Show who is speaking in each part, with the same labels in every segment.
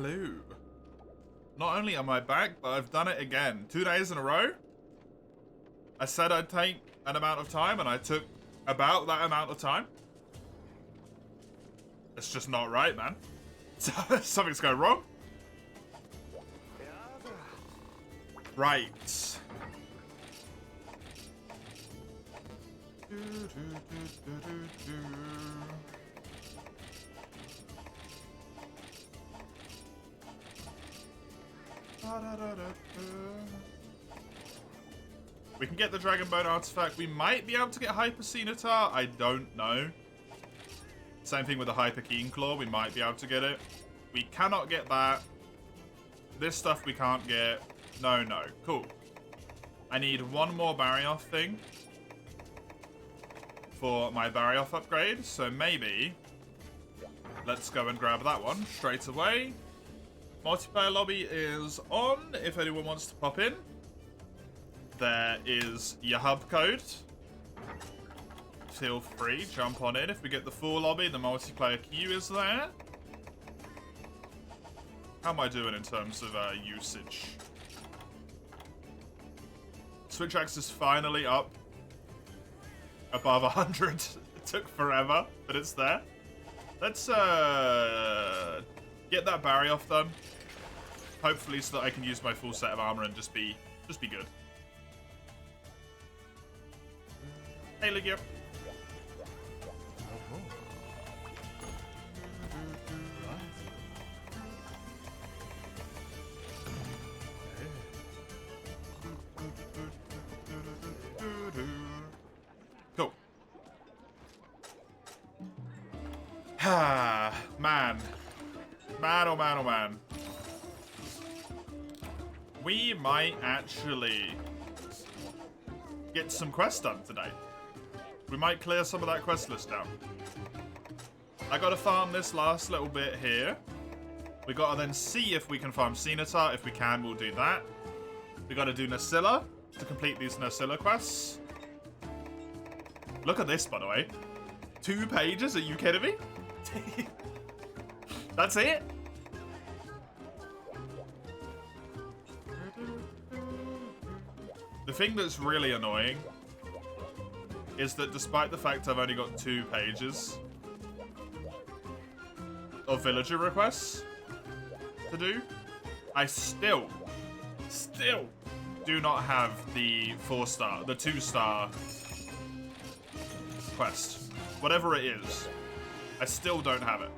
Speaker 1: Hello. Not only am I back, but I've done it again. 2 days in a row. I said I'd take an amount of time, and I took about that amount of time. It's just not right, man. Something's going wrong. Right. We can get the Dragon Bone artifact. We might be able to get Hyper Scimitar. I don't know. Same thing with the Hyper Keen Claw. We might be able to get it. We cannot get that. This stuff we can't get. No, no. Cool. I need one more Barioth thing for my Barioth upgrade. So maybe let's go and grab that one straight away. Multiplayer lobby is on if anyone wants to pop in. There is your hub code. Feel free, jump on in. If we get the full lobby, the multiplayer queue is there. How am I doing in terms of usage? Switch access finally up above 100. It took forever, but it's there. Let's get that Barioth done. Hopefully so that I can use my full set of armor and just be good. Hey, Ligia. Cool. Man. Man, oh man, oh man. We might actually get some quests done today. We might clear some of that quest list down. I gotta farm this last little bit here. We gotta then see if we can farm Scimitar. If we can, we'll do that. We gotta do Nasilla to complete these Nasilla quests. Look at this, by the way. 2 pages? Are you kidding me? That's it? The thing that's really annoying is that despite the fact I've only got 2 pages of villager requests to do, I still do not have the 4-star, the 2-star quest. Whatever it is, I still don't have it.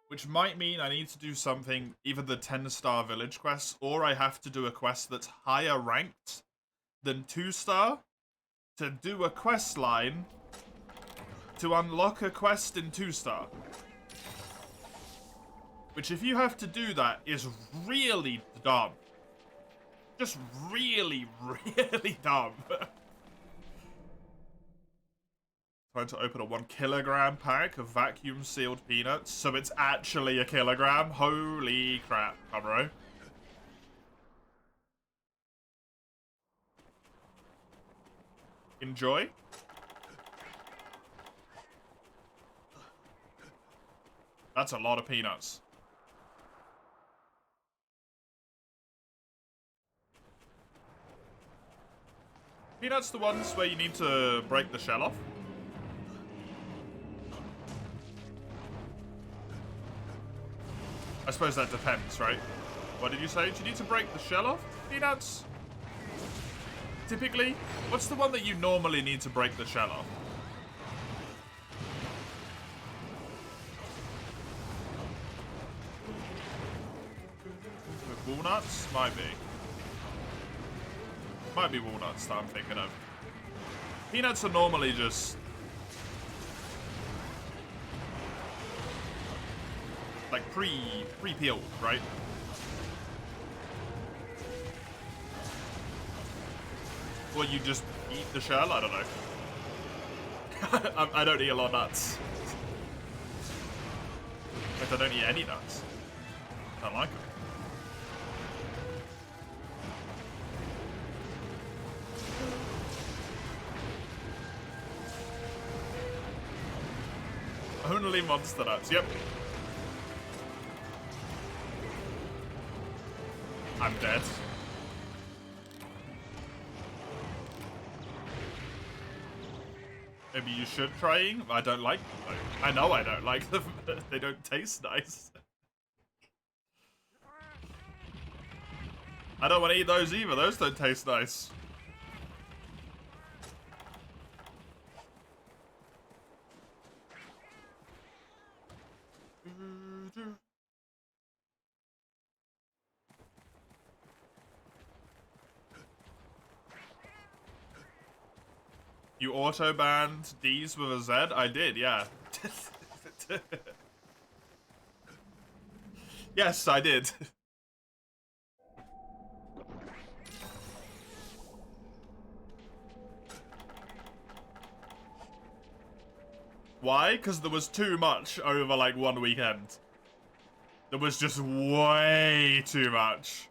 Speaker 1: Which might mean I need to do something, either the 10-star village quest, or I have to do a quest that's higher ranked than 2-star to do a quest line to unlock a quest in 2-star. Which, if you have to do that, is really dumb. Just really, really dumb. Trying to open a 1 kilogram pack of vacuum sealed peanuts, so it's actually a kilogram. Holy crap, bro. Enjoy. That's a lot of peanuts. Peanuts the ones where you need to break the shell off. I suppose that depends, right? What did you say? Do you need to break the shell off? Peanuts? Typically? What's the one that you normally need to break the shell off? Walnuts? Might be. Might be walnuts that I'm thinking of. Peanuts are normally just like pre-peeled, right? Or you just eat the shell? I don't know. I don't eat a lot of nuts. In fact, I don't eat any nuts. I don't like them. Only monster nuts, yep. I'm dead. Maybe you should trying. I don't like them though. I know I don't like them. They don't taste nice. I don't want to eat those either. Those don't taste nice. You auto-banned D's with a Z? I did, yeah. Yes, I did. Why? Because there was too much over, like, one weekend. There was just way too much.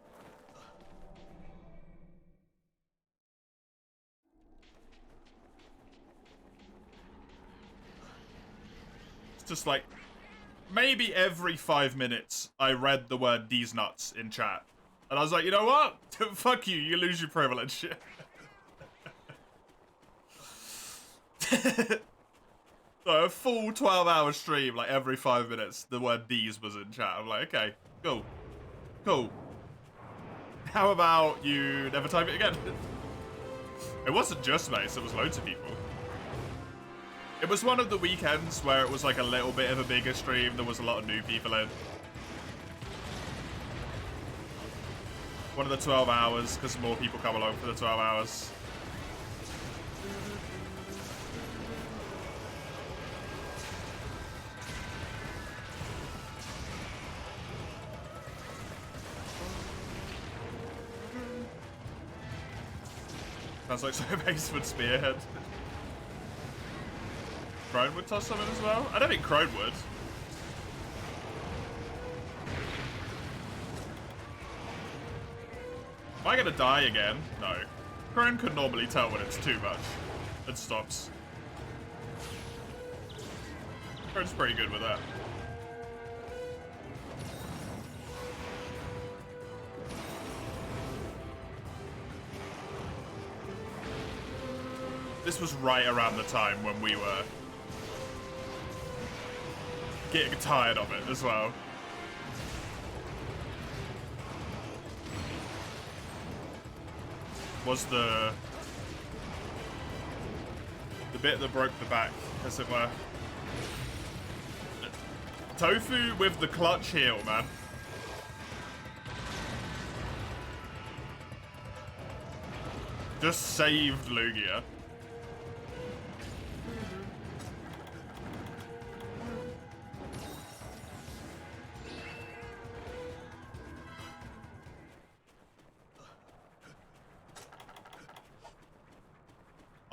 Speaker 1: It's just like, maybe every 5 minutes, I read the word "these nuts" in chat. And I was like, you know what? Fuck you, you lose your privilege. So a full 12-hour stream, like every 5 minutes, the word "these" was in chat. I'm like, okay, cool. Cool. How about you never type it again? It wasn't just Mace, it was loads of people. It was one of the weekends where it was like a little bit of a bigger stream. There was a lot of new people in. One of the 12 hours, because more people come along for the 12 hours. Sounds like so Mace would spearhead. Crone would toss something as well? I don't think Crone would. Am I gonna die again? No. Crone could normally tell when it's too much. It stops. Crone's pretty good with that. This was right around the time when we were getting tired of it as well. Was the bit that broke the back, as it were. Tofu with the clutch heel, man. Just saved Lugia.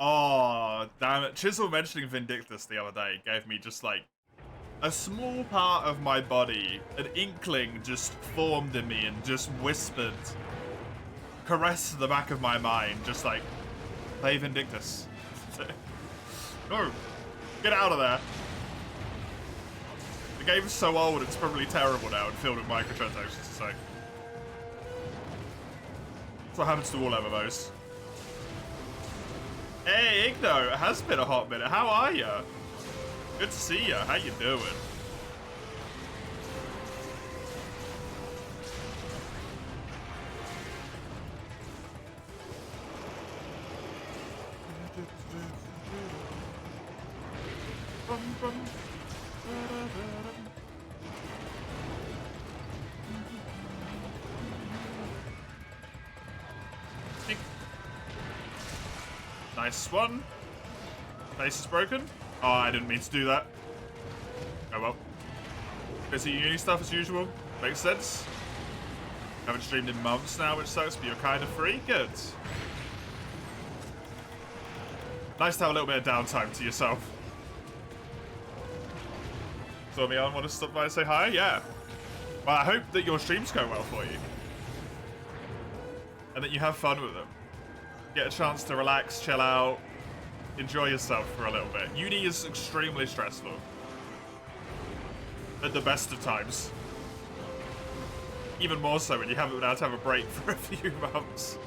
Speaker 1: Oh, damn it. Chisel mentioning Vindictus the other day gave me just like a small part of my body, an inkling just formed in me and just whispered, caressed the back of my mind, just like, play Vindictus. No, get out of there. The game's so old, it's probably terrible now and filled with microtransactions, so. That's what happens to all MMOs. Hey, Igno, it has been a hot minute. How are ya? Good to see ya. How you doing? Nice one. Base is broken. Oh, I didn't mean to do that. Oh well. Busy uni stuff as usual. Makes sense. Haven't streamed in months now, which sucks, but you're kind of free. Good. Nice to have a little bit of downtime to yourself. So, Mian, want to stop by and say hi? Yeah. Well, I hope that your streams go well for you. And that you have fun with them. Get a chance to relax, chill out, enjoy yourself for a little bit. Uni is extremely stressful. At the best of times. Even more so when you haven't been able to have a break for a few months.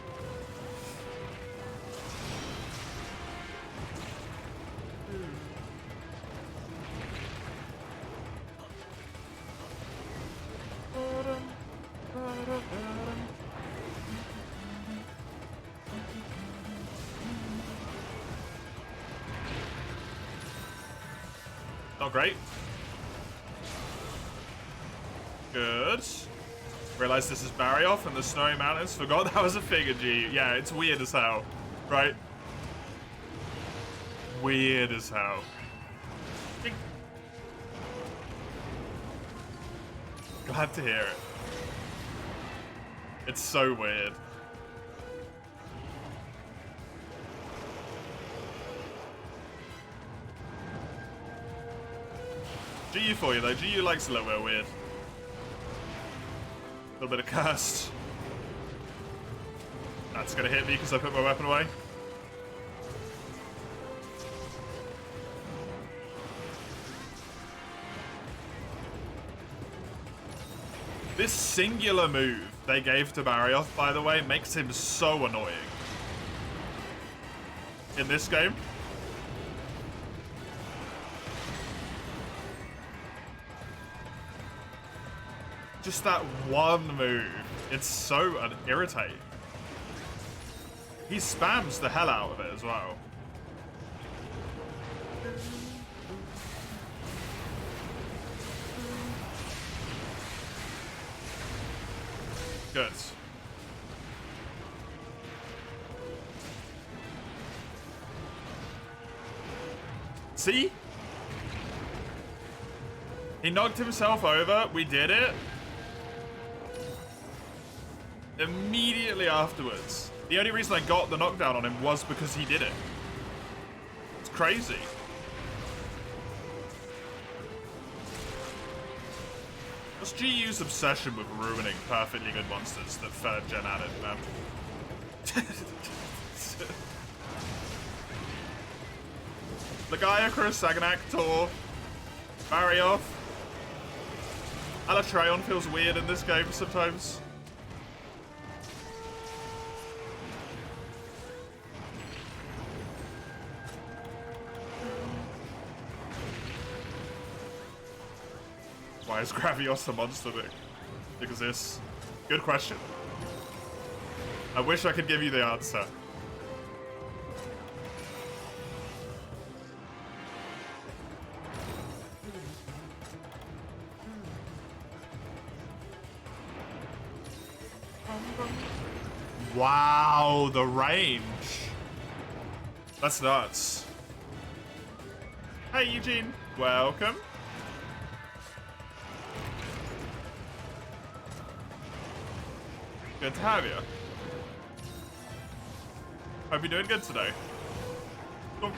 Speaker 1: Not great. Good. Realize this is Barrioff and the Snowy Mountains. Forgot that was a thing in GU. Yeah, it's weird as hell, right? Weird as hell. Glad to hear it. It's so weird. GU for you though. GU likes a little bit weird. A little bit of cursed. That's gonna hit me because I put my weapon away. This singular move they gave to Barrioff, by the way, makes him so annoying. In this game. Just that one move. It's so irritating. He spams the hell out of it as well. Good. See? He knocked himself over. We did it. Immediately afterwards. The only reason I got the knockdown on him was because he did it. It's crazy. What's GU's obsession with ruining perfectly good monsters that 3rd gen added, man? Lagiacrus, Saganak, Tor, Barrioff. Alatreon feels weird in this game sometimes. Why is Gravios a monster that exists? Good question. I wish I could give you the answer. Wow, the range. That's nuts. Hey, Eugene. Welcome. Good to have you. Hope you're doing good today. Cool.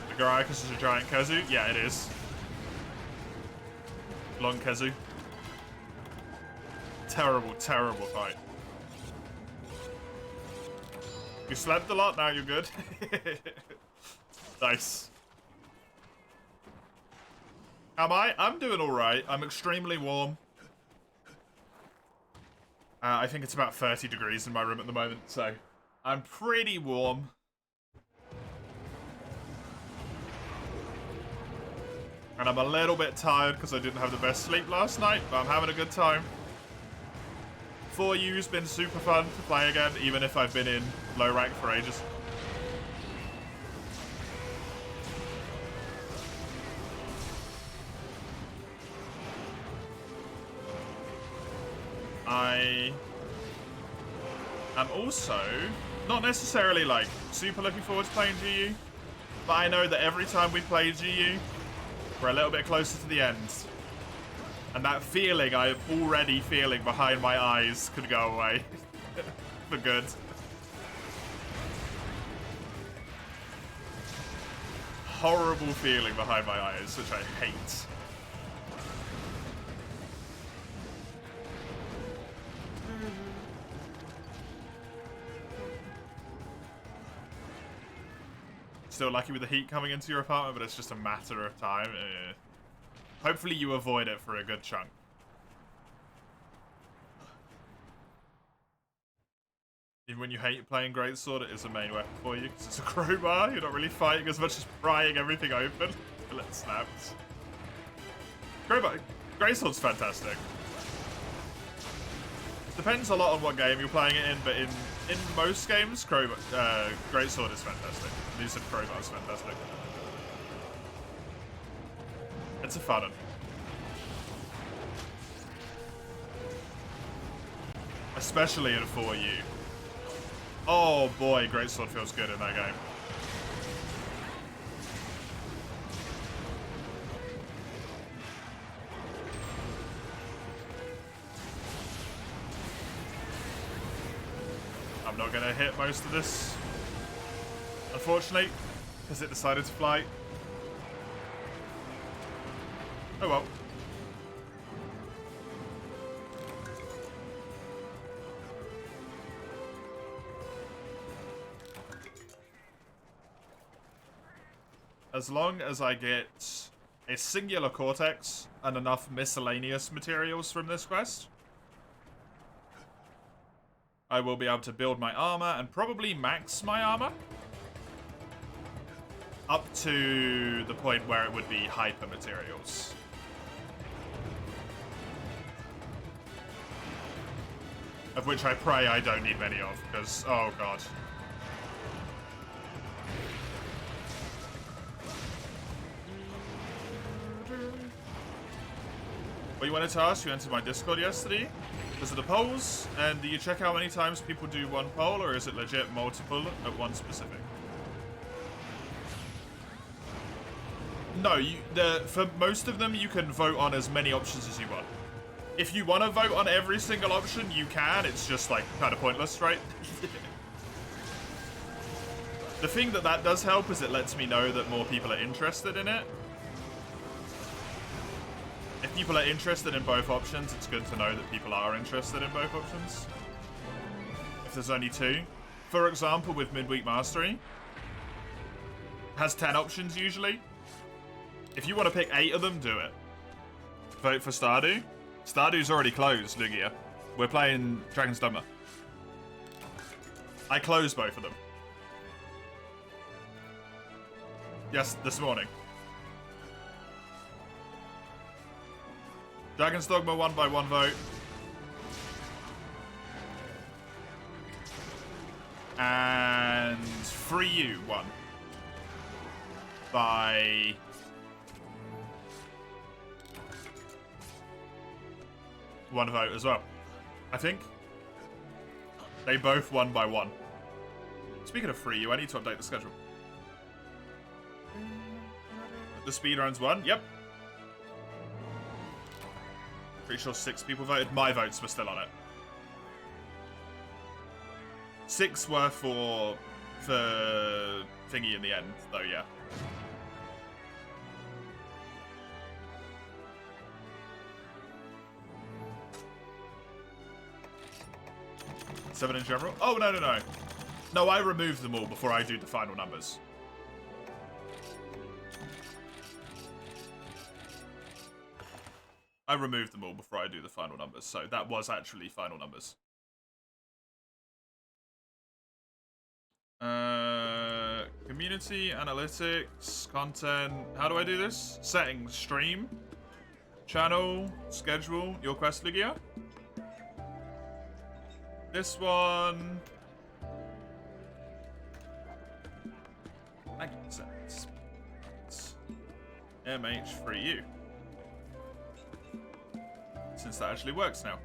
Speaker 1: The Goriacus is a giant Kezu? Yeah, it is. Long Kezu. Terrible, terrible fight. You slept a lot, now you're good. Nice. Am I? I'm doing alright. I'm extremely warm. I think it's about 30 degrees in my room at the moment, so I'm pretty warm. And I'm a little bit tired because I didn't have the best sleep last night, but I'm having a good time. 4U's been super fun to play again, even if I've been in low rank for ages. I am also not necessarily like super looking forward to playing GU, but I know that every time we play GU, we're a little bit closer to the end. And that feeling I am already feeling behind my eyes could go away. For good. Horrible feeling behind my eyes, which I hate. Still lucky with the heat coming into your apartment, but it's just a matter of time. Hopefully you avoid it for a good chunk. Even when you hate playing Greatsword, it is a main weapon for you, because it's a crowbar. You're not really fighting as much as prying everything open until it snaps. Crowbar. Greatsword's fantastic. Depends a lot on what game you're playing it in, but in most games, Greatsword is fantastic. The use of crowbar is fantastic. It's a fun one. Especially in 4U. Oh boy, Greatsword feels good in that game. I'm not gonna hit most of this, unfortunately, because it decided to fly. Oh well. As long as I get a singular cortex and enough miscellaneous materials from this quest, I will be able to build my armor and probably max my armor up to the point where it would be hyper materials. Of which I pray I don't need many of, because, oh god. Well, you wanted to ask, you entered my Discord yesterday. Was it the polls? And do you check how many times people do one poll, or is it legit multiple at one specific? No, for most of them, you can vote on as many options as you want. If you want to vote on every single option, you can. It's just, like, kind of pointless, right? The thing that does help is it lets me know that more people are interested in it. If people are interested in both options, it's good to know that people are interested in both options. If there's only two. For example, with Midweek Mastery, has 10 options usually. If you want to pick 8 of them, do it. Vote for Stardew. Stardew's already closed, Lugia. We're playing Dragon's Dogma. I closed both of them. Yes, this morning. Dragon's Dogma won by 1 vote. And 3U won by 1 vote as well. I think they both won by 1. Speaking of 3U, I need to update the schedule. The speedruns won. Yep. Pretty sure 6 people voted. My votes were still on it. 6 were for thingy in the end, though, yeah. Seven in general? Oh, no. No, I removed them all before I do the final numbers. I removed them all before I do the final numbers, so that was actually final numbers. Community, analytics, content. How do I do this? Settings, stream, channel, schedule, your quest, Lugia. This one. Thank you, settings. MH3U. Since that actually works now.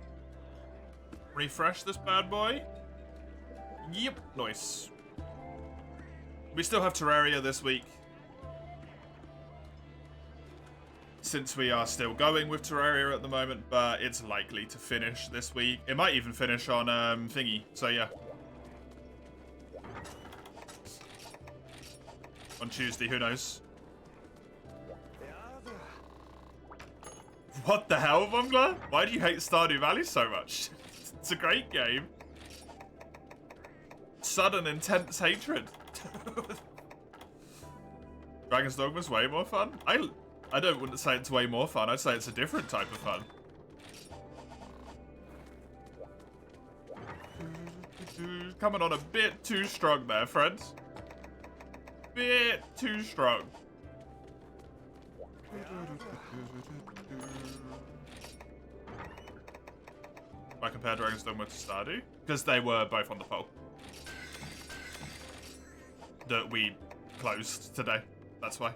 Speaker 1: Refresh this bad boy. Yep, nice. We still have Terraria this week. Since we are still going with Terraria at the moment, but it's likely to finish this week. It might even finish on thingy, so yeah. On Tuesday, who knows? What the hell, Vongler? Why do you hate Stardew Valley so much? It's a great game. Sudden intense hatred. Dragon's Dogma's way more fun? I wouldn't say it's way more fun. I'd say it's a different type of fun. Coming on a bit too strong there, friends. Bit too strong. I compare Dragon's Dogma to Stardew? Because they were both on the poll. That we closed today. That's why.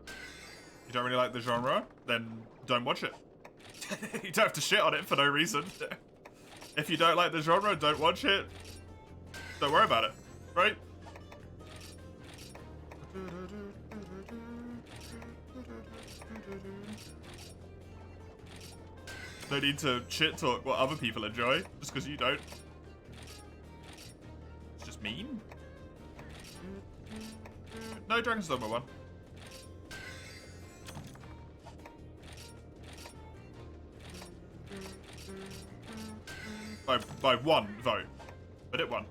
Speaker 1: You don't really like the genre? Then don't watch it. You don't have to shit on it for no reason. If you don't like the genre, don't watch it. Don't worry about it, right? No need to shit talk what other people enjoy, just because you don't. It's just mean. No, Dragon's Dogma 1. By one vote, but it won.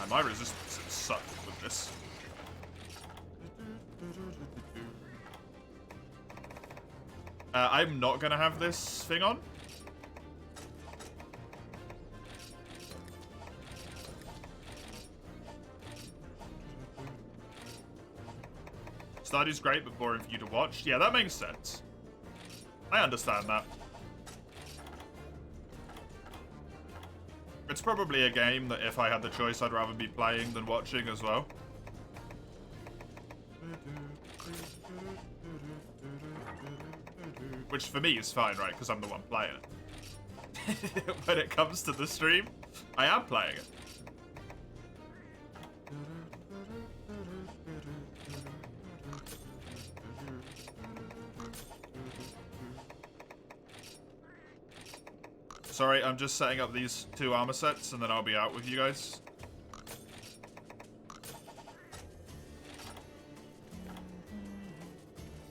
Speaker 1: And my resistance sucked with this. I'm not gonna have this thing on. Stardew's great, but boring for you to watch. Yeah, that makes sense. I understand that. It's probably a game that if I had the choice, I'd rather be playing than watching as well. Which for me is fine, right? Because I'm the one playing it. When it comes to the stream, I am playing it. Sorry, I'm just setting up these 2 armor sets and then I'll be out with you guys.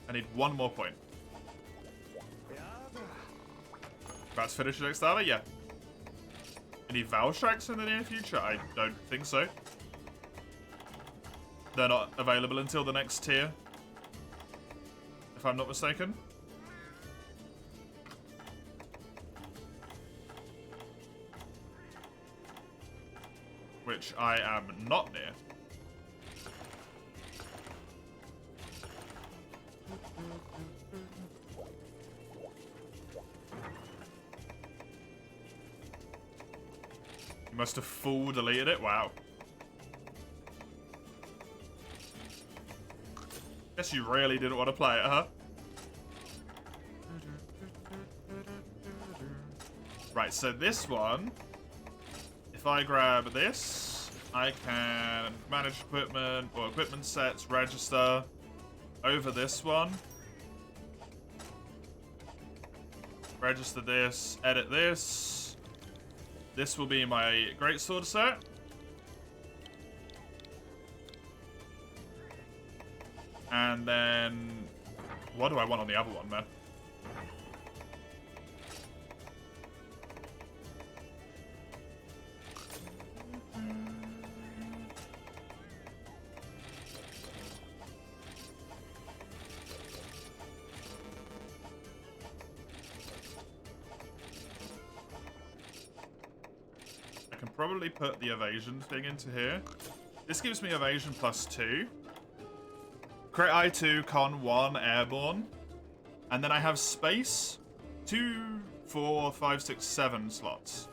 Speaker 1: I need 1 more point. About to finish the next armor? Yeah. Any Vowel Strikes in the near future? I don't think so. They're not available until the next tier, if I'm not mistaken. Which I am not near. You must have full deleted it? Wow. Guess you really didn't want to play it, huh? Right, so this one, if I grab this, I can manage equipment or equipment sets, register over this one. Register this, edit this. This will be my greatsword set. And then, what do I want on the other one, man? I can probably put the evasion thing into here. This gives me evasion +2. Crit I2, Con 1, Airborne. And then I have space. 2, 4, 5, 6, 7 slots.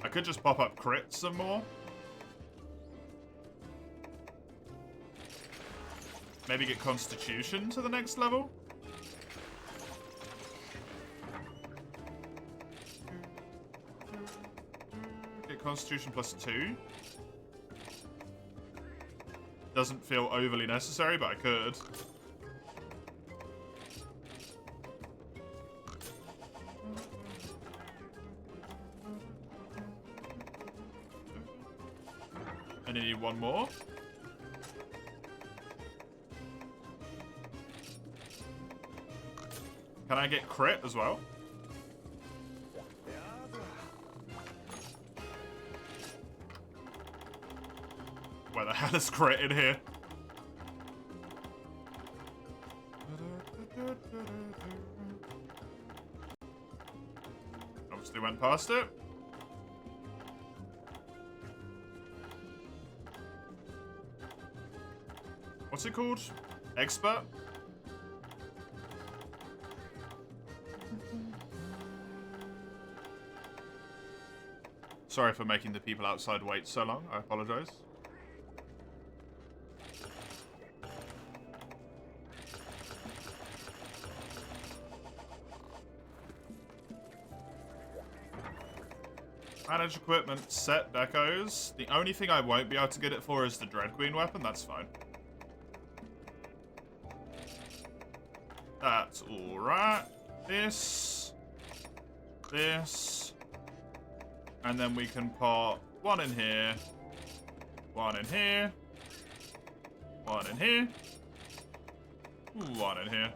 Speaker 1: I could just pop up crit some more. Maybe get Constitution to the next level. Get Constitution +2. Doesn't feel overly necessary, but I could. And I need 1 more. Can I get crit as well? Where the hell is crit in here? Obviously went past it. What's it called? Expert? Sorry for making the people outside wait so long. I apologize. Manage equipment, set decos. The only thing I won't be able to get it for is the Dread Queen weapon. That's fine. That's alright. This. And then we can put one in here. One in here. One in here. One in here.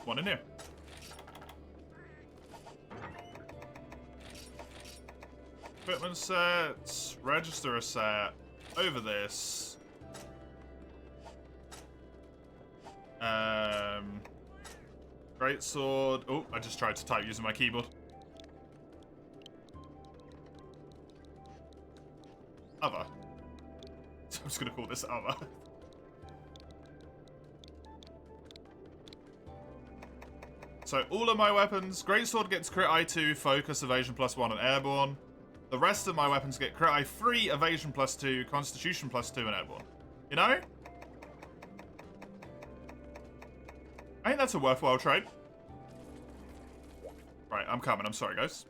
Speaker 1: One in here. Equipment sets. Register a set. Over this. Great sword. Oh, I just tried to type using my keyboard. Other. I'm just gonna call this other. So all of my weapons, Greatsword gets crit I2, focus, evasion +1, and airborne. The rest of my weapons get crit I3, evasion +2, constitution +2, and airborne. You know? I think that's a worthwhile trade. Right, I'm coming. I'm sorry, guys.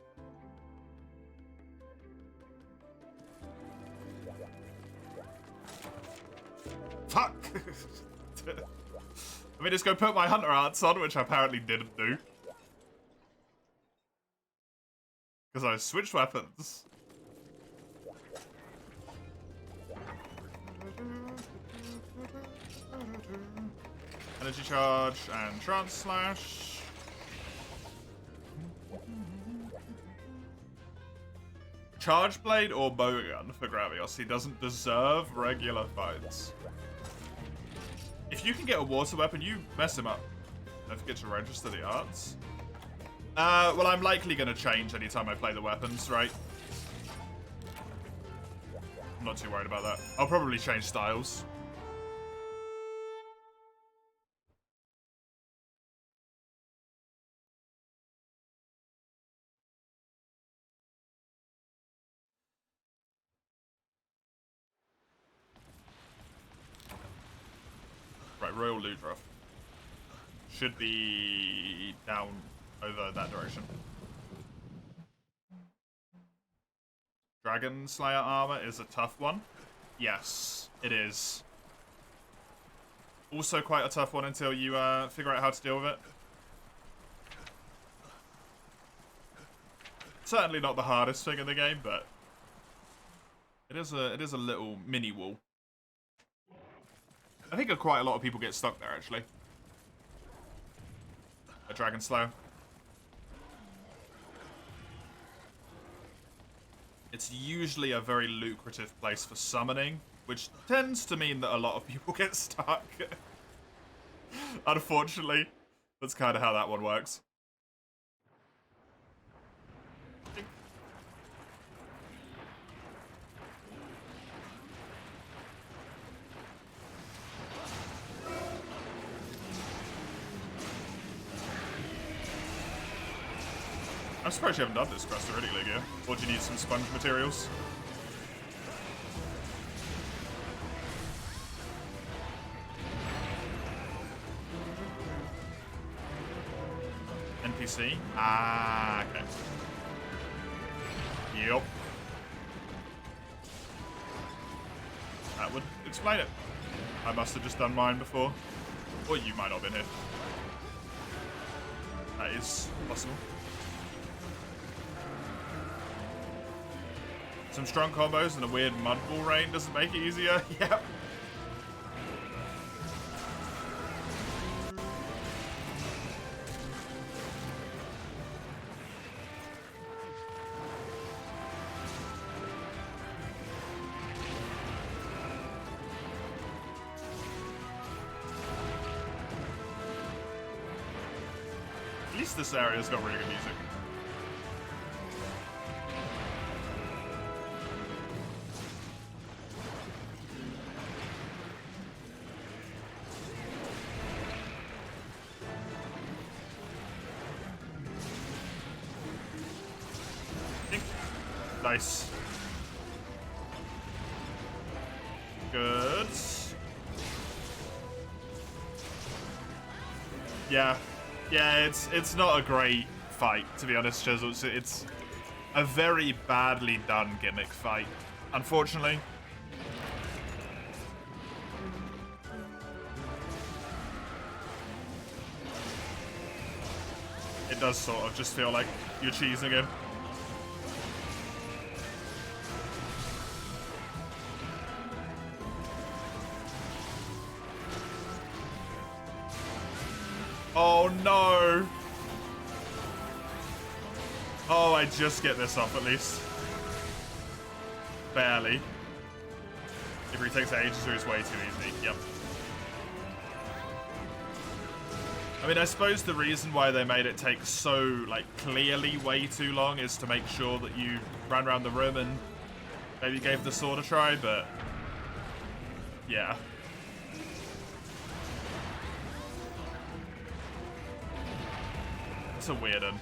Speaker 1: Fuck! Let me just go put my hunter arts on, which I apparently didn't do. Because I switched weapons. Energy charge and trance slash. Charge blade or bowgun for Gravios. He doesn't deserve regular fights. If you can get a water weapon, you mess him up. Don't forget to register the arts. Well, I'm likely going to change anytime I play the weapons, right? I'm not too worried about that. I'll probably change styles. Right, Royal Ludroth. Should be down over that direction. Dragon Slayer armor is a tough one. Yes, it is. Also quite a tough one until you figure out how to deal with it. Certainly not the hardest thing in the game, but it is a little mini wall. I think quite a lot of people get stuck there, actually. A Dragon Slayer. It's usually a very lucrative place for summoning, which tends to mean that a lot of people get stuck. Unfortunately, that's kind of how that one works. I'm surprised you haven't done this quest already, Ligia. Or do you need some sponge materials? NPC? Ah, okay. Yep. That would explain it. I must have just done mine before. Or you might not have been here. That is possible. Some strong combos and a weird mud ball rain doesn't make it easier. Yep. least this area's got really good music. Nice. Good. Yeah. Yeah, it's not a great fight, to be honest, Chisel. It's a very badly done gimmick fight, unfortunately. It does sort of just feel like you're cheesing him. Oh no! Oh, I just get this off at least. Barely. If he takes ages or he's way too easy. Yep. I mean, I suppose the reason why they made it take so, like, clearly way too long is to make sure that you ran around the room and maybe gave the sword a try, but yeah. It's a weird one.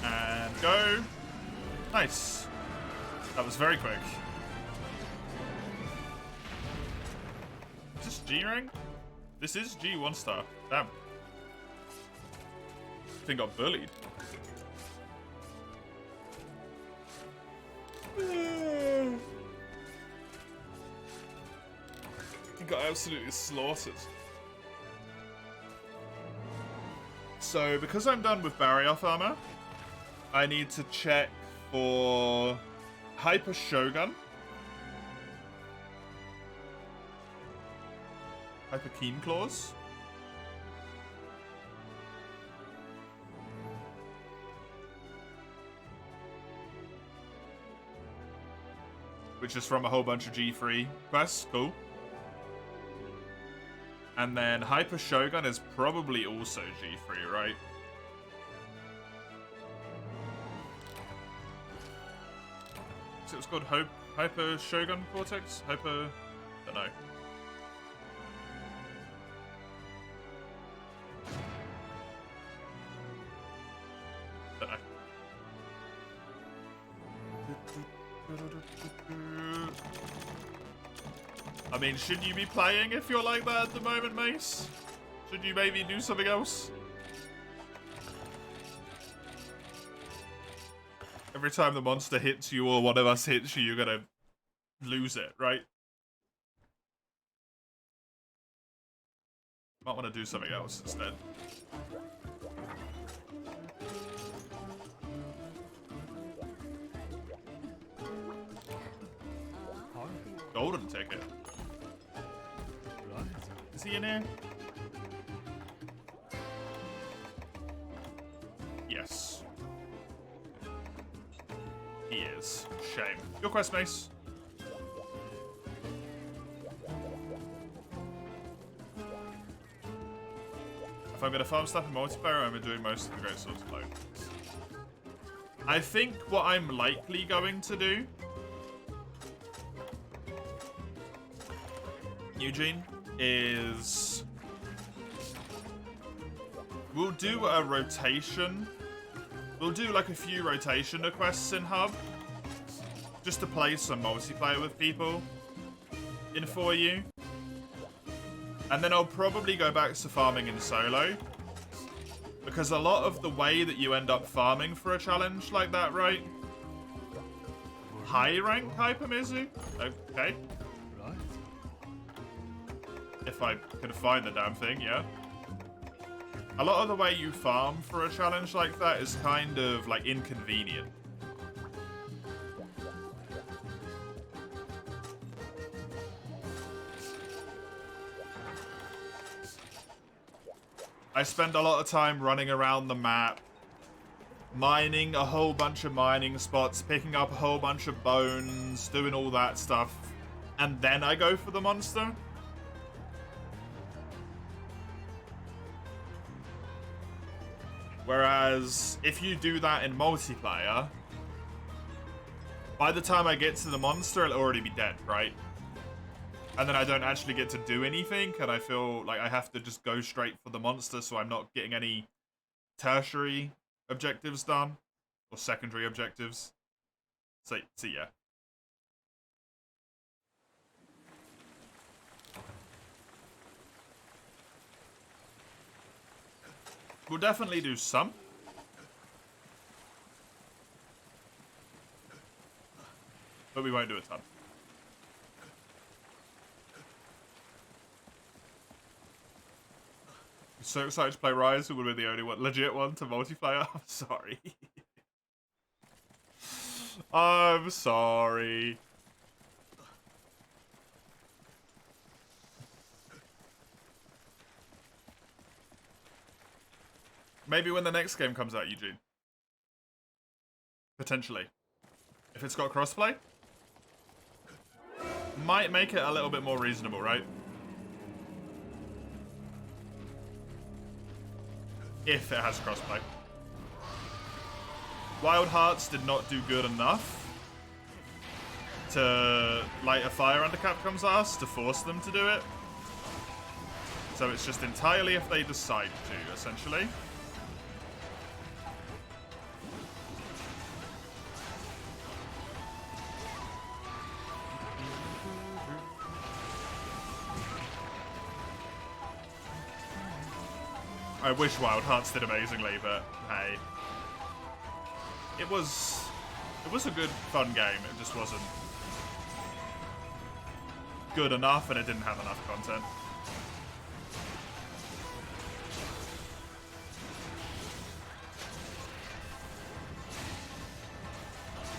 Speaker 1: And go. Nice. That was very quick. Is this G rank? This is G 1-star. Damn. Thing got bullied. He got absolutely slaughtered. So, because I'm done with barrier armor, I need to check for Hyper Shogun. Hyper Keen Claws. Which is from a whole bunch of G3 quests. Cool. And then Hyper Shogun is probably also G3, right? So it's called Hyper Shogun Cortex? Hyper... I don't know. I mean, shouldn't you be playing if you're like that at the moment, Mace? Should you maybe do something else? Every time the monster hits you or one of us hits you, you're gonna lose it, right? Might want to do something else instead. Golden ticket. Is he in here? Yes. He is. Shame. Your quest, Mace. If I'm gonna farm stuff in multiplayer, I'm doing most of the great swords alone. I think what I'm likely going to do, Eugene, is we'll do a rotation. We'll do like a few rotation quests in Hub, just to play some multiplayer with people in 4U. And then I'll probably go back to farming in solo, because a lot of the way that you end up farming for a challenge like that, right? High rank Hypermizu? Okay. If I can find the damn thing, yeah. A lot of the way you farm for a challenge like that is kind of like inconvenient. I spend a lot of time running around the map, mining a whole bunch of mining spots, picking up a whole bunch of bones, doing all that stuff, and then I go for the monster. Whereas, if you do that in multiplayer, by the time I get to the monster, it'll already be dead, right? And then I don't actually get to do anything, and I feel like I have to just go straight for the monster so I'm not getting any tertiary objectives done, or secondary objectives. So yeah. We'll definitely do some. But we won't do a ton. I'm so excited to play Rise, who will be the only one, legit one to multiplayer. I'm sorry. I'm sorry. Maybe when the next game comes out, Eugene. Potentially. If it's got crossplay, might make it a little bit more reasonable, right? If it has crossplay. Wild Hearts did not do good enough to light a fire under Capcom's ass to force them to do it. So it's just entirely if they decide to, essentially. I wish Wild Hearts did amazingly, but hey. It was a good, fun game. It just wasn't good enough, and it didn't have enough content.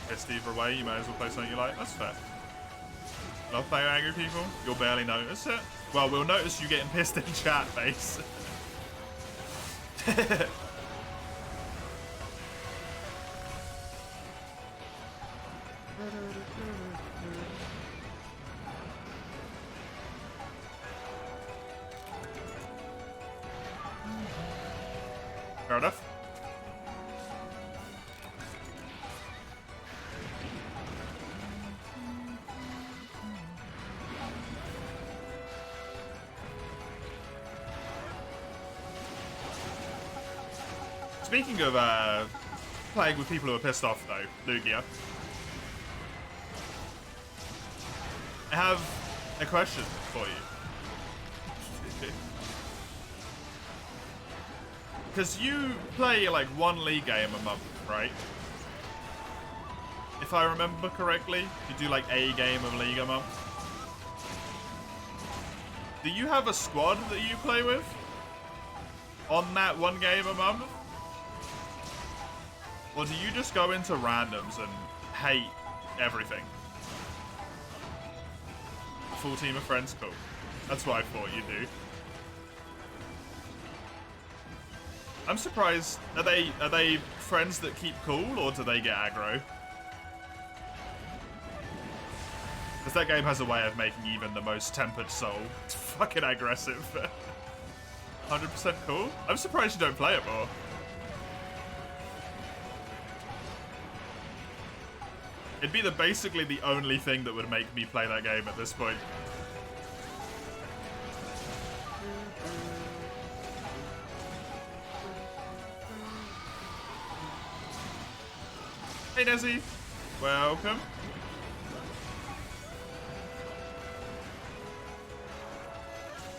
Speaker 1: Pissed either way, you may as well play something you like. That's fair. Love playing angry people. You'll barely notice it. Well, we'll notice you getting pissed in chat, base. Fair enough. Speaking of playing with people who are pissed off, though, Lugia, I have a question for you. Because you play like one League game a month, right? If I remember correctly, you do like a game of League a month. Do you have a squad that you play with on that one game a month? Or do you just go into randoms and hate everything? A full team of friends, cool. That's what I thought you'd do. I'm surprised. Are they friends that keep cool, or do they get aggro? Because that game has a way of making even the most tempered soul fucking aggressive. 100% cool? I'm surprised you don't play it more. It'd be basically the only thing that would make me play that game at this point. Hey Nezzy, welcome.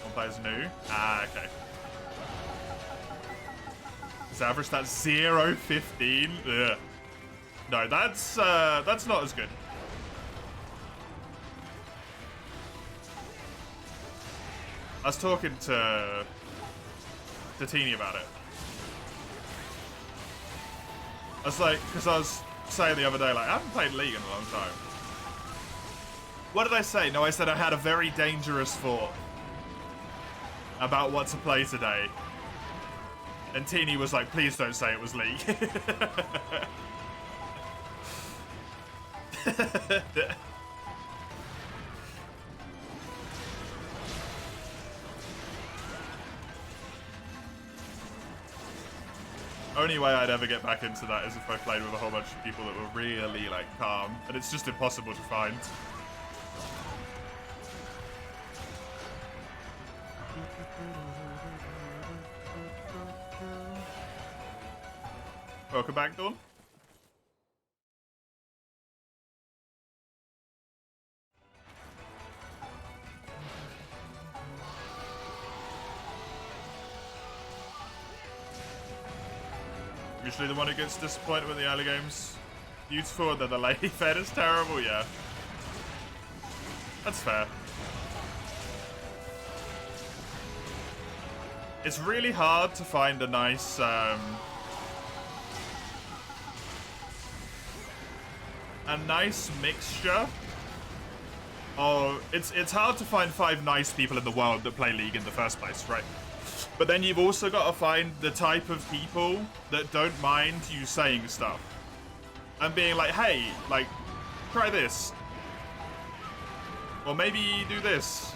Speaker 1: One player's new. Ah, okay. His average stats 0.15. Ugh. No, that's not as good. I was talking to Teeny about it. I was like, because I was saying the other day, like, I haven't played League in a long time. What did I say? No, I said I had a very dangerous thought about what to play today. And Teeny was like, please don't say it was League. Only way I'd ever get back into that is if I played with a whole bunch of people that were really, like, calm. And it's just impossible to find. Welcome back, Dawn. Usually the one who gets disappointed with the early games. Beautiful, and then the lady fed is terrible, yeah. That's fair. It's really hard to find a nice, mixture. Oh, it's hard to find 5 nice people in the world that play League in the first place, right? But then you've also got to find the type of people that don't mind you saying stuff. And being like, hey, like, try this. Or maybe do this.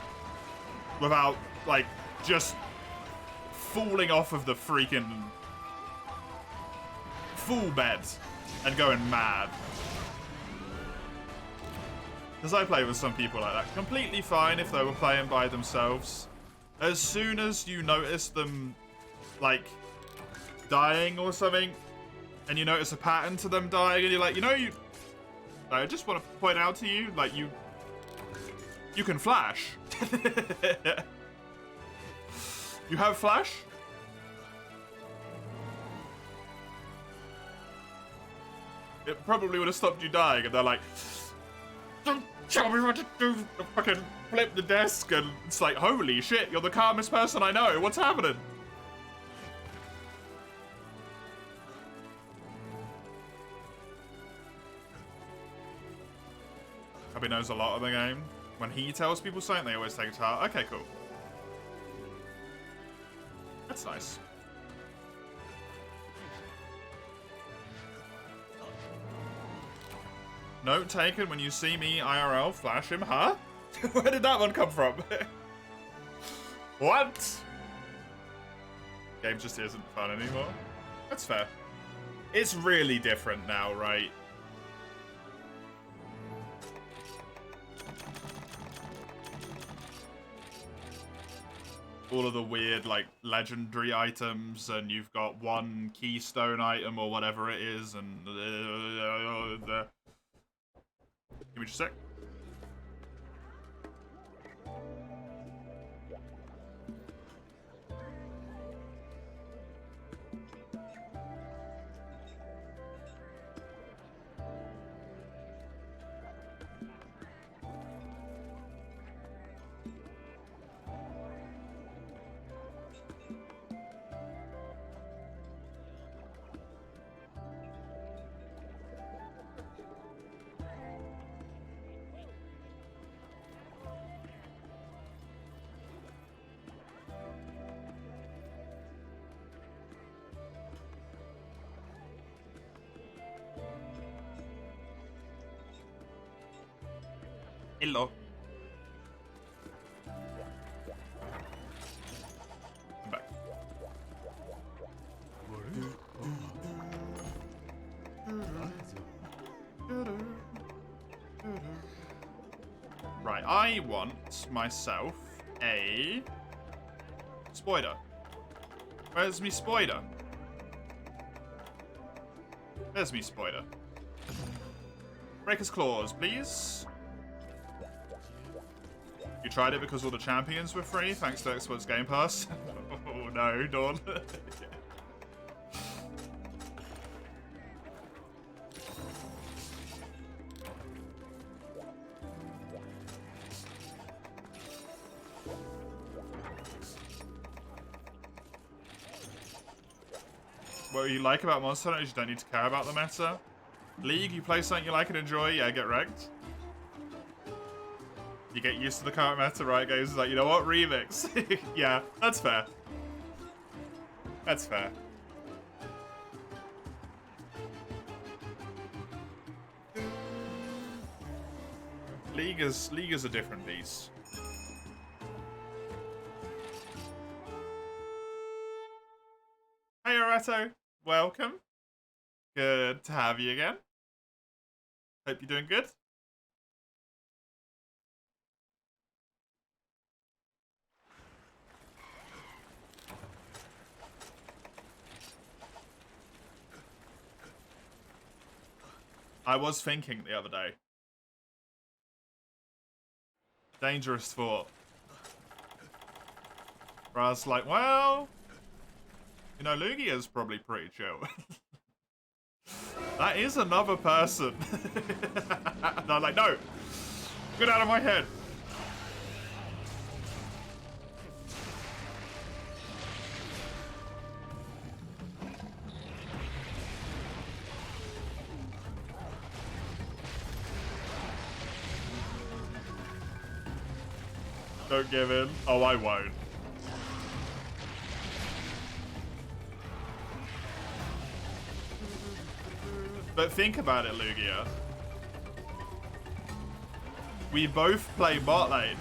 Speaker 1: Without, like, just falling off of the freaking full bed and going mad. Because I play with some people like that. Completely fine if they were playing by themselves. As soon as you notice them, like, dying or something, and you notice a pattern to them dying, and you're like, you know, I just want to point out to you, like, you can flash. You have flash? It probably would have stopped you dying, and they're like, don't tell me what to do. Fucking flip the desk, and it's like, holy shit, you're the calmest person I know. What's happening? Hubby knows a lot of the game. When he tells people something, they always take it to heart. Okay, cool. That's nice. Note taken, when you see me IRL, flash him, huh? Where did that one come from? What? Game just isn't fun anymore. That's fair. It's really different now, right? All of the weird, like, legendary items, and you've got one keystone item or whatever it is, and... Give me just a sec. Hello. I'm back. Right, I want myself a spider. Where's me spider? There's me spider. Breaker's claws, please. You tried it because all the champions were free, thanks to Xbox Game Pass? Oh no, Dawn. What you like about Monster Hunter is you don't need to care about the meta. League, you play something you like and enjoy, yeah, get wrecked. You get used to the current meta, right, guys? It's like, you know what? Remix. Yeah, that's fair. That's fair. League is a different beast. Hey, Oretto. Welcome. Good to have you again. Hope you're doing good. I was thinking the other day. Dangerous thought. Where I was like, well, you know, Lugia's probably pretty chill. That is another person. And I'm like, no, get out of my head. Don't give in. Oh, I won't. But think about it, Lugia. We both play bot lane.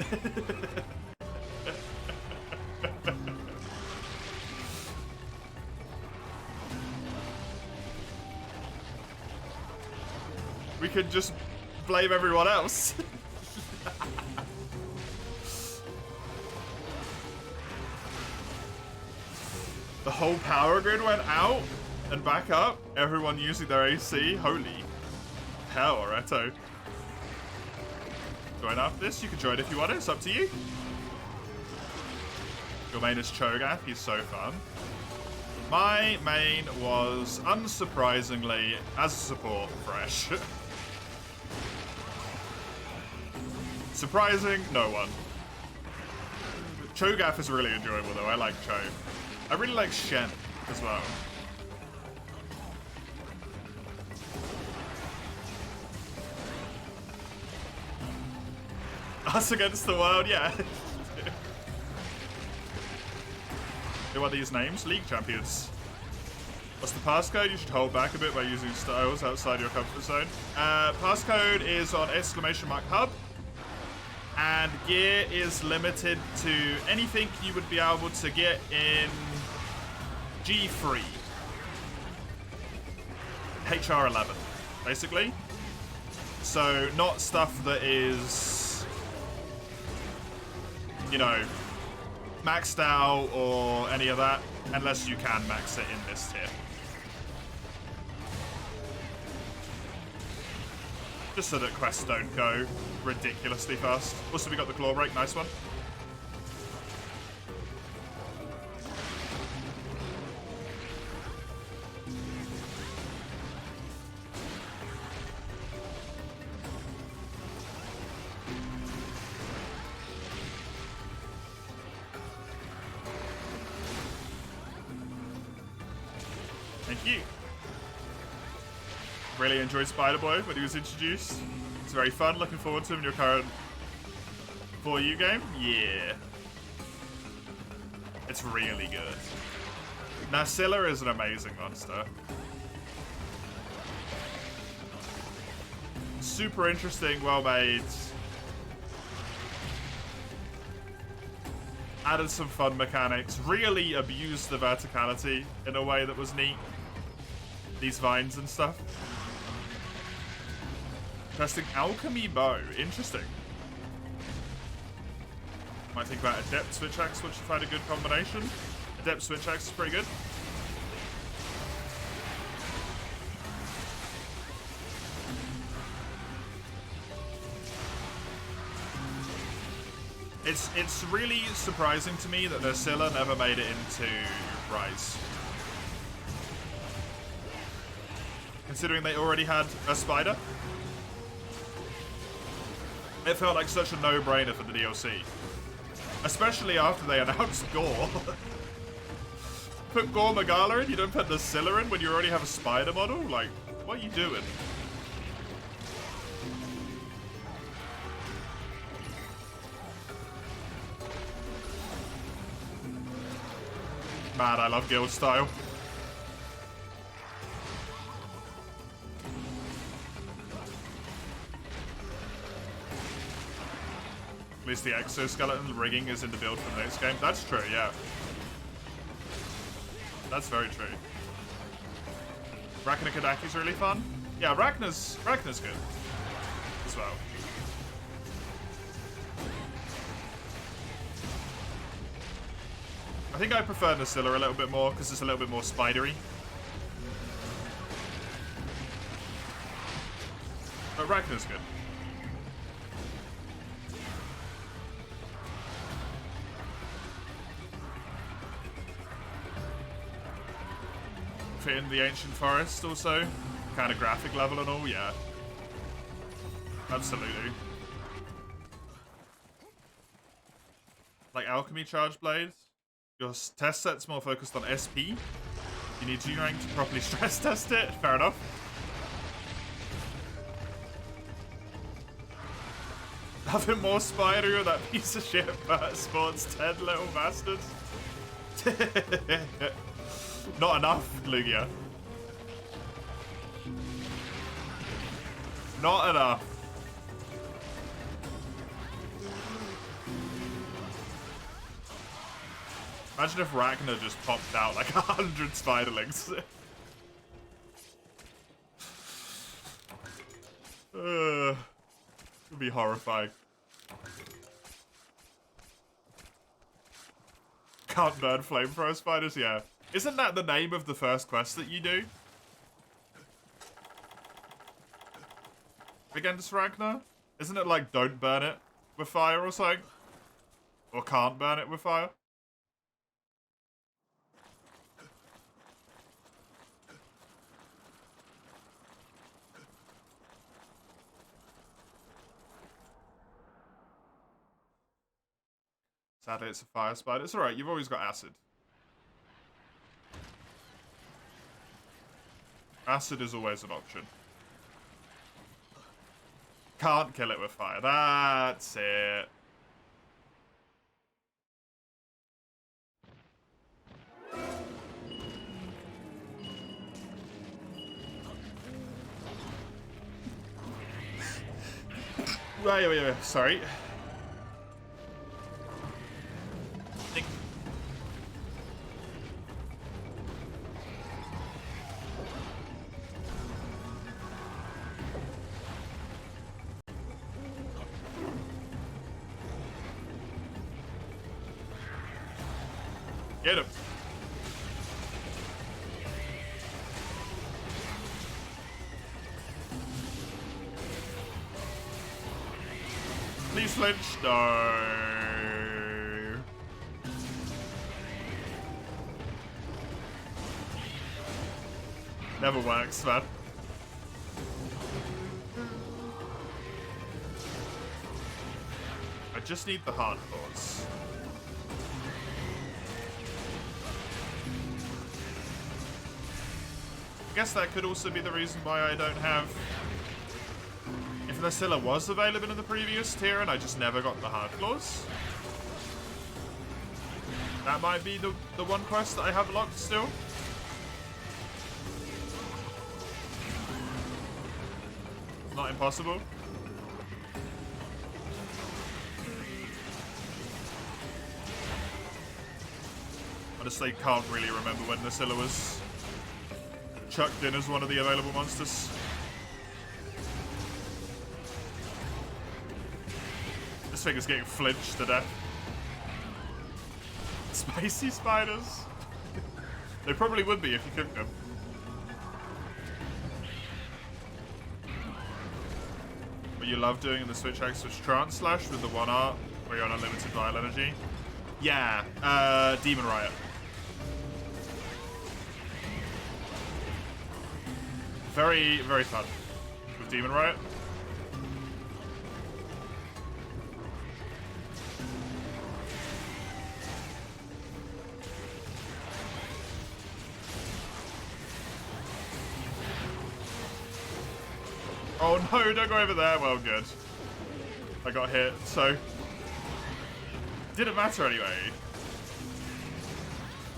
Speaker 1: We could just blame everyone else. The whole power grid went out and back up. Everyone using their AC. Holy hell, Oretto. Join after this. You can join if you want it. It's up to you. Your main is Cho'Gath. He's so fun. My main was, unsurprisingly, as a support, Fresh. Surprising, no one. Cho'Gath is really enjoyable though. I like Cho. I really like Shen as well. Us against the world, yeah. Who are these names? League champions. What's the passcode? You should hold back a bit by using styles outside your comfort zone. Passcode is on !hub. And gear is limited to anything you would be able to get in G3. HR11, basically. So not stuff that is, you know, maxed out or any of that, unless you can max it in this tier. Just so that quests don't go ridiculously fast. Also, we got the claw break, nice one. Thank you. Really enjoyed Spider-Boy when he was introduced. It's very fun. Looking forward to him in your current 4U game. Yeah. It's really good. Nasilla is an amazing monster. Super interesting, well made. Added some fun mechanics. Really abused the verticality in a way that was neat. These vines and stuff. Testing Alchemy Bow. Interesting. Might think about Adept Switch Axe, which I find a good combination. Adept Switch Axe is pretty good. It's really surprising to me that their Scylla never made it into Rise. Considering they already had a spider. It felt like such a no-brainer for the DLC. Especially after they announced Gore. Put Gore Magala in, you don't put the Scylla in when you already have a spider model? Like, what are you doing? Man, I love guild style. At least the exoskeleton rigging is in the build for the next game. That's true, yeah. That's very true. Rachna Kadaki's really fun. Yeah, Rachna's good as well. I think I prefer Nasilla a little bit more because it's a little bit more spidery. But Rachna's good. Fit in the ancient forest also. Kind of graphic level and all, yeah. Absolutely. Like alchemy charge blades. Your test set's more focused on SP. You need G-rank to properly stress test it. Fair enough. Nothing more spidery with that piece of shit sports 10 little bastards. Not enough, Lugia. Not enough. Imagine if Rachna just popped out like 100 spiderlings. It would be horrifying. Can't burn flamethrower spiders, yeah. Isn't that the name of the first quest that you do? Against Rachna? Isn't it like don't burn it with fire or something? Or can't burn it with fire? Sadly, it's a fire spider. It's alright, you've always got acid. Acid is always an option. Can't kill it with fire. That's it. Wait. Sorry. Get him. Please flinch. No. Never works, man. I just need the hard claws. I guess that could also be the reason why I don't have... If Nasilla was available in the previous tier and I just never got the hard claws. That might be the one quest that I have locked still. Not impossible. Honestly, can't really remember when Nasilla was chucked in as one of the available monsters. This thing is getting flinched to death. Spicy spiders. They probably would be if you cooked them. What you love doing in the Switch X Switch Trance Slash with the one art where you're on unlimited vial energy. Yeah, Demon Riot. Very, very fun with Demon Riot. Oh no, don't go over there. Well, good. I got hit, so... Didn't matter anyway.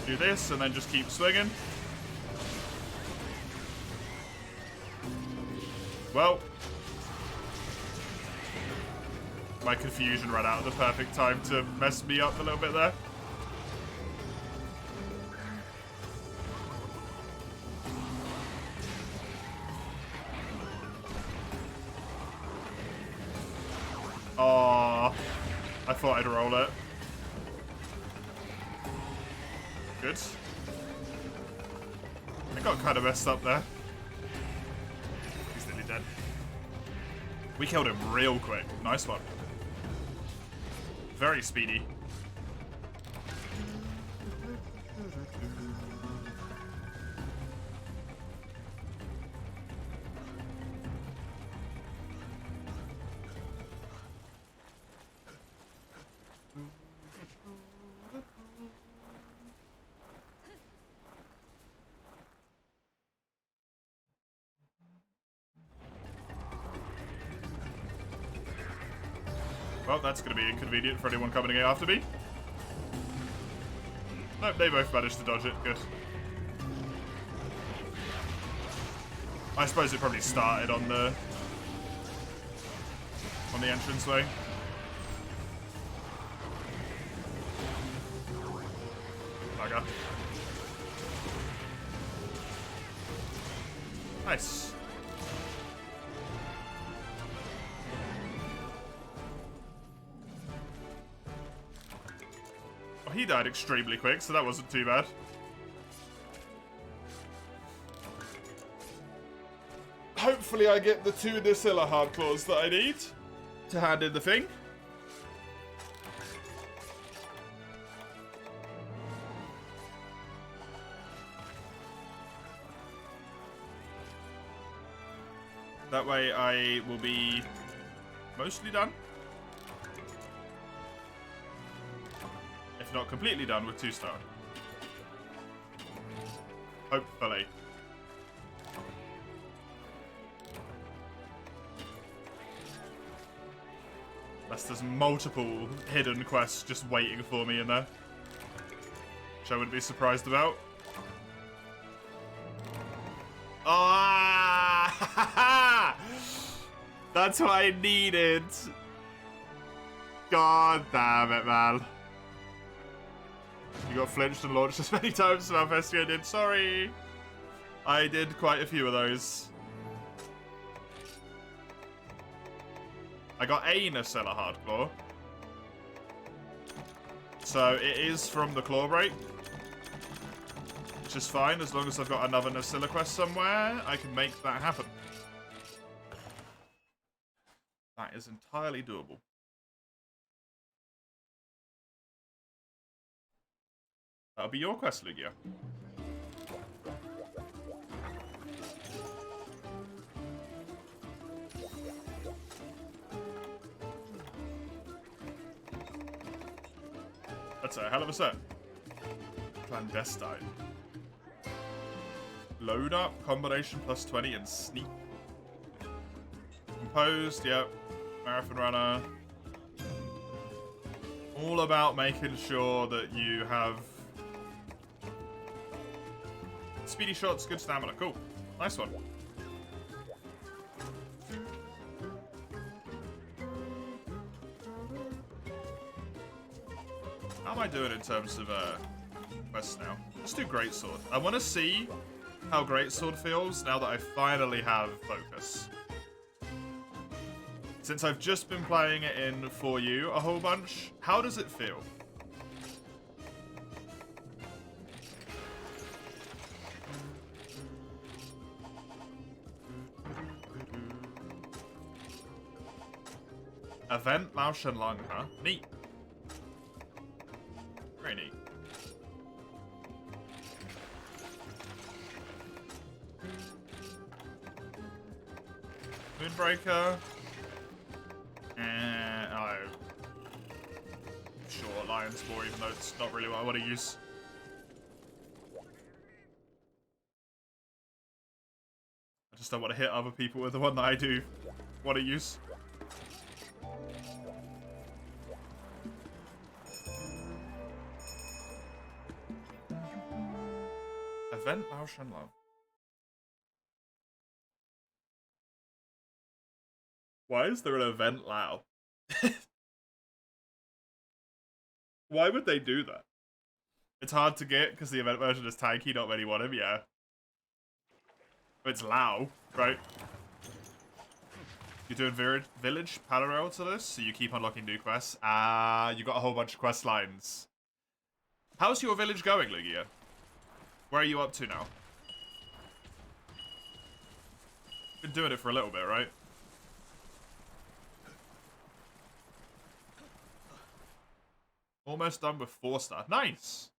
Speaker 1: Do this and then just keep swinging. my confusion ran out at the perfect time to mess me up a little bit there. Oh, I thought I'd roll it. Good. I got kind of messed up there. He's nearly dead. We killed him real quick. Nice one. Very speedy. Well, that's going to be inconvenient for anyone coming in after me. Nope, they both managed to dodge it. Good. I suppose it probably started on the entranceway. Bugger. Nice. Oh, he died extremely quick, so that wasn't too bad. Hopefully I get the 2 Nacilla hard claws that I need to hand in the thing. That way I will be mostly done. If not completely done with 2-star. Hopefully. Unless there's multiple hidden quests just waiting for me in there. Which I wouldn't be surprised about. Ah! That's what I needed. God damn it, man. You got flinched and launched as many times as Malfestio did. Sorry. I did quite a few of those. I got a Nacilla Hardclaw. So it is from the Claw Break. Which is fine, as long as I've got another Nacilla quest somewhere, I can make that happen. That is entirely doable. That'll be your quest, Lugia. That's a hell of a set. Clandestine. Load up, combination plus 20, and sneak. Composed, yep. Marathon runner. All about making sure that you have speedy shots, good stamina. Cool. Nice one. How am I doing in terms of quests now? Let's do Greatsword. I want to see how Greatsword feels now that I finally have focus. Since I've just been playing it in For You a whole bunch, how does it feel? Event Lao Shenlong, huh? Neat. Very neat. Moonbreaker. Oh. Sure, Lion's Spore, even though it's not really what I want to use. I just don't want to hit other people with the one that I do want to use. Event Lao Shenlong. Why is there an event Lao? Why would they do that? It's hard to get because the event version is tanky, not many want him, yeah. It's Lao, right? You're doing village parallel to this, so you keep unlocking new quests. Ah, you got a whole bunch of quest lines. How's your village going, Lugia? Where are you up to now? Been doing it for a little bit, right? Almost done with 4-star. Nice!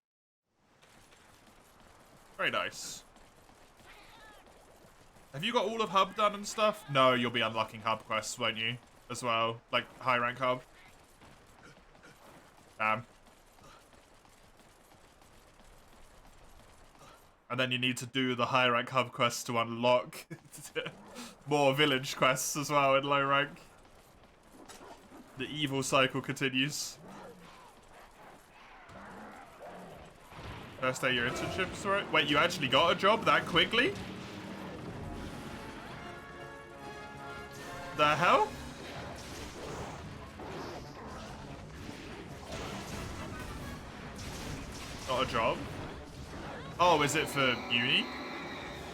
Speaker 1: Very nice. Have you got all of Hub done and stuff? No, you'll be unlocking Hub quests, won't you? As well. Like, high rank Hub. Damn. And then you need to do the high rank Hub quests to unlock more village quests as well in low rank. The evil cycle continues. First day of your internship, sorry? Wait, you actually got a job that quickly? The hell? Not a job? Oh, is it for uni?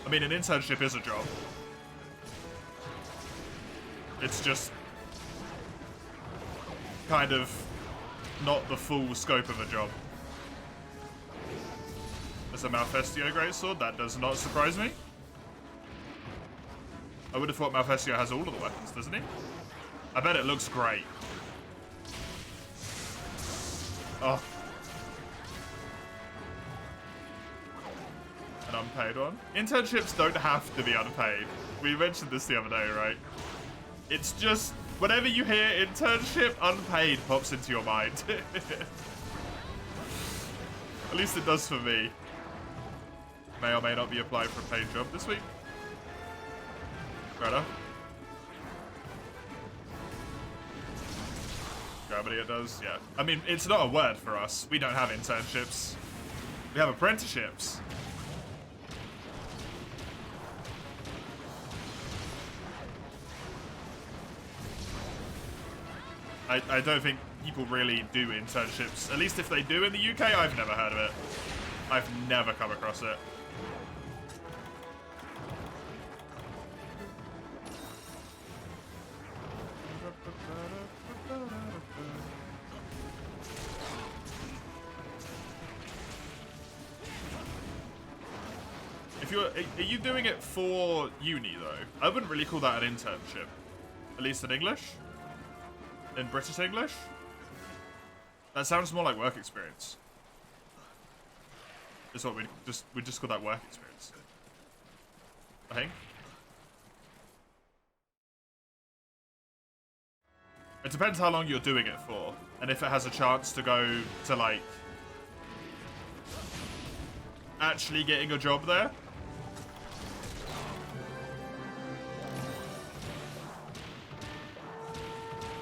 Speaker 1: I mean, an internship is a job. It's just kind of not the full scope of a job. There's a Malfestio greatsword. That does not surprise me. I would have thought Malfestio has all of the weapons, doesn't he? I bet it looks great. Oh. An unpaid one. Internships don't have to be unpaid. We mentioned this the other day, right? It's just, whenever you hear internship, unpaid pops into your mind. At least it does for me. May or may not be applying for a paid job this week. Fair enough. Gravity it does, yeah. I mean, it's not a word for us. We don't have internships. We have apprenticeships. I don't think people really do internships. At least if they do in the UK, I've never heard of it. I've never come across it. If you're, are you doing it for uni though? I wouldn't really call that an internship. At least in English? In British English? That sounds more like work experience. Is what we just call that work experience. I think. It depends how long you're doing it for, and if it has a chance to go to like actually getting a job there.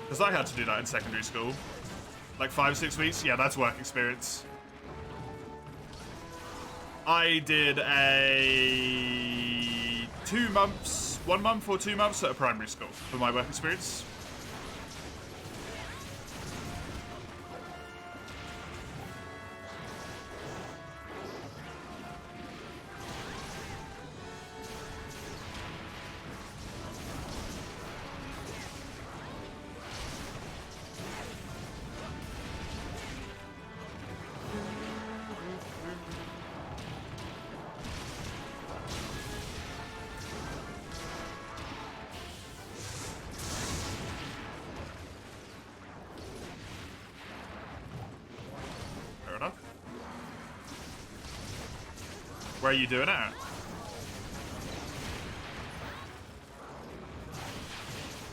Speaker 1: Because I had to do that in secondary school. Like 5-6 weeks, yeah, that's work experience. I did a 1 month or 2 months at a primary school for my work experience. Where are you doing it at?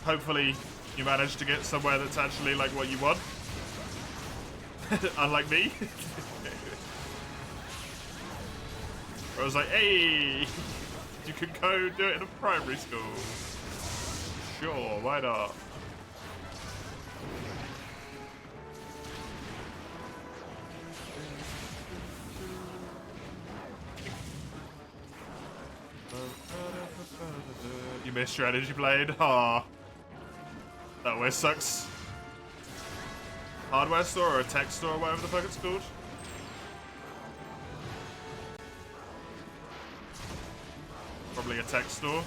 Speaker 1: Hopefully you manage to get somewhere that's actually like what you want. Unlike me. I was like, hey, you can go do it in a primary school. Sure, why not? You missed your energy blade? Aw. That always sucks. hardware store or a tech store, or whatever the fuck it's called. Probably a tech store.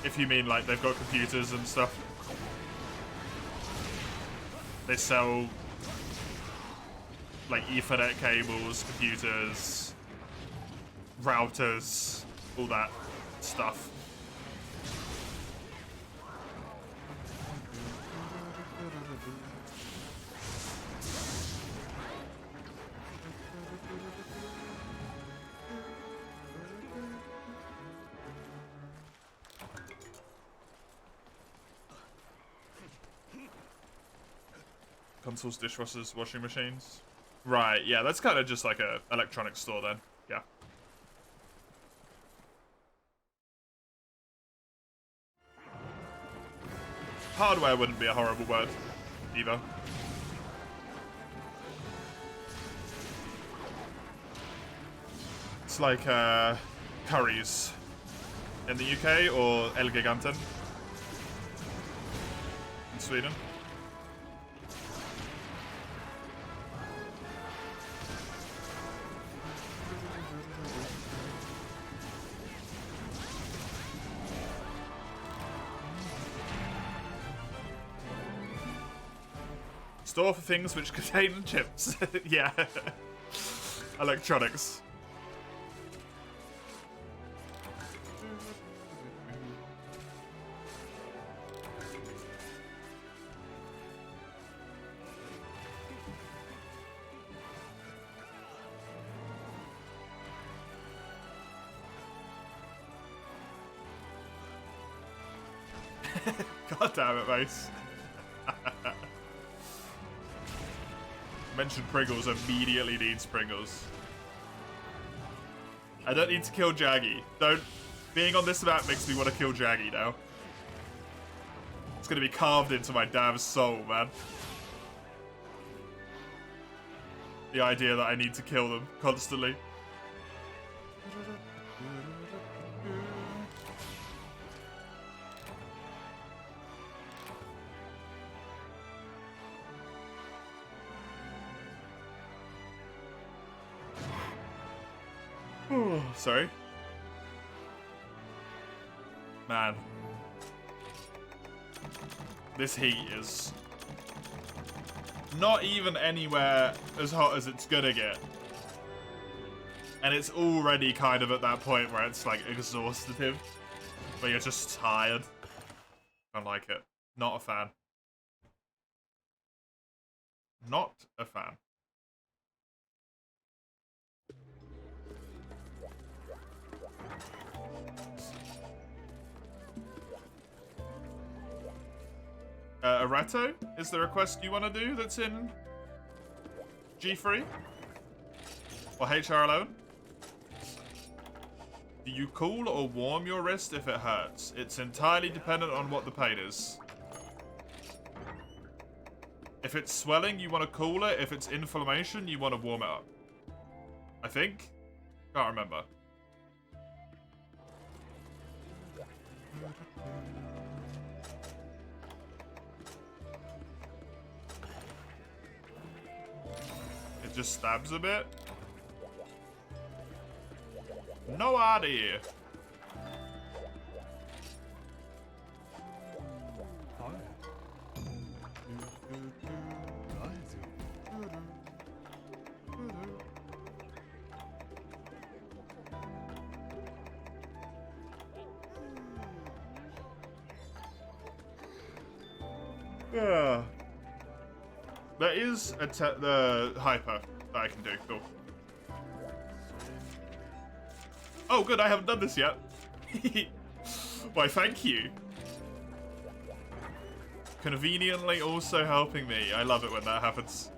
Speaker 1: If you mean like they've got computers and stuff. They sell like Ethernet cables, computers, routers, all that stuff. Consoles, dishwashers, washing machines. Right, yeah, that's kind of just like a electronics store then. Yeah. Hardware wouldn't be a horrible word, either. It's like Currys in the UK or El Giganten in Sweden. Store for things which contain chips. Yeah. Electronics. God damn it, Mace. Mentioned Pringles, immediately needs Pringles. I don't need to kill Jaggy. Being on this map makes me want to kill Jaggy now. It's gonna be carved into my damn soul, man. The idea that I need to kill them constantly. Sorry. Man. This heat is not even anywhere as hot as it's gonna get. And it's already kind of at that point where it's like exhaustative. Where you're just tired. I don't like it. Not a fan. Not a fan. Arato is the request you want to do that's in G3? Or HR11? Do you cool or warm your wrist if it hurts? It's entirely dependent on what the pain is. If it's swelling, you want to cool it. If it's inflammation, you want to warm it up. I think? Can't remember. It just stabs a bit. No idea. Yeah. There is the hyper that I can do. Cool. Oh, good. I haven't done this yet. Why, thank you. Conveniently also helping me. I love it when that happens.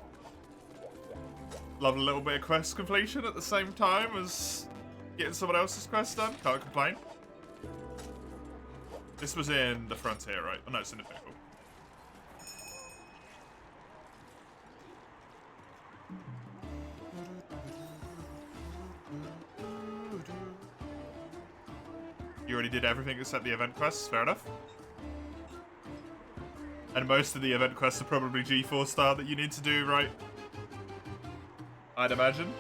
Speaker 1: Love a little bit of quest completion at the same time as getting someone else's quest done. Can't complain. This was in the Frontier, right? Oh, no, it's in the Pinnacle. You already did everything except the event quests, fair enough. And most of the event quests are probably G4 star that you need to do, right? I'd imagine.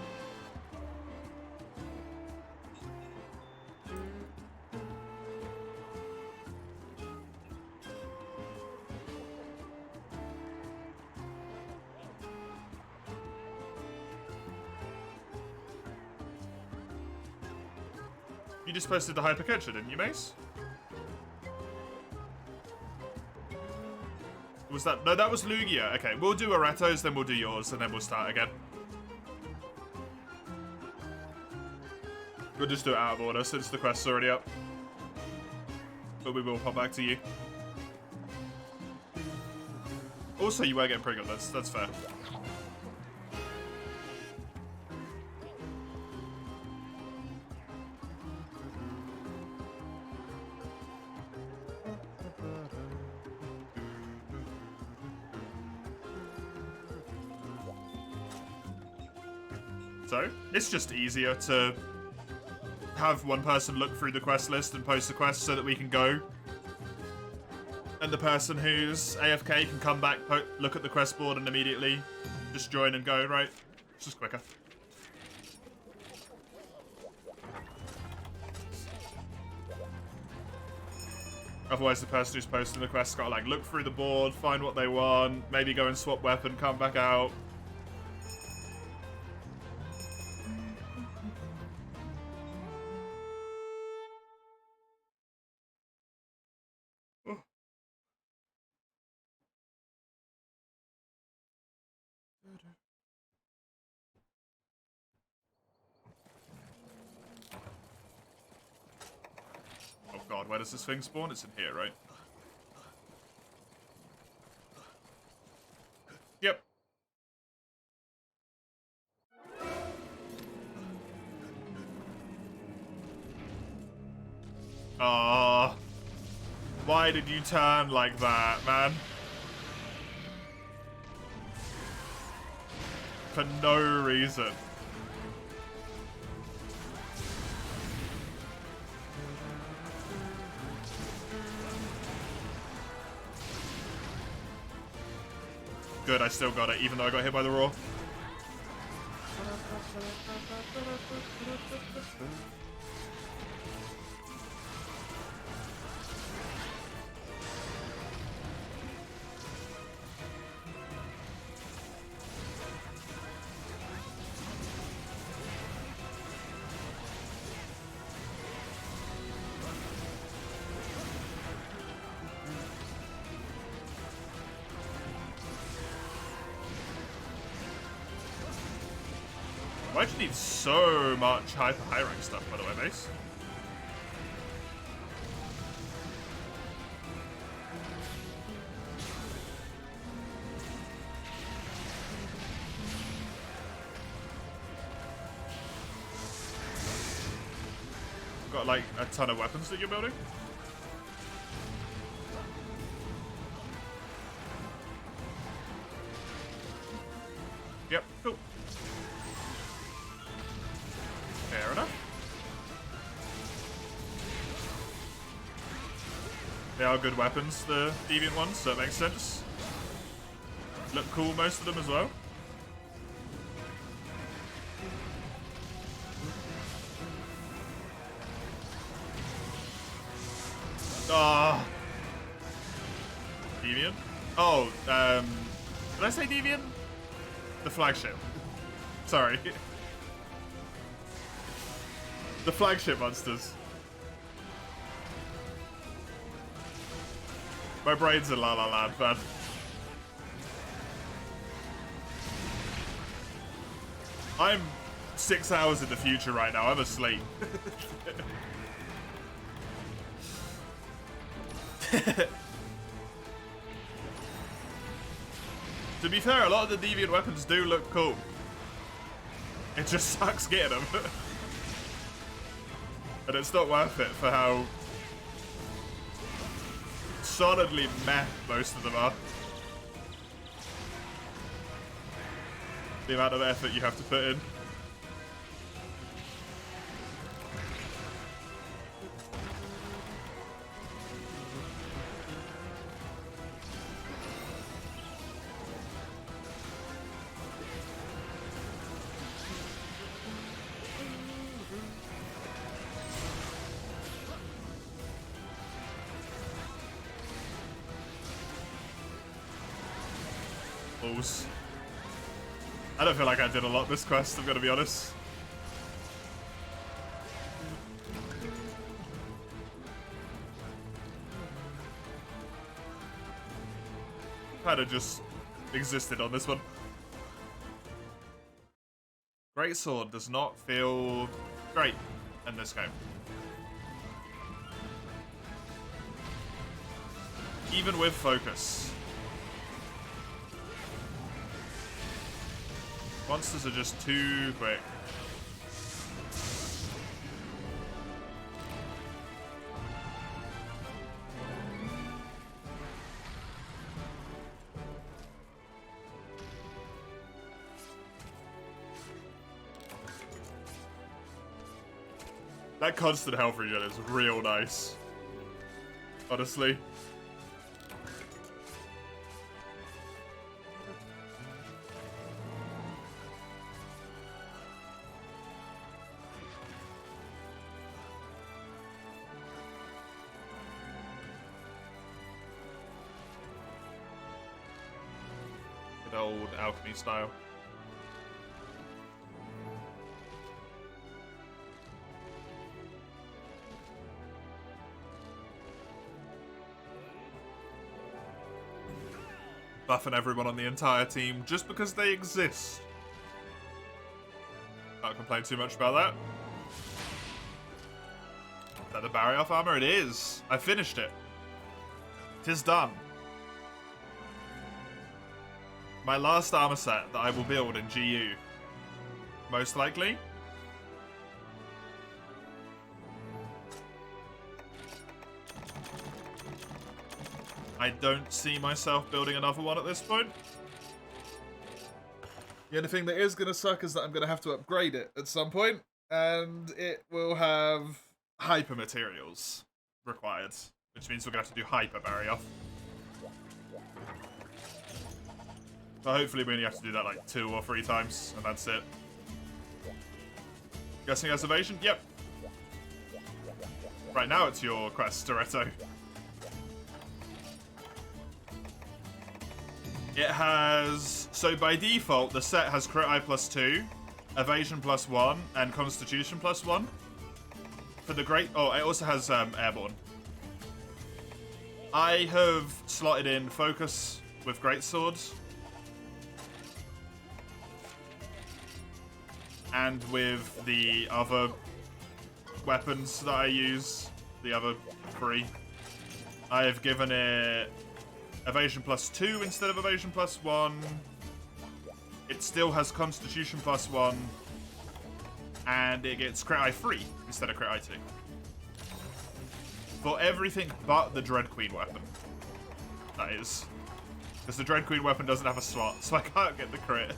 Speaker 1: You just posted the Hypercatcher, didn't you, Mace? Was that... No, that was Lugia. Okay, we'll do Areto's, then we'll do yours, and then we'll start again. We'll just do it out of order since the quest's already up. But we will pop back to you. Also, you were getting pretty good. That's fair. So, it's just easier to have one person look through the quest list and post the quest so that we can go. And the person who's AFK can come back, look at the quest board and immediately just join and go, right? It's just quicker. Otherwise the person who's posting the quest got to like look through the board, find what they want, maybe go and swap weapon, come back out. Oh god, where does this thing spawn? It's in here, right? Yep. Ah, why did you turn like that, man? For no reason. Good, I still got it, even though I got hit by the roar. Why'd you need so much high rank stuff, by the way, Mace? Got like a ton of weapons that you're building? Yep, cool. Fair enough. They are good weapons, the deviant ones, so it makes sense. Look cool, most of them as well. Ah, deviant? Oh, did I say deviant? The flagship. Sorry. The flagship monsters. My brain's a La La Land, man. I'm 6 hours in the future right now. I'm asleep. To be fair, a lot of the deviant weapons do look cool. It just sucks getting them. And it's not worth it for how solidly meh most of them are. The amount of effort you have to put in. balls. I don't feel like I did a lot this quest, I'm gonna be honest. Kind of just existed on this one. Greatsword does not feel great in this game. Even with focus. Monsters are just too quick. That constant health regen is real nice. Honestly. Good old alchemy style. Buffing everyone on the entire team just because they exist. Can't complain too much about that. Is that the barrier off armor? It is. I finished it. Tis done. My last armor set that I will build in GU. Most likely. I don't see myself building another one at this point. The only thing that is going to suck is that I'm going to have to upgrade it at some point, and it will have hyper materials required, which means we're going to have to do hyper barrier off. So hopefully we only have to do that like 2 or 3 times, and that's it. Guessing as evasion? Yep. Right now it's your quest, Toretto. It has, so by default, the set has crit eye +2, evasion +1, and constitution +1. For the great, oh, it also has airborne. I have slotted in focus with greatsword. And with the other weapons that I use, the other 3, I have given it evasion +2 instead of evasion +1. It still has constitution +1. And it gets crit eye 3 instead of crit eye 2. For everything but the Dread Queen weapon. That is. Because the Dread Queen weapon doesn't have a slot, so I can't get the crit.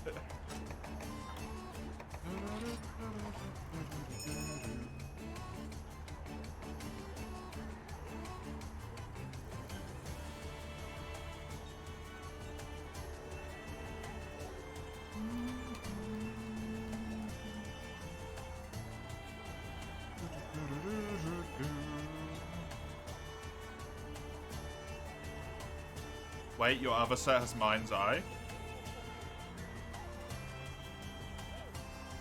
Speaker 1: Wait, your other set has Mind's Eye.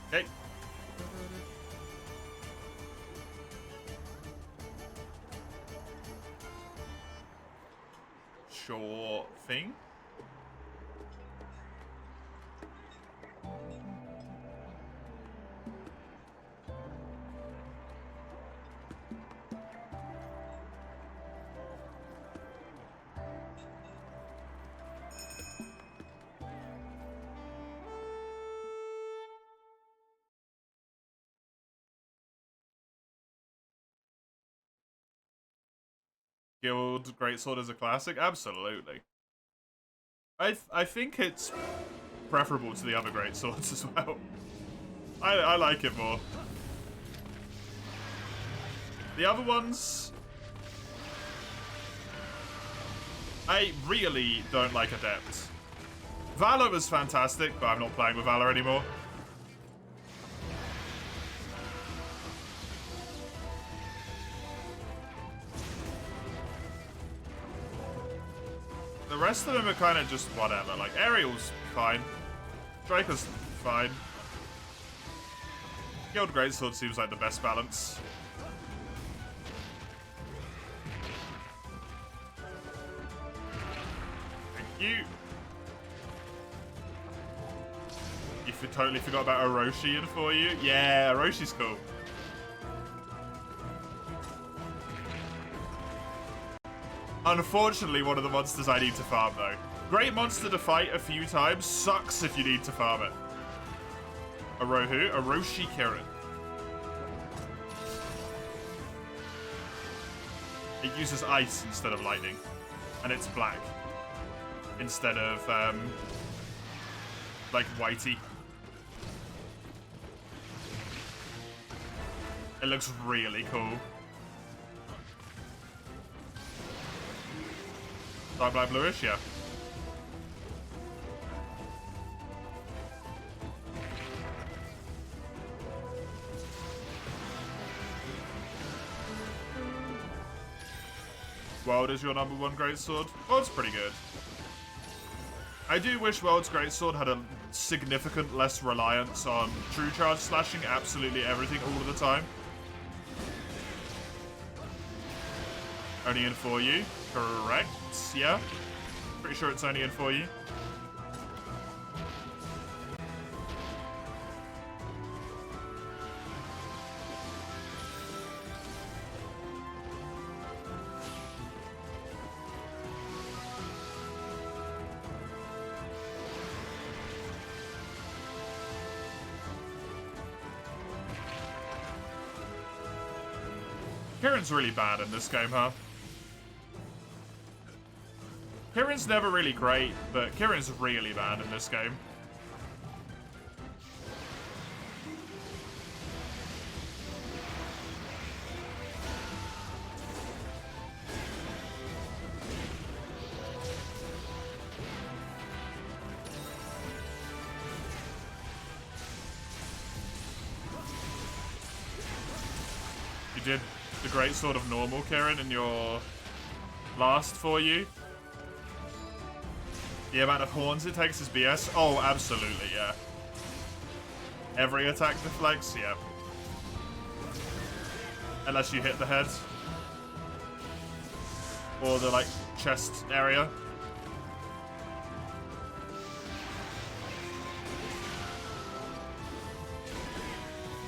Speaker 1: Okay. Sure thing. Guild Greatsword is a classic? Absolutely. I think it's preferable to the other Greatswords as well. I like it more. The other ones... I really don't like Adept. Valor was fantastic, but I'm not playing with Valor anymore. The rest of them are kind of just whatever. Like, Ariel's fine. Draco's fine. Guild Greatsword seems like the best balance. Thank you. You totally forgot about Orochi in for you? Yeah, Oroshi's cool. Unfortunately, one of the monsters I need to farm, though. Great monster to fight a few times. Sucks if you need to farm it. Orochi Kirin. It uses ice instead of lightning. And it's black. Instead of, like, whitey. It looks really cool. Dark Black Bluish, yeah. World is your #1 greatsword? World's pretty good. I do wish World's greatsword had a significant less reliance on true charge slashing absolutely everything all of the time. Only in for you, correct? Yeah, pretty sure it's only in for you. Kirin's really bad in this game, huh? Kirin's never really great, but Kirin's really bad in this game. You did the great sort of normal Kirin in your last for you. The amount of horns it takes is BS. Oh, absolutely, yeah. Every attack deflects, yeah. Unless you hit the head. Or the, like, chest area.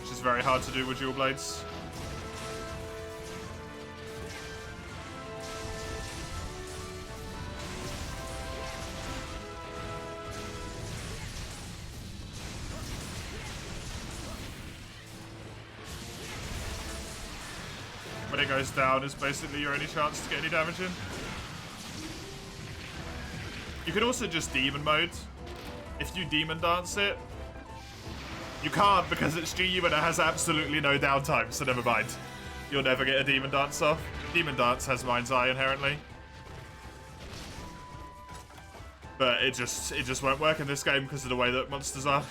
Speaker 1: Which is very hard to do with dual blades. When it goes down is basically your only chance to get any damage in. You can also just demon mode. If you demon dance it, you can't because it's GU and it has absolutely no downtime, so never mind. You'll never get a demon dance off. Demon dance has Mind's Eye inherently. But it just won't work in this game because of the way that monsters are.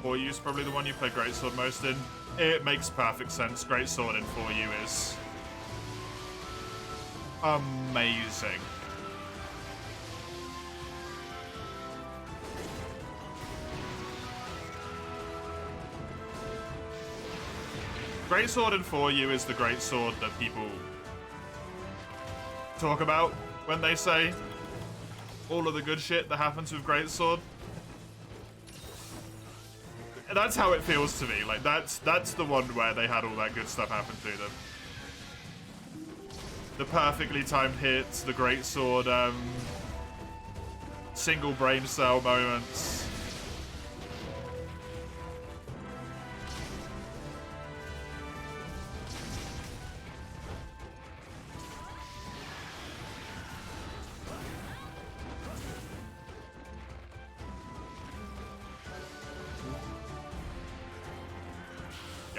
Speaker 1: You is probably the one you play Greatsword most in. It makes perfect sense. Greatsword in 4U is amazing. Greatsword in 4U is the greatsword that people talk about when they say all of the good shit that happens with Greatsword. That's how it feels to me. Like, that's the one where they had all that good stuff happen to them. The perfectly timed hits, the greatsword, single brain cell moments.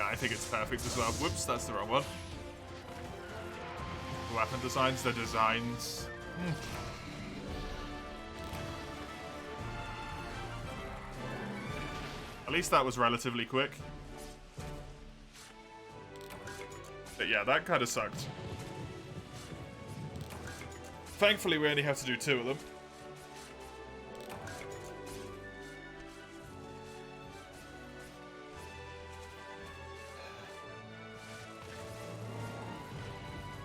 Speaker 1: I think it's perfect as well. Whoops, that's the wrong one. Weapon designs, the designs. At least that was relatively quick. But yeah, that kind of sucked. Thankfully, we only have to do 2 of them.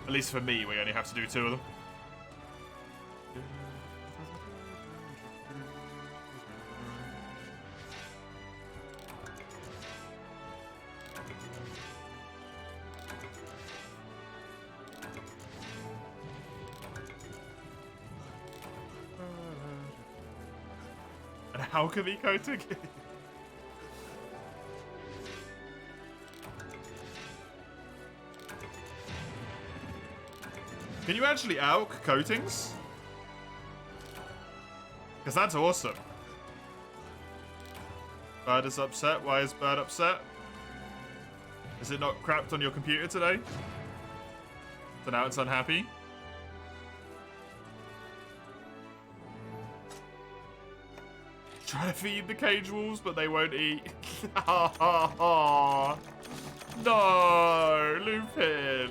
Speaker 1: At least for me, we only have to do 2 of them. And alchemy coating? Can you actually alch coatings? Because that's awesome. Bird is upset. Why is Bird upset? Is it not crapped on your computer today? So now it's unhappy? Try to feed the cage wolves, but they won't eat. No, Lupin.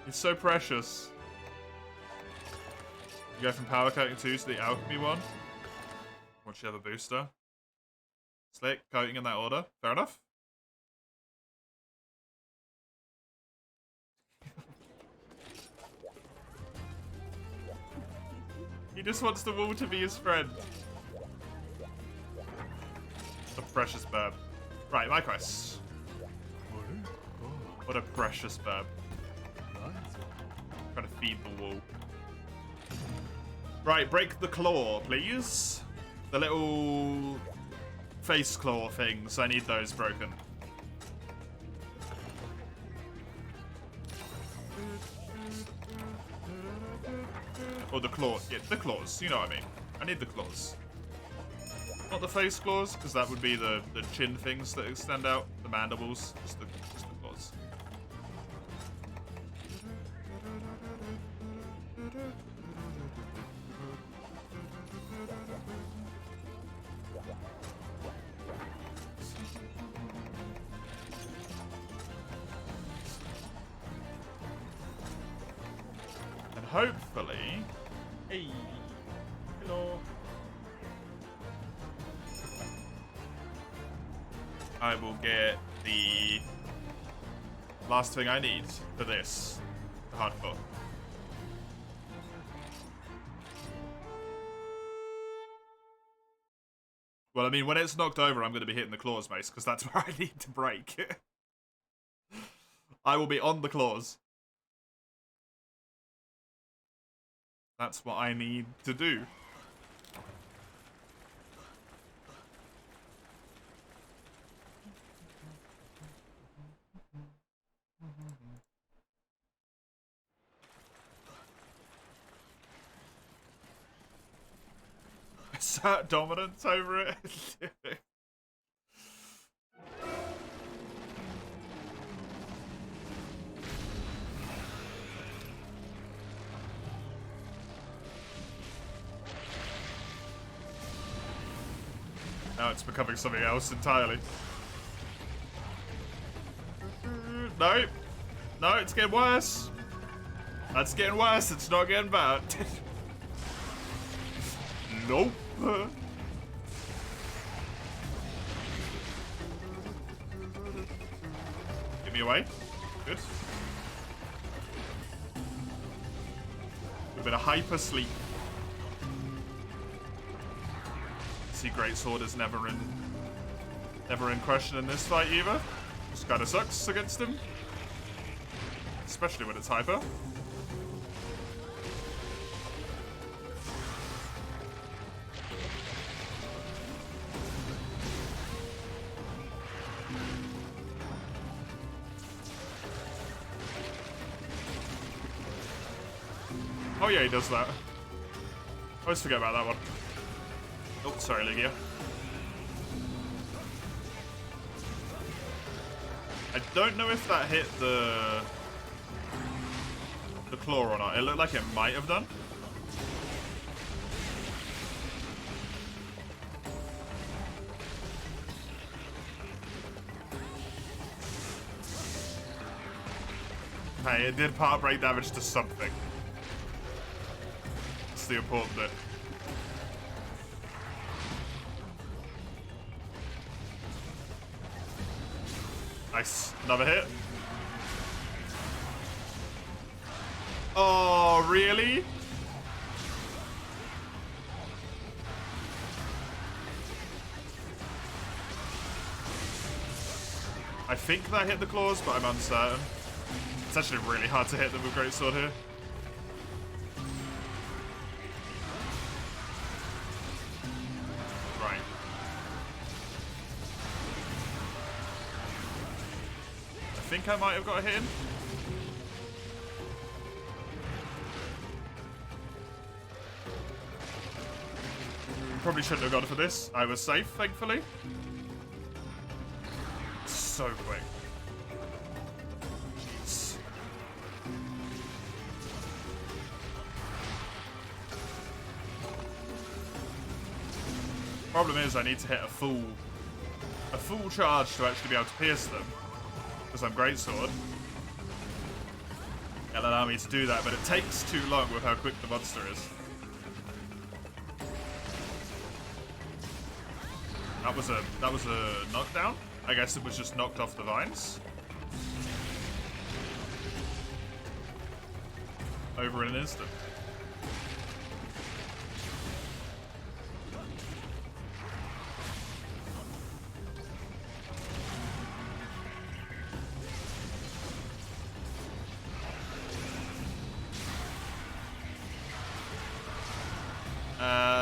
Speaker 1: He's so precious. You go from power coating 2 to the alchemy one. Once you have a booster. Slick, coating in that order. Fair enough. He just wants the wool to be his friend. A precious bird. Right, my quest. What a precious bird. Trying to feed the wool. Right, break the claw, please. The little face claw things. I need those broken. Or the claw. Yeah, the claws. You know what I mean. I need the claws. Not the face claws, because that would be the chin things that extend out. The mandibles. Just the claws. And hopefully... Hey! Hello! I will get the last thing I need for this. The hardcore. Well, I mean, when it's knocked over, I'm going to be hitting the claws, mace, because that's where I need to break. I will be on the claws. That's what I need to do. Assert dominance over it. Now it's becoming something else entirely. No. No, it's getting worse. That's getting worse. It's not getting bad. Nope. Get me away. Good. A bit of hyper sleep. See, Great Sword is never in question in this fight either. Just kind of sucks against him, especially when it's hyper. Oh yeah, he does that. I always forget about that one. Oh, sorry, Ligia. I don't know if that hit the claw or not. It looked like it might have done. Okay, it did part break damage to something. That's the important bit. Nice. Another hit. Oh, really? I think that hit the claws, but I'm uncertain. It's actually really hard to hit them with Greatsword here. Right. I think I might have got a hit in. Probably shouldn't have gone for this. I was safe, thankfully. So quick. Jeez. Problem is, I need to hit a full charge to actually be able to pierce them, because I'm Greatsword. It'll allow me to do that, but it takes too long with how quick the monster is. That was a knockdown. I guess it was just knocked off the vines. Over in an instant.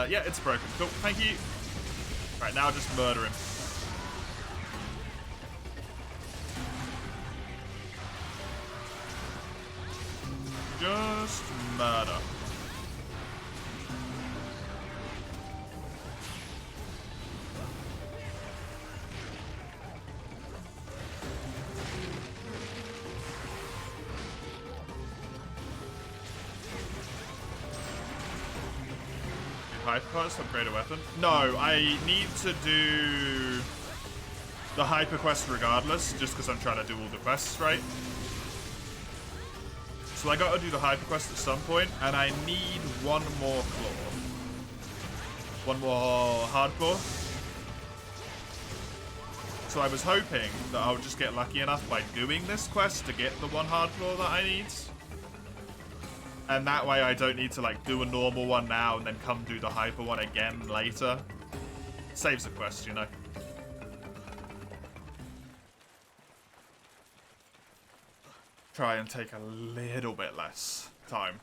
Speaker 1: Yeah, it's broken. Cool, thank you. Right, now just murder him. Just murder. Hyperquest, upgrade a weapon? No, I need to do the hyper quest regardless, just because I'm trying to do all the quests, right? So I gotta do the hyper quest at some point, and I need one more claw. One more hardcore. So I was hoping that I would just get lucky enough by doing this quest to get the one hardcore that I need. And that way I don't need to like do a normal one now and then come do the hyper one again later. Saves a quest, you know. Try and take a little bit less time.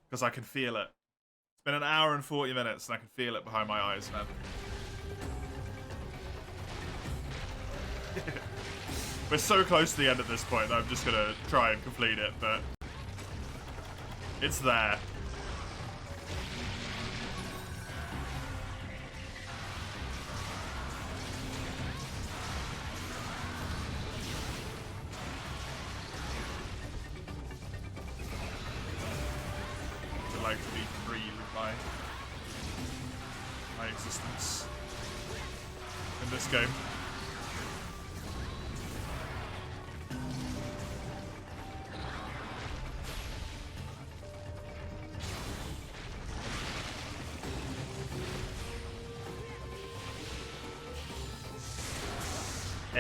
Speaker 1: Because I can feel it. It's been an hour and 40 minutes and I can feel it behind my eyes, man. We're so close to the end at this point that I'm just gonna try and complete it, but it's there. I'd like to be free with my existence in this game.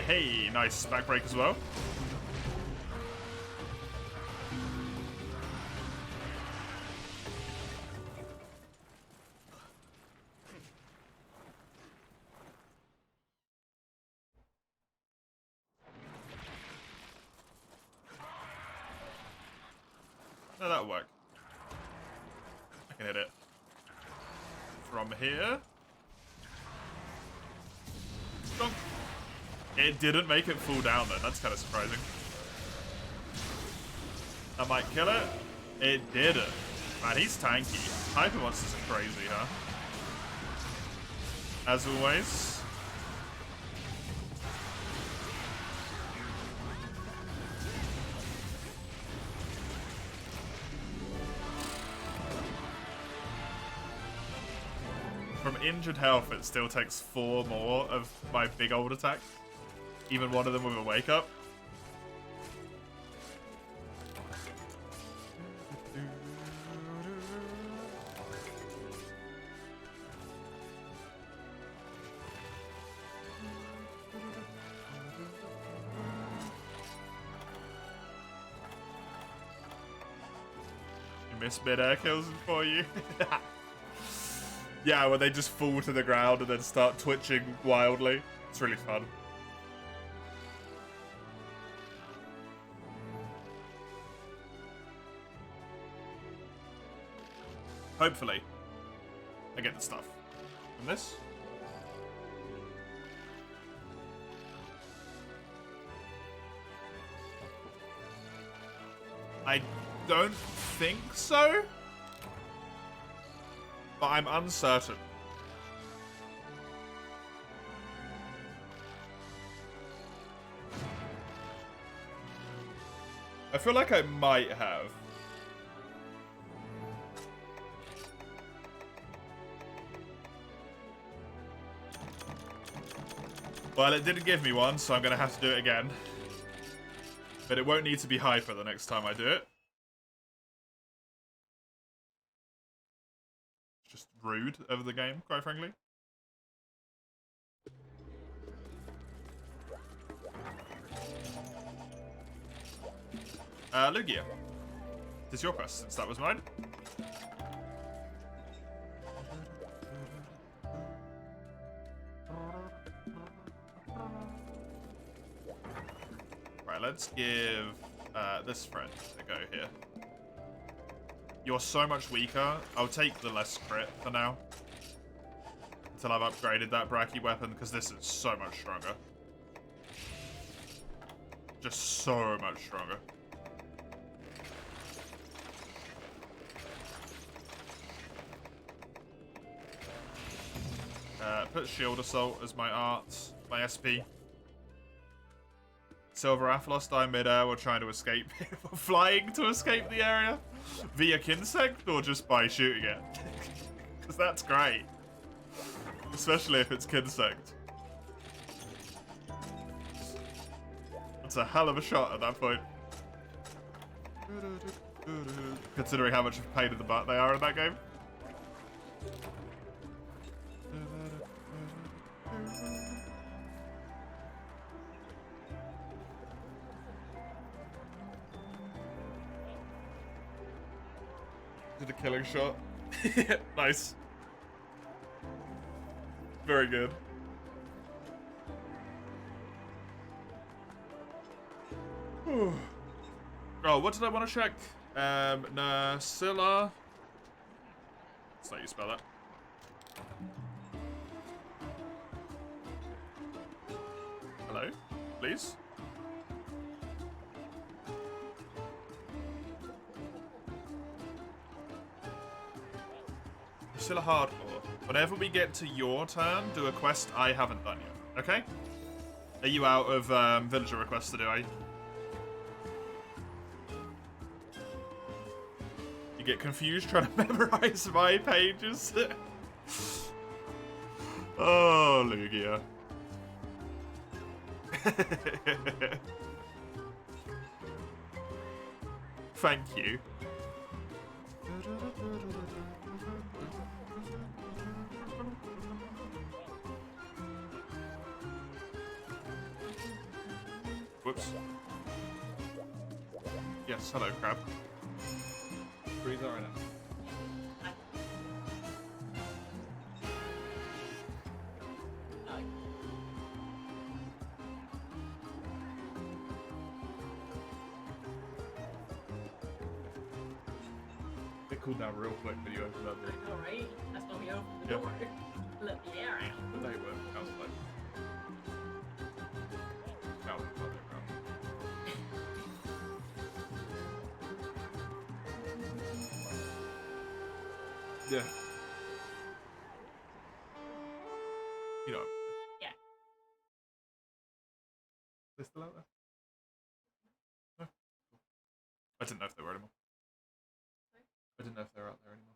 Speaker 1: Hey, nice back break as well. No, that'll work. I can hit it from here. Donk. It didn't make it fall down though, that's kind of surprising. That might kill it. It didn't. Man, he's tanky. Hyper monsters are crazy, huh? As always. From injured health, it still takes 4 more of my big old attacks. Even one of them with a wake up. miss mid-air kills for you. Yeah, when they just fall to the ground and then start twitching wildly. It's really fun. Hopefully, I get the stuff from this. I don't think so, but I'm uncertain. I feel like I might have. Well, it didn't give me one, so I'm going to have to do it again. But it won't need to be hyper the next time I do it. It's just rude over the game, quite frankly. Lugia. This is your quest, since that was mine. Right, let's give this friend a go here. You're so much weaker. I'll take the less crit for now. Until I've upgraded that Bracky weapon, because this is so much stronger. Just so much stronger. Put Shield Assault as my art, my SP. Silver Athlos die mid-air while trying to escape. Flying to escape the area? Via Kinsect or just by shooting it? Because that's great. Especially if it's Kinsect. It's a hell of a shot at that point. Considering how much of a pain in the butt they are in that game. Did a killing shot. Nice. Very good. Oh, what did I want to check? Nasilla. That's not how you spell that. Hello? Please? Still a hardcore. Whenever we get to your turn, do a quest I haven't done yet. Okay? Are you out of villager requests to do, are you? You get confused trying to memorize my pages? Oh, Lugia. Thank you. Whoops. Yes, hello, crab. Breathe right now. It cooled down real quick when you opened that door.
Speaker 2: Alright, that's when we opened the door. Let the air out.
Speaker 1: But they were outside. Now we're not there, crap. Yeah. You know.
Speaker 2: Yeah.
Speaker 1: They're still out there? No? I didn't know if they were anymore. I didn't know if they were out there anymore.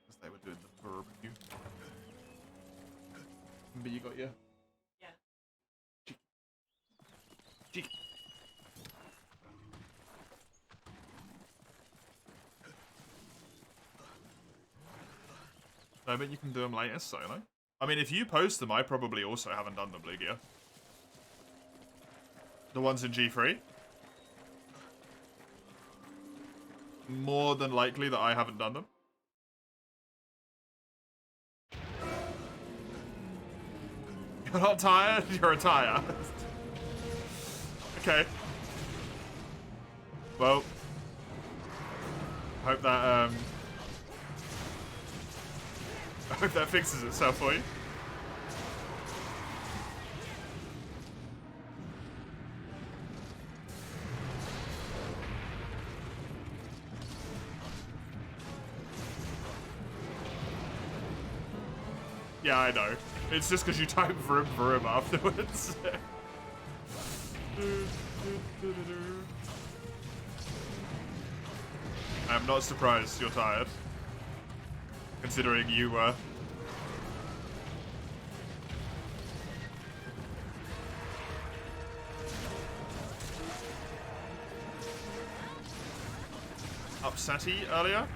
Speaker 1: Because they were doing the barbecue. Remember you got your...
Speaker 2: Yeah.
Speaker 1: Cheeky. Cheeky. I bet you can do them later, solo. I mean, if you post them, I probably also haven't done them, Lugia. The ones in G3? more than likely that I haven't done them. You're not tired? You're a tire. Okay. Well, hope that I hope that fixes itself for you. Yeah, I know. It's just because you type vroom vroom afterwards. I'm not surprised you're tired. Considering you were. Upsetty earlier?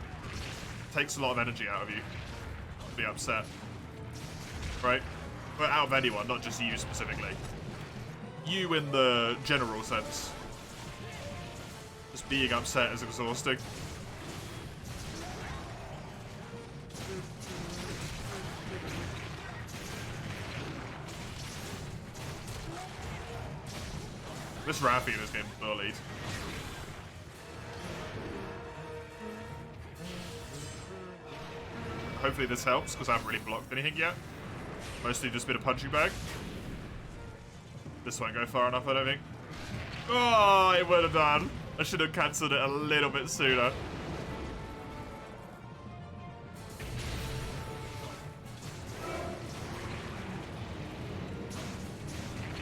Speaker 1: Takes a lot of energy out of you to be upset. Right? Well, out of anyone, not just you specifically. You in the general sense. Just being upset is exhausting. This Raffi in this game bullied. Hopefully this helps, because I haven't really blocked anything yet. Mostly just been a punching bag. This won't go far enough, I don't think. Oh, it would have done. I should have cancelled it a little bit sooner.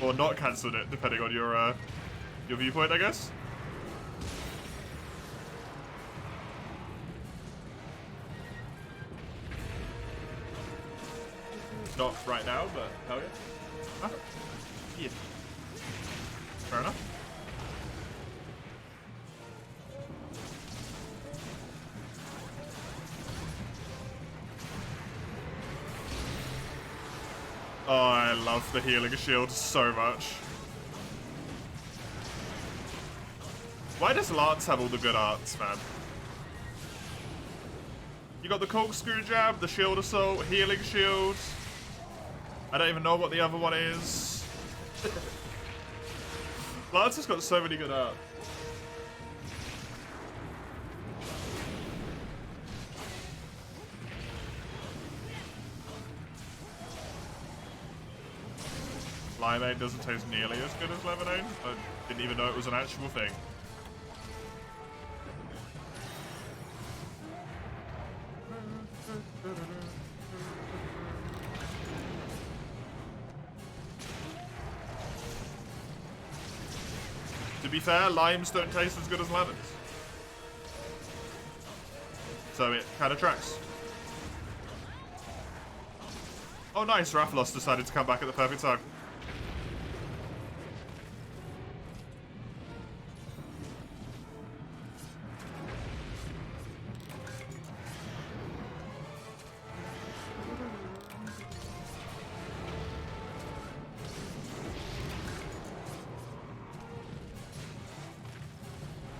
Speaker 1: Or not cancelled it, depending on your viewpoint, I guess. Not right now, but hell yeah. Huh? Yeah. Fair enough. Oh, I love the healing shield so much. Why does Lance have all the good arts, man? You got the corkscrew jab, the shield assault, healing shield. I don't even know what the other one is. Lance has got so many good arts. Limeade doesn't taste nearly as good as lemonade. I didn't even know it was an actual thing. To be fair, limes don't taste as good as lemons. So it kind of tracks. Oh nice, Rathalos decided to come back at the perfect time.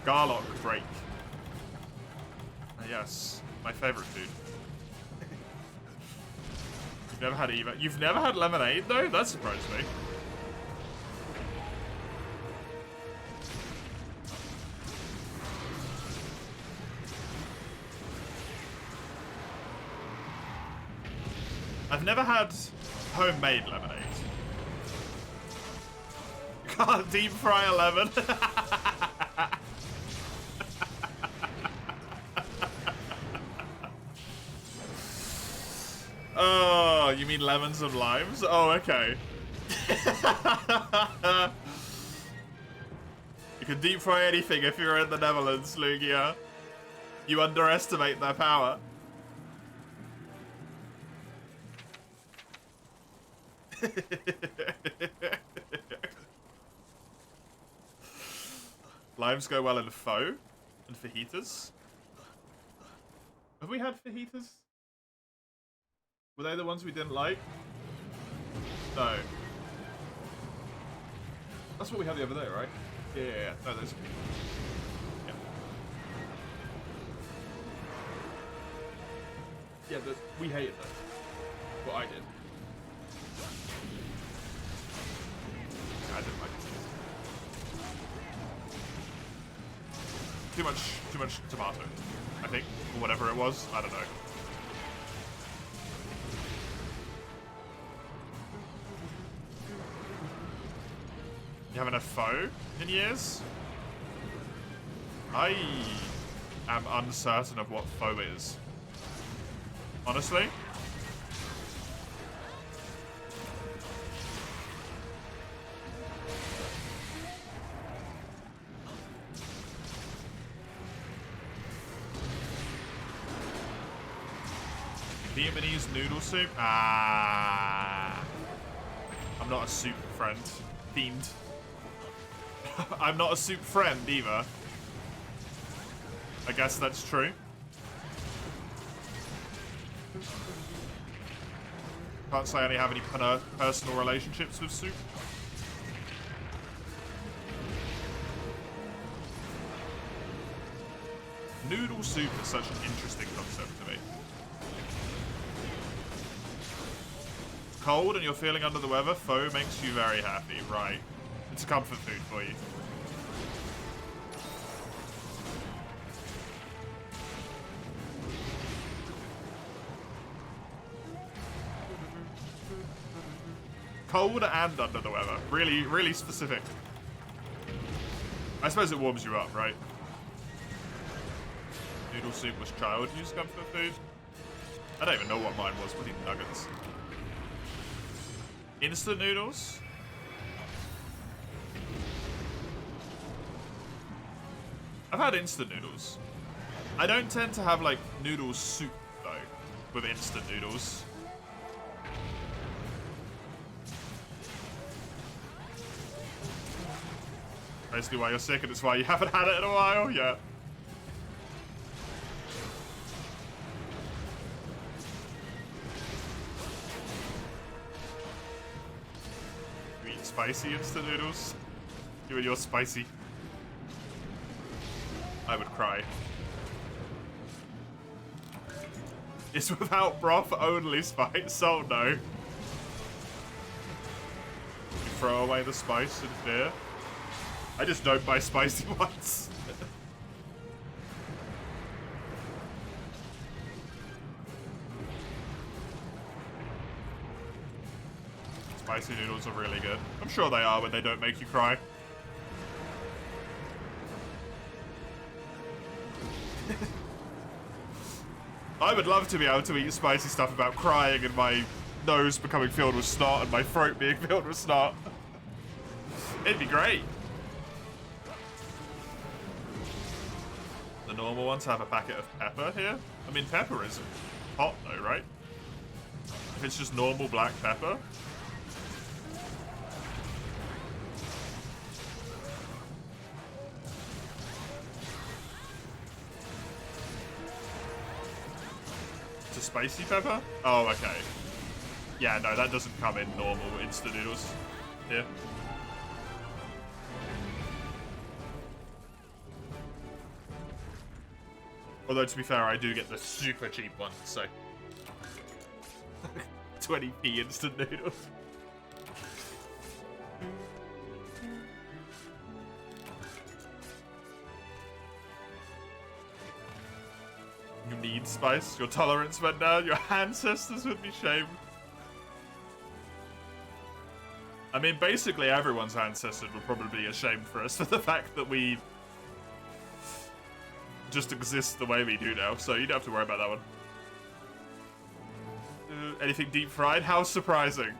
Speaker 1: Garlock break. Yes, my favorite food. You've never had Eva. You've never had lemonade though? That surprised me. I've never had homemade lemonade. You can't deep fry a lemon. Oh, you mean lemons and limes? Oh, okay. You can deep fry anything if you're in the Netherlands, Lugia. You underestimate their power. Limes go well in pho and fajitas. Have we had fajitas? Were they the ones we didn't like? No. That's what we had the other day, right? Yeah. No, those. Yeah. Yeah, but we hated them. What I did. I didn't like it. Too much tomato, I think, or whatever it was. I don't know. You haven't had pho in years? I am uncertain of what pho is. Honestly? Vietnamese noodle soup? Ah. I'm not a soup friend. Fiend. I'm not a soup friend either. I guess that's true. Can't say I only have any personal relationships with soup. Noodle soup is such an interesting concept to me. Cold and you're feeling under the weather, pho makes you very happy, right? It's a comfort food for you. Cold and under the weather. Really, really specific. I suppose it warms you up, right? Noodle soup was child use comfort food. I don't even know what mine was. Bloody nuggets. Instant noodles? I've had instant noodles. I don't tend to have, like, noodle soup, though, with instant noodles. Basically why you're sick and it's why you haven't had it in a while, yeah. You eat spicy instant noodles? You and your spicy. I would cry. It's without broth, only spice. Oh no. You throw away the spice in fear. I just don't buy spicy ones. Spicy noodles are really good. I'm sure they are when they don't make you cry. I would love to be able to eat spicy stuff without crying and my nose becoming filled with snot and my throat being filled with snot. It'd be great. The normal ones have a packet of pepper here. I mean, pepper is hot though, right? If it's just normal black pepper. It's a spicy pepper? Oh, okay. Yeah, no, that doesn't come in normal instant noodles here. Although, to be fair, I do get the super cheap ones, so... 20p instant noodles. You need spice? Your tolerance went down? Your ancestors would be shamed? I mean, basically everyone's ancestors would probably be ashamed for us for the fact that we... just exist the way we do now, so you don't have to worry about that one. Anything deep fried? How surprising.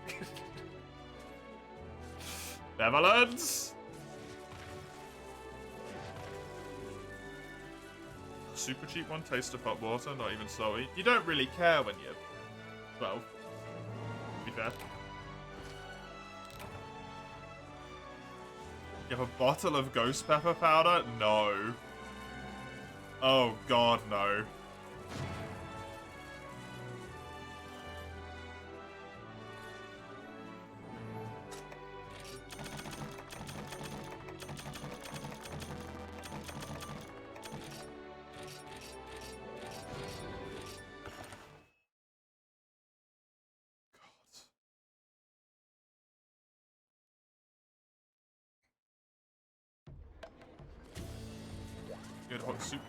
Speaker 1: Netherlands? Super cheap one, taste of hot water, not even salty. You don't really care when you're 12, to be fair. You have a bottle of ghost pepper powder? No. Oh god, no. hot soup.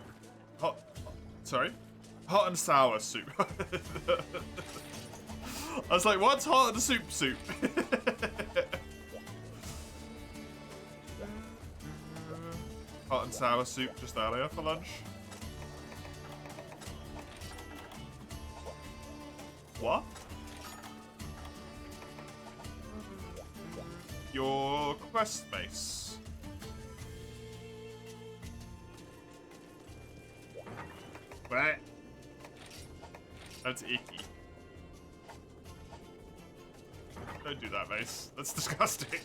Speaker 1: Hot. Sorry? Hot and sour soup. I was like, what's hot and soup? Hot and sour soup just earlier for lunch. What? Your quest mace. What? That's icky. Don't do that, mace. That's disgusting.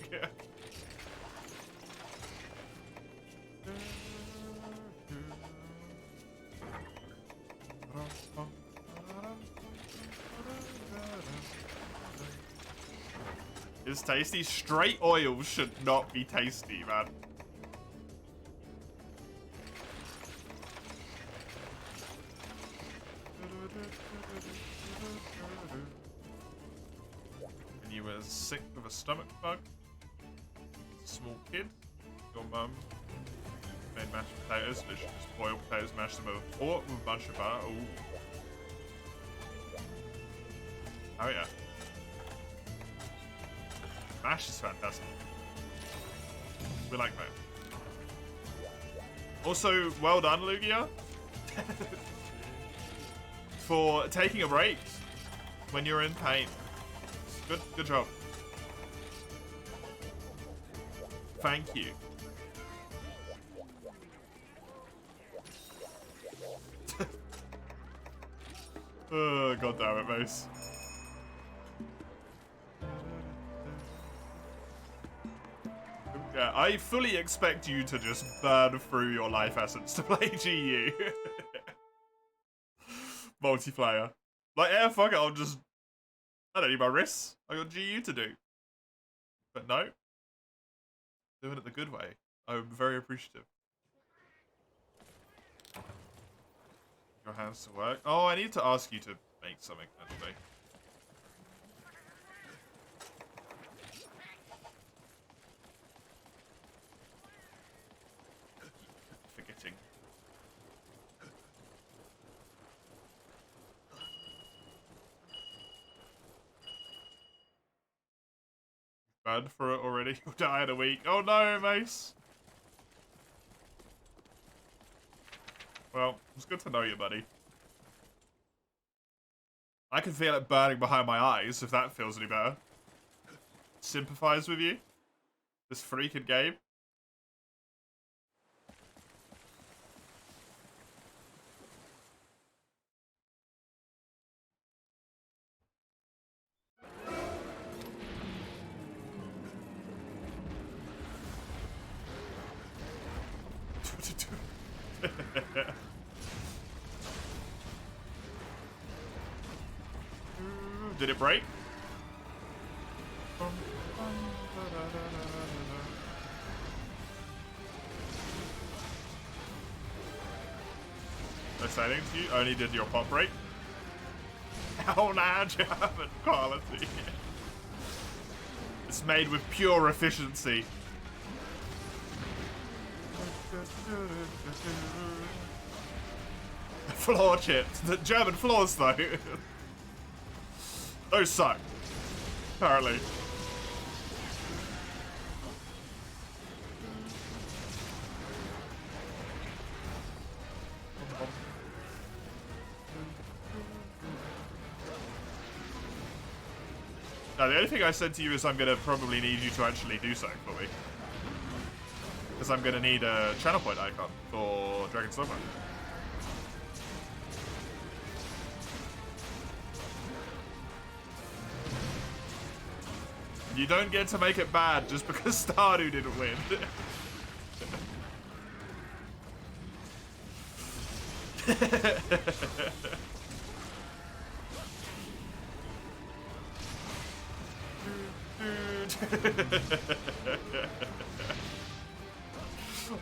Speaker 1: It's tasty. Straight oil should not be tasty, man. And you were sick with a stomach bug. Small kid. Your mum made mashed potatoes. Literally just boiled potatoes, mashed them over pork with a bunch of butter. Ooh. Oh yeah. Mash is fantastic. We like that. Also, well done, Lugia, for taking a break when you're in pain. Good job. Thank you. Oh, God damn it, Mace. Yeah, I fully expect you to just burn through your life essence to play GU. Multiplayer. Like, yeah, fuck it, I don't need my wrists. I got GU to do. But no. Doing it the good way. I'm very appreciative. Your hands to work. Oh, I need to ask you to make something, actually. Forgetting. Bad for it already. You'll die in a week. Oh no, Mace. Well, it's good to know you, buddy. I can feel it burning behind my eyes, if that feels any better. Sympathize with you. This freaking game. Did it break? Did I say anything to you? Only did your pop break? Oh nah, German quality. It's made with pure efficiency. Floor chips. The German floors, though. Those suck. Apparently. Now, the only thing I said to you is I'm gonna probably need you to actually do something for me. Because I'm gonna need a channel point icon for Dragon's Dogma. You don't get to make it bad just because Stardew didn't win.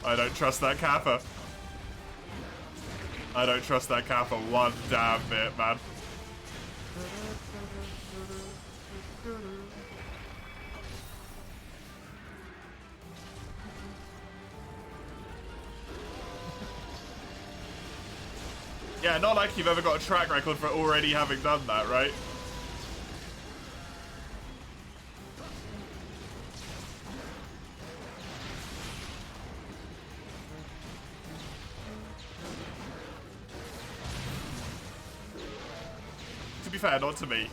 Speaker 1: I don't trust that Kappa. I don't trust that Kappa one damn bit, man. Yeah, not like you've ever got a track record for already having done that, right? To be fair, not to me.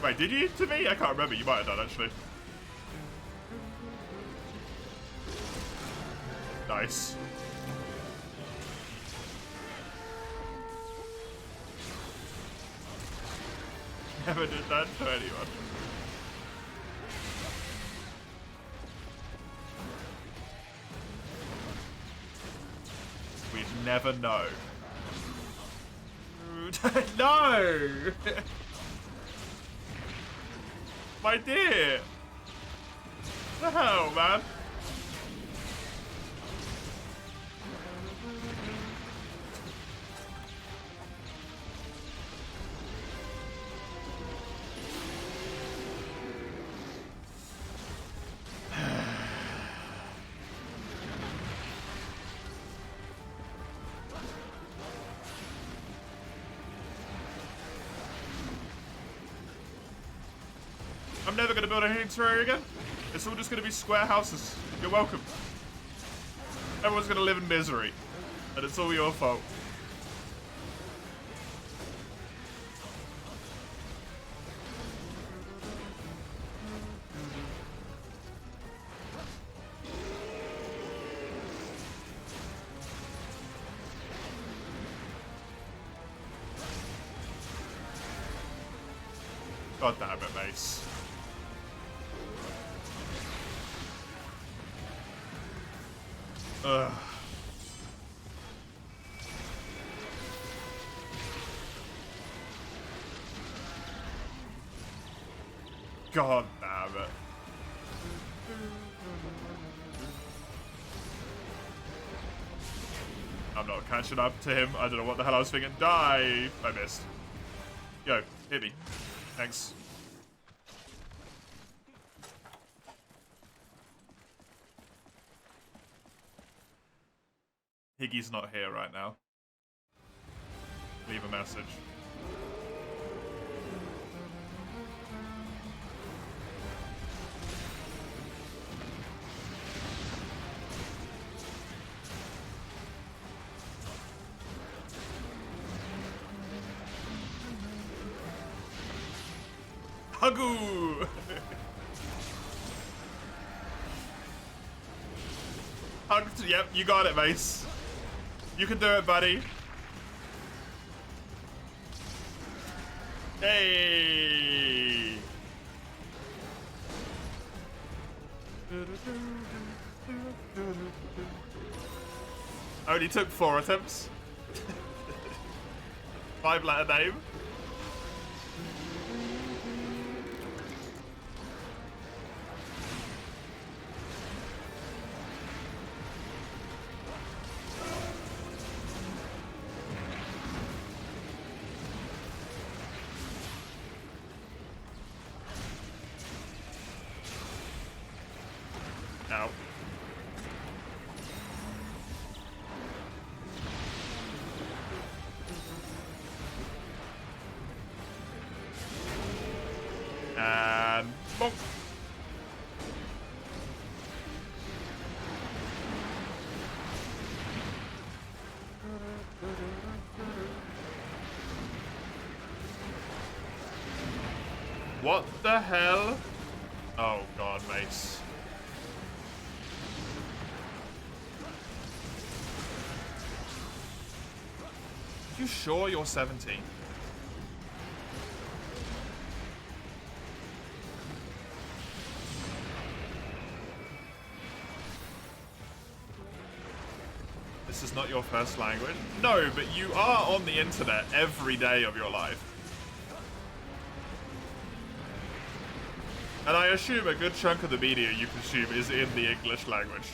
Speaker 1: Wait, did you? To me? I can't remember. You might have done, actually. Nice. Never did that to anyone. We'd never know. No! My dear! What the hell, man? I'm never going to build a heating terrarium again. It's all just going to be square houses. You're welcome. Everyone's going to live in misery. And it's all your fault. God damn it, Mace. Ugh. God damn it. I'm not catching up to him. I don't know what the hell I was thinking. Die! I missed. Yo, hit me. Thanks. Higgy's not here right now. Leave a message. Hugoo! Hugged. Yep, you got it, Mace. You can do it, buddy. Hey! I only took 4 attempts. 5-letter name. Ow. And bonk. What the hell? Oh god, Mace. You sure you're 17? This is not your first language? No, but you are on the internet every day of your life. And I assume a good chunk of the media you consume is in the English language.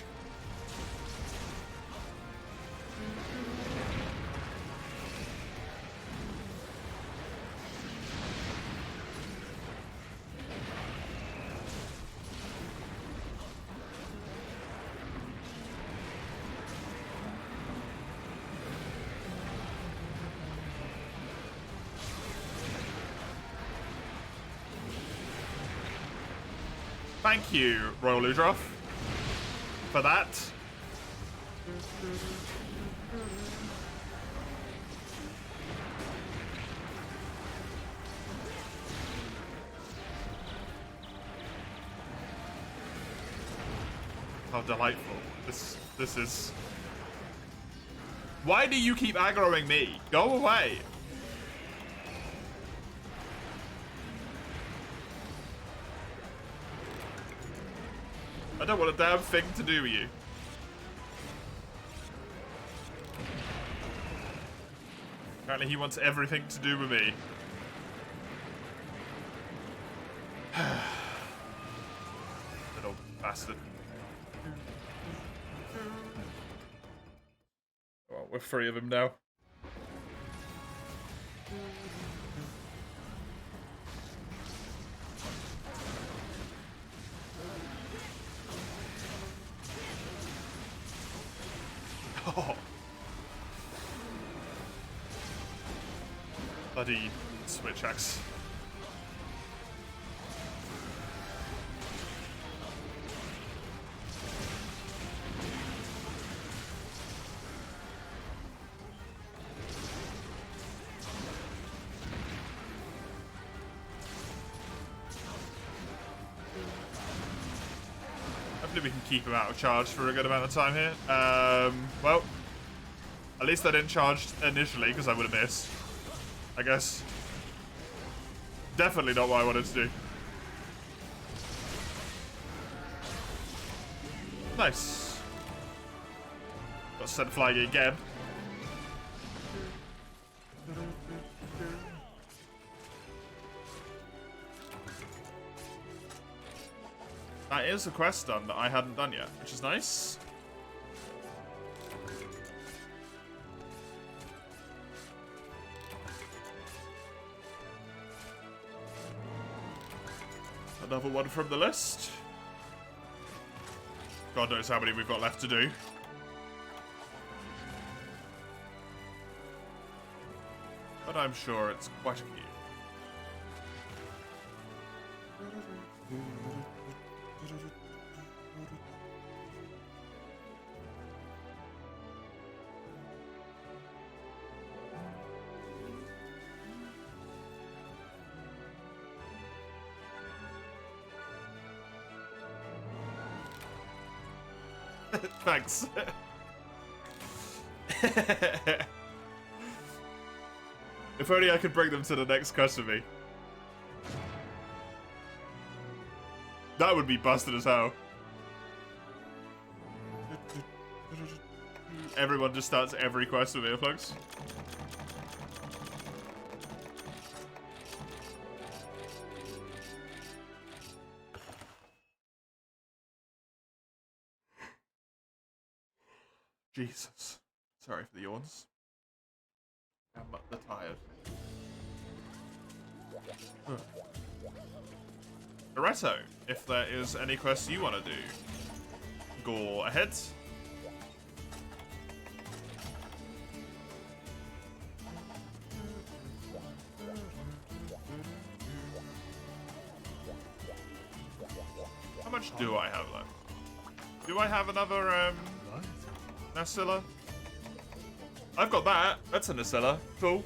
Speaker 1: Thank you, Royal Ludroth, for that. How delightful. This is... Why do you keep aggroing me? Go away. I don't want a damn thing to do with you. Apparently he wants everything to do with me. Little bastard. Well, we're free of him now. Oh. Bloody switch axe. Hopefully we can keep him out of charge for a good amount of time here. Well, at least I didn't charge initially because I would have missed. I guess. Definitely not what I wanted to do. Nice. Got sent flying again. That is a quest done that I hadn't done yet, which is nice. Another one from the list. God knows how many we've got left to do. But I'm sure it's quite a few. Thanks. If only I could bring them to the next quest with me. That would be busted as hell. Everyone just starts every quest with earplugs. Jesus. Sorry for the yawns. I'm tired. Loretto, if there is any quests you want to do, go ahead. How much do I have left? Do I have another, Nacilla? I've got that. That's a Nacilla. Cool.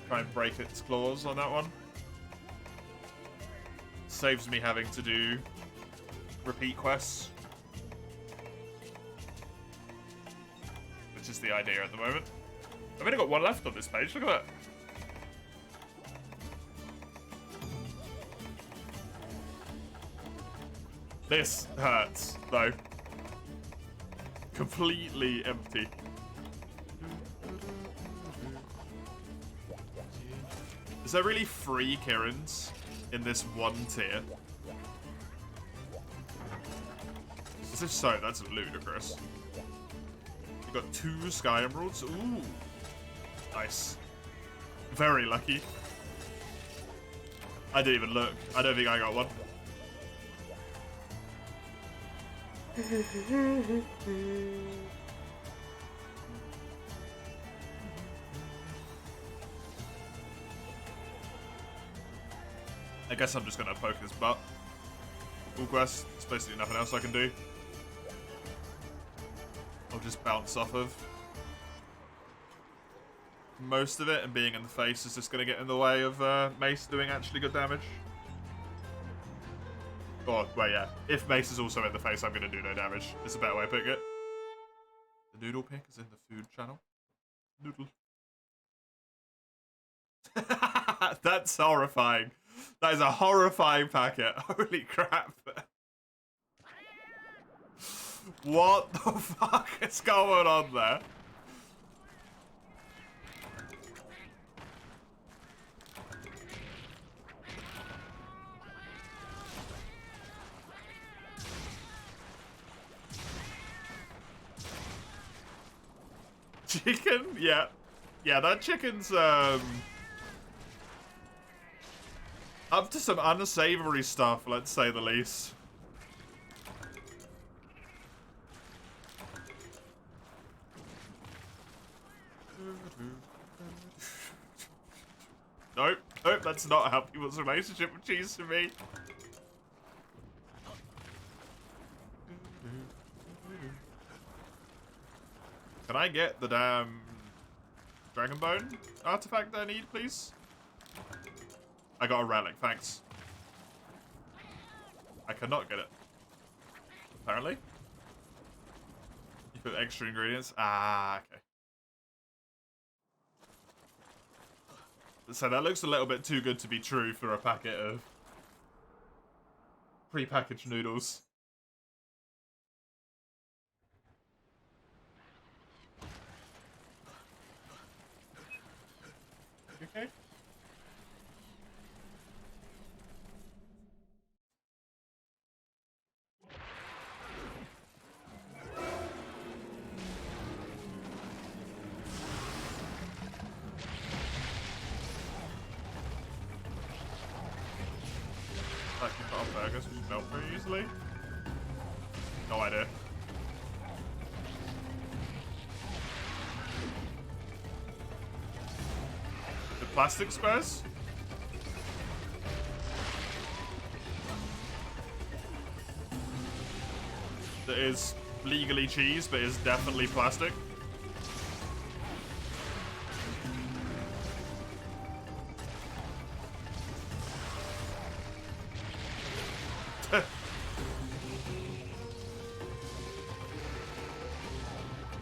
Speaker 1: Try and break its claws on that one. Saves me having to do repeat quests. Which is the idea at the moment. I've only got one left on this page. Look at that. This hurts, though. Completely empty. Is there really 3 Kirins in this one tier? As if so, that's ludicrous. We've got 2 Sky Emeralds. Ooh. Nice. Very lucky. I didn't even look. I don't think I got one. I guess I'm just gonna poke his butt. Full quest. There's basically nothing else I can do. I'll just bounce off of most of it, and being in the face is just gonna get in the way of Mace doing actually good damage. Or, well, yeah. If Mace is also in the face, I'm gonna do no damage. It's a better way to pick it. The noodle pick is in the food channel. Noodle. That's horrifying. That is a horrifying packet. Holy crap. What the fuck is going on there? Chicken? Yeah. Yeah, that chicken's, up to some unsavory stuff, let's say the least. Nope, nope, that's not how people's relationship with cheese to me. Can I get the damn Dragon Bone artifact that I need, please? I got a relic, thanks. I cannot get it. Apparently. You put extra ingredients? Ah, okay. So that looks a little bit too good to be true for a packet of pre-packaged noodles. Okay. I can put on burgers which melt very easily. No idea. The plastic squares? That is legally cheese, but is definitely plastic.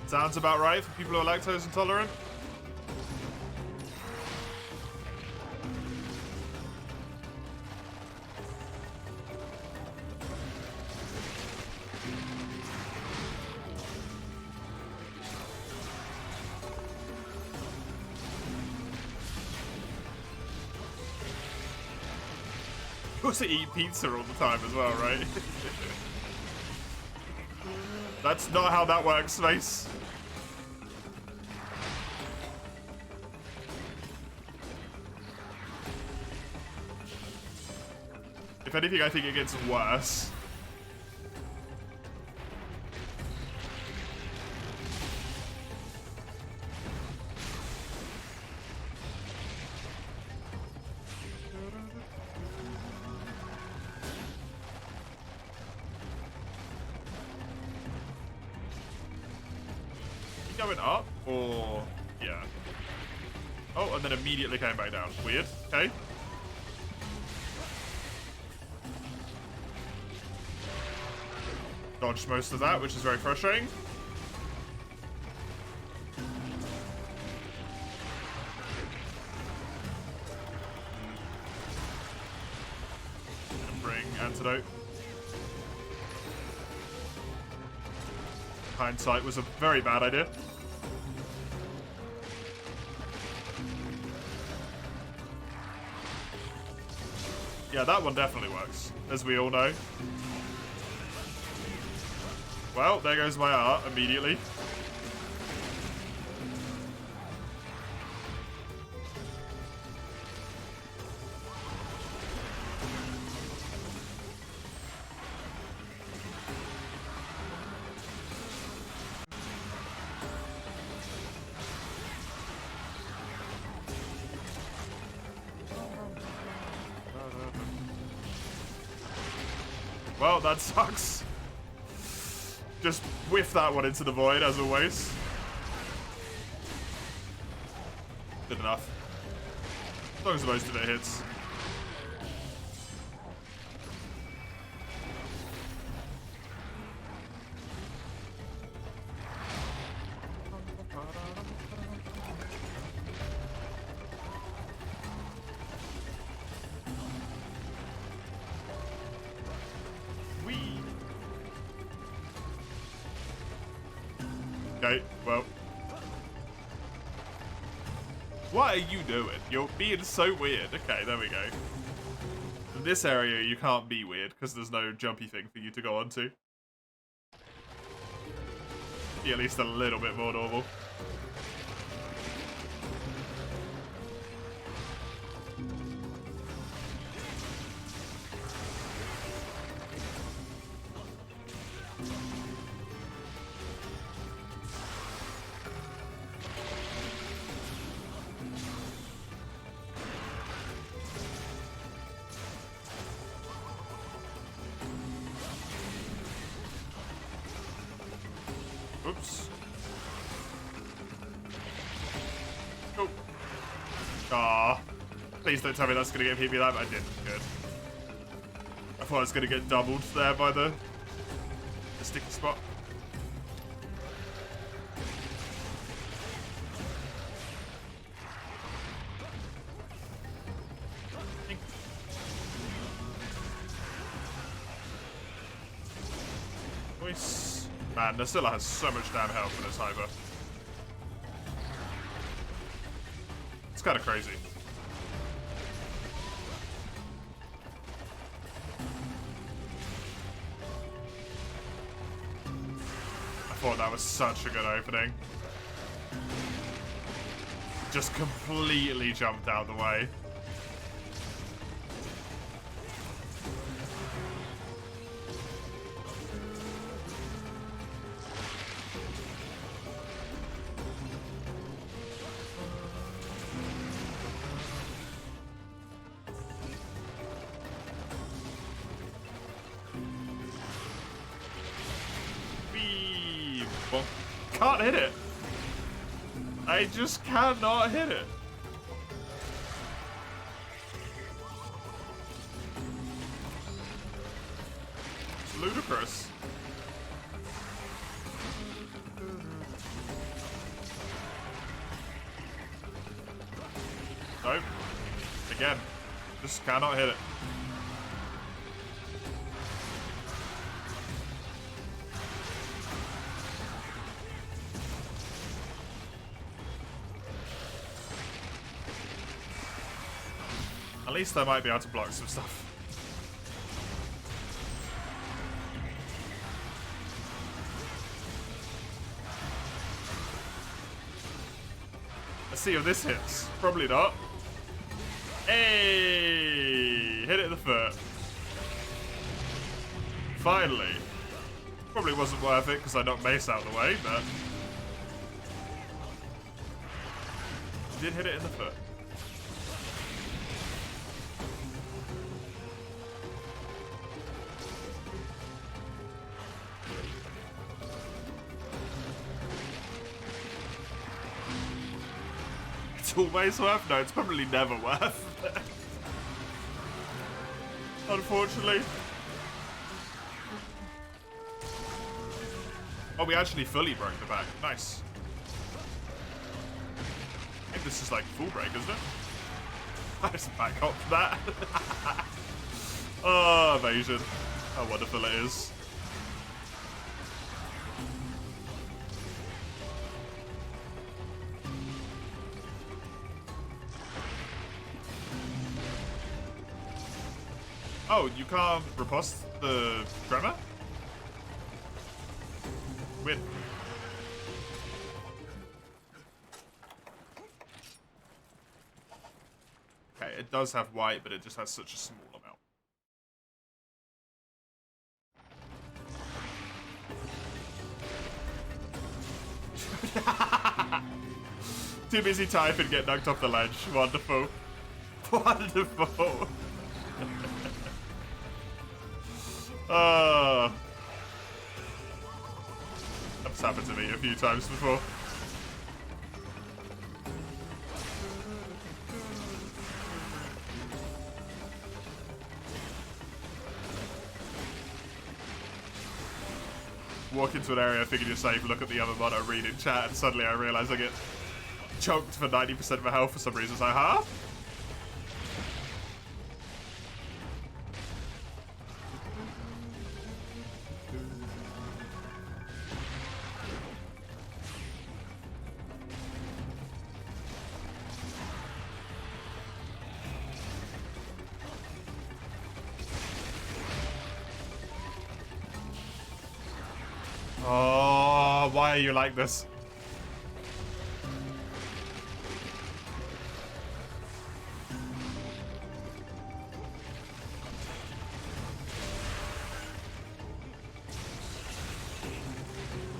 Speaker 1: Sounds about right for people who are lactose intolerant. You also eat pizza all the time as well, right? That's not how that works, Mace. If anything, I think it gets worse. Going up, or yeah. Oh, and then immediately came back down. Weird. Okay. Dodged most of that, which is very frustrating. And bring antidote. Hindsight was a very bad idea. Yeah, that one definitely works, as we all know. Well, there goes my art immediately. Well, that sucks. Just whiff that one into the void, as always. Good enough. As long as most of it hits. Okay, well. What are you doing? You're being so weird. Okay, there we go. In this area, you can't be weird, because there's no jumpy thing for you to go onto. Be at least a little bit more normal. Oops. Oh. Aw. Please don't tell me that's going to get me that. I did. Good. I thought I was going to get doubled there by the sticky spot. Nice. Man, Nasilla has so much damn health in this Hyper. It's kind of crazy. I thought that was such a good opening. Just completely jumped out the way. Can't hit it. I just cannot hit it. It's ludicrous. Nope. Again, just cannot hit it. At least I might be able to block some stuff. Let's see if this hits. Probably not. Hey! Hit it in the foot. Finally. Probably wasn't worth it because I knocked Mace out of the way, but... did hit it in the foot. It's always worth? No, it's probably never worth it. Unfortunately. Oh, we actually fully broke the back. Nice. I think this is like full break, isn't it? I just back up for that. Oh, evasion. How wonderful it is. Oh, you can't riposte the tremor? Win. Okay, it does have white, but it just has such a small amount. Too busy typing, get knocked off the ledge. Wonderful. Wonderful. That's happened to me a few times before. Walk into an area, figure you're safe, look at the other monitor, read in chat, and suddenly I realise I get choked for 90% of my health for some reason. It's like, huh? Oh, why are you like this?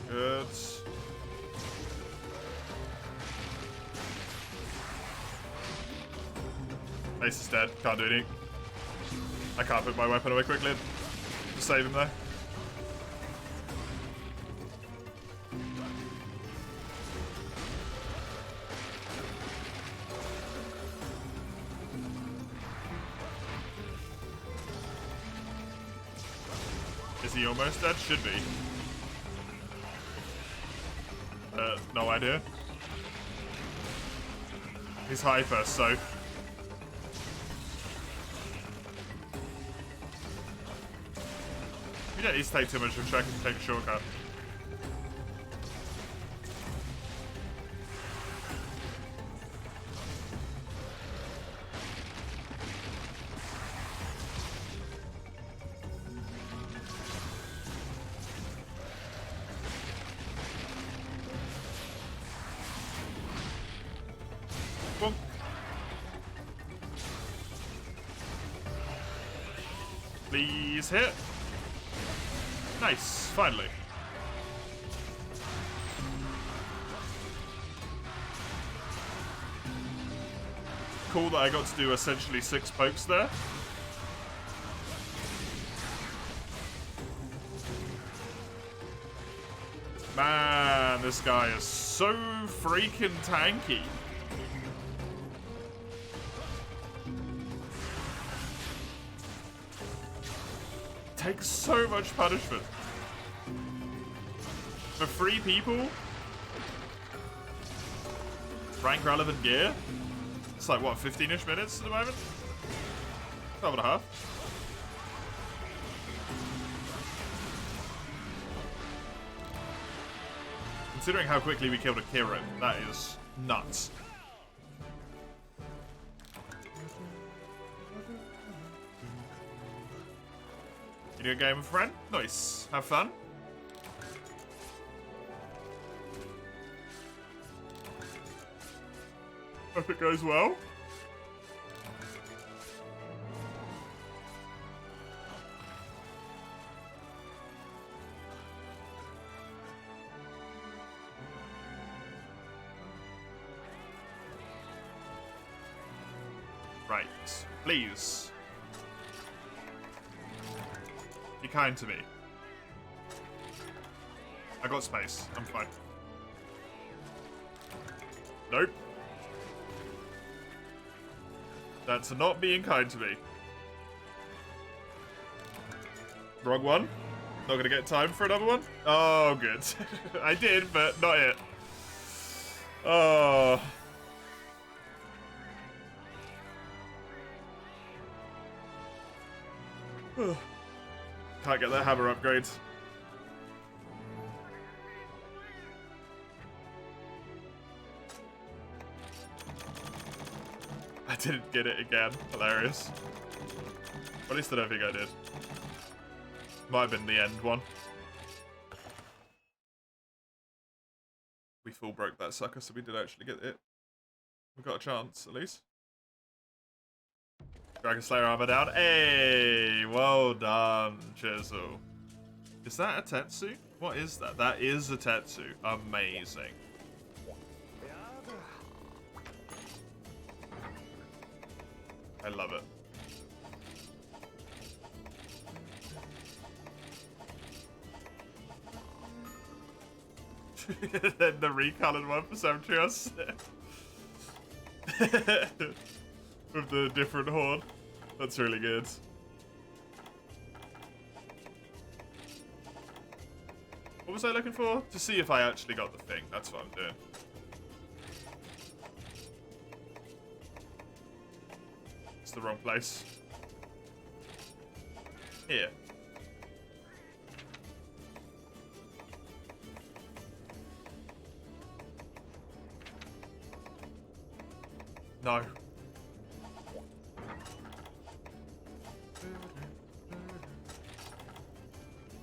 Speaker 1: Good. Ace is dead. Can't do anything. I can't put my weapon away quickly. Just save him there. Is he almost dead? Should be. No idea. He's hyper, so... You don't need to take too much of a check and take a shortcut. Boom. Please hit. Nice, finally. Cool that I got to do essentially 6 pokes there. Man, this guy is so freaking tanky. Takes so much punishment. For 3 people? Rank relevant gear? It's like, what, 15-ish minutes at the moment? 12.5. Considering how quickly we killed a Kiro, that is nuts. You do a game with a friend? Nice. Have fun. Hope it goes well. Right. Please. Be kind to me. I got space. I'm fine. Nope. That's not being kind to me. Wrong one. Not gonna get time for another one? Oh, good. I did, but not yet. Oh. Can't get that hammer upgrade. I didn't get it again. Hilarious. At least I don't think I did. Might have been the end one. We full broke that sucker, so we did actually get it. We got a chance, at least. Dragon Slayer armor down. Hey, well done, Chisel. Is that a Tetsu? What is that? That is a Tetsu. Amazing. I love it. Then the recolored one for Semtrios. With the different horde. That's really good. What was I looking for? To see if I actually got the thing. That's what I'm doing. It's the wrong place. Here. No.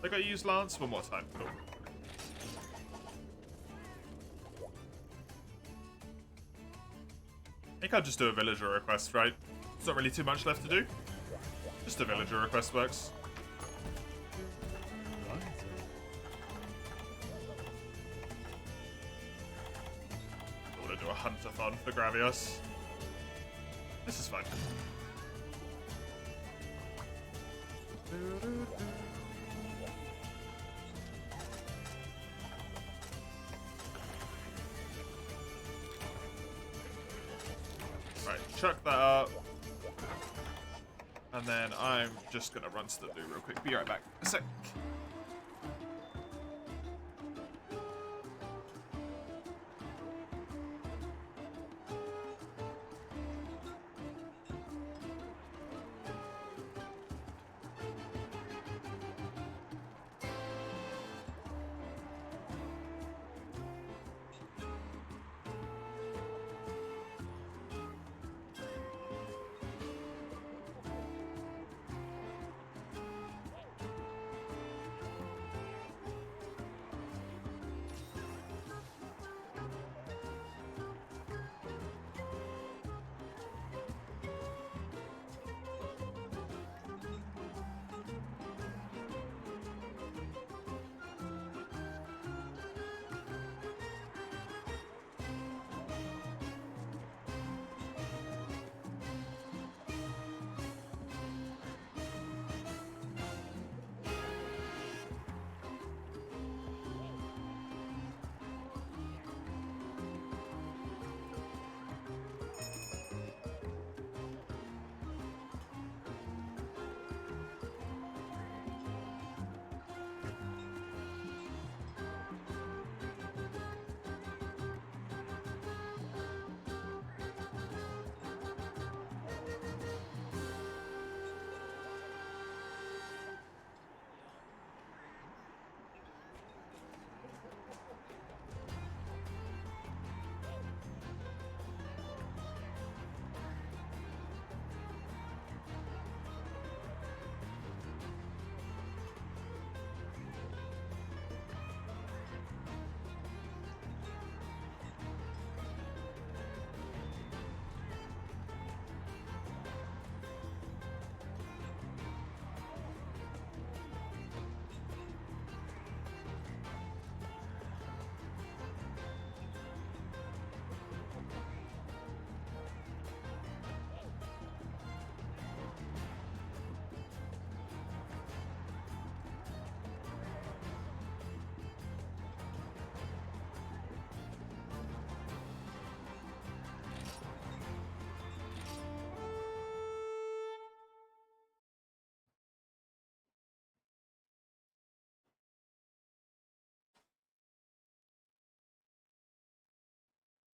Speaker 1: I gotta use Lance one more time. Cool. I think I'll just do a villager request, right? There's not really too much left to do. Just a villager request works. I want to do a huntathon for Gravios. This is fun. Right, chuck that up. And then I'm just gonna run to the loo real quick. Be right back. A sec.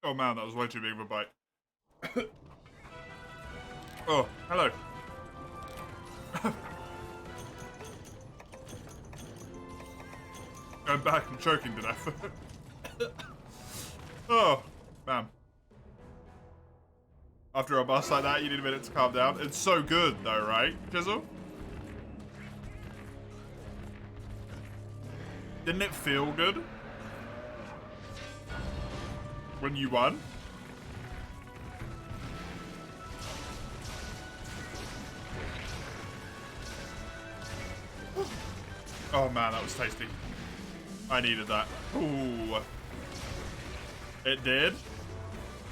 Speaker 1: Oh man, that was way too big of a bite. Oh, hello. I'm back, I'm choking to death. Oh, man. After a boss like that, you need a minute to calm down. It's so good though, right, Jizzle? Didn't it feel good? When you won? Oh man, that was tasty. I needed that. Ooh. It did.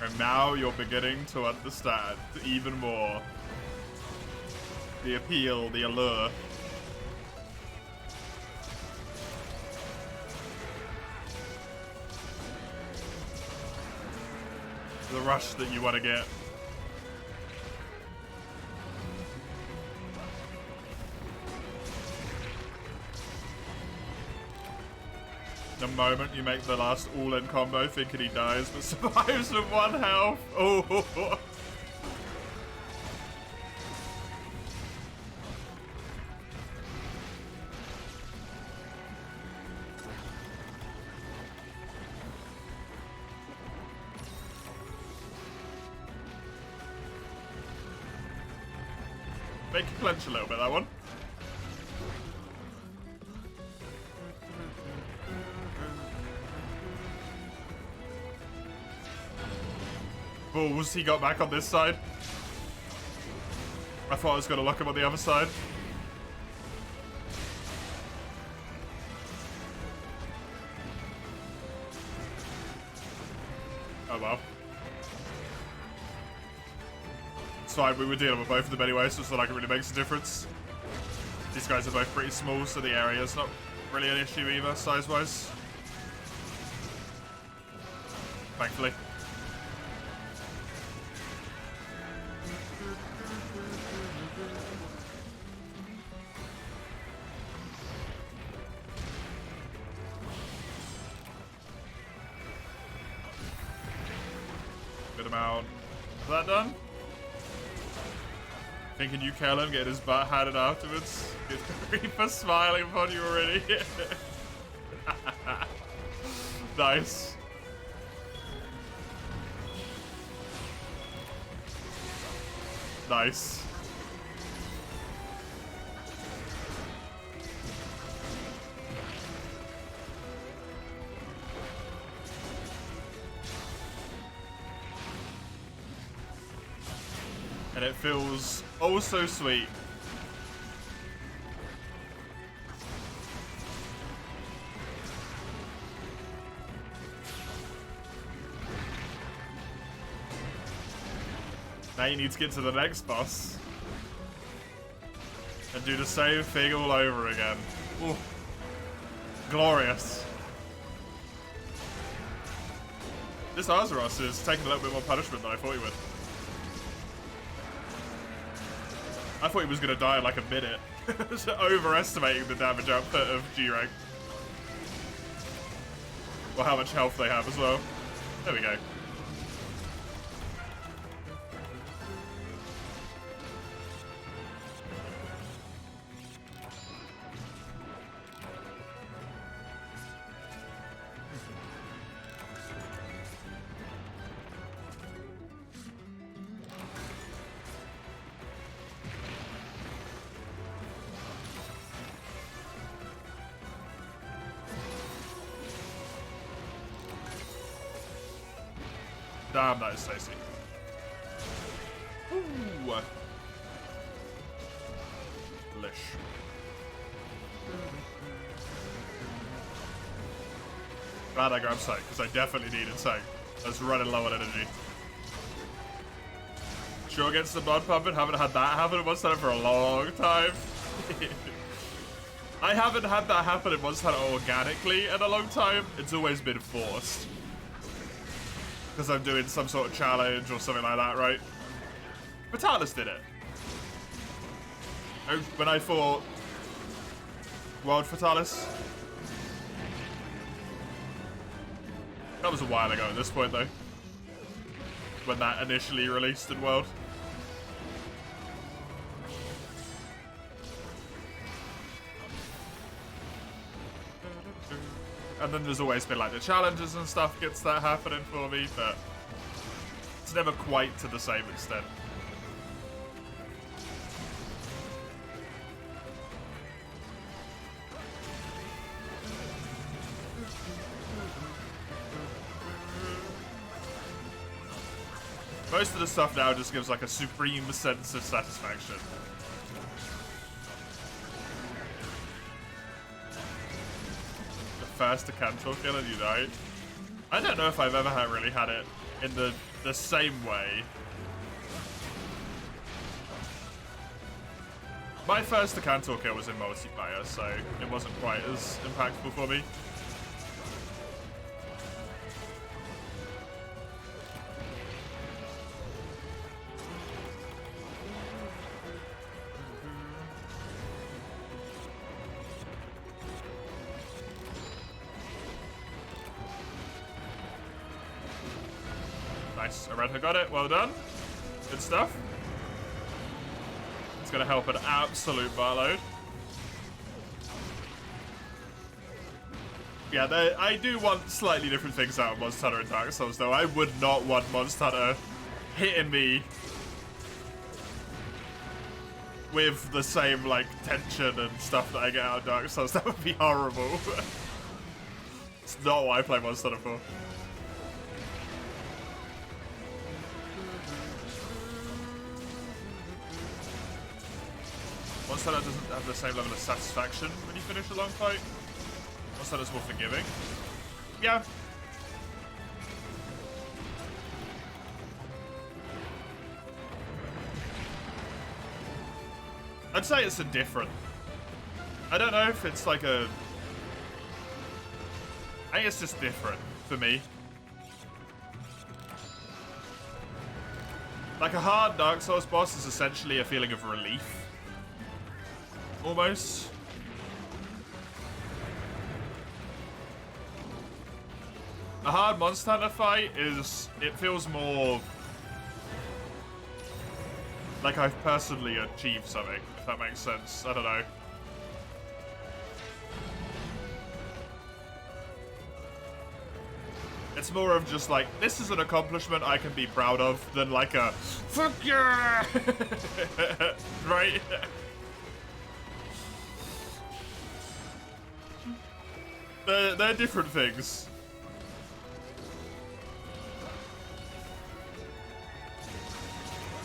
Speaker 1: And now you're beginning to understand even more. The appeal, the allure. The rush that you want to get. The moment you make the last all-in combo thinking he dies, but survives with 1 health. Oh. Make it clench a little bit, that one. Balls, he got back on this side. I thought I was going to lock him on the other side. Oh well. It's fine, we were dealing with both of them anyway, so it's not like it really makes a difference. These guys are both pretty small, so the area's not really an issue either, size-wise. Thankfully. Good amount. Is that done? Thinking you kill him, get his butt handed afterwards. Get Reaper smiling upon you already. Nice. Nice. And it feels oh so sweet. Now you need to get to the next boss and do the same thing all over again. Ooh. Glorious. This Azeroth is taking a little bit more punishment than I thought he would. I thought he was going to die in like a minute. Overestimating the damage output of G-Rank. Or how much health they have as well. There we go. Damn, that is Stacy. Ooh. Lish. Glad I grabbed Soak, because I definitely needed Soak. I was running low on energy. Sure gets the blood pumping, haven't had that happen in Monster Hunter for a long time. I haven't had that happen in Monster Hunter organically in a long time. It's always been forced. Because I'm doing some sort of challenge or something like that, right? Vitalis did it. When I fought World Vitalis. That was a while ago at this point, though. When that initially released in World. And then there's always been like the challenges and stuff gets that happening for me, but it's never quite to the same extent. Most of the stuff now just gives like a supreme sense of satisfaction. First to cancel kill and you died. I don't know if I've ever really had it in the same way. My first to cancel kill was in multiplayer, so it wasn't quite as impactful for me. Nice. Aretha got it. Well done. Good stuff. It's going to help an absolute buttload. Yeah, I do want slightly different things out of Monster Hunter and Dark Souls, though. I would not want Monster Hunter hitting me with the same, like, tension and stuff that I get out of Dark Souls. That would be horrible. It's not what I play Monster Hunter for. Monster Hunter doesn't have the same level of satisfaction when you finish a long fight. Monster Hunter's more forgiving. Yeah. I'd say it's a different. I don't know if it's like a. I think it's just different for me. Like a hard Dark Souls boss is essentially a feeling of relief. Almost. A hard Monster Hunter fight is. It feels more like I've personally achieved something, if that makes sense. I don't know. It's more of just like, this is an accomplishment I can be proud of, than like a, fuck yeah! Right? They're different things.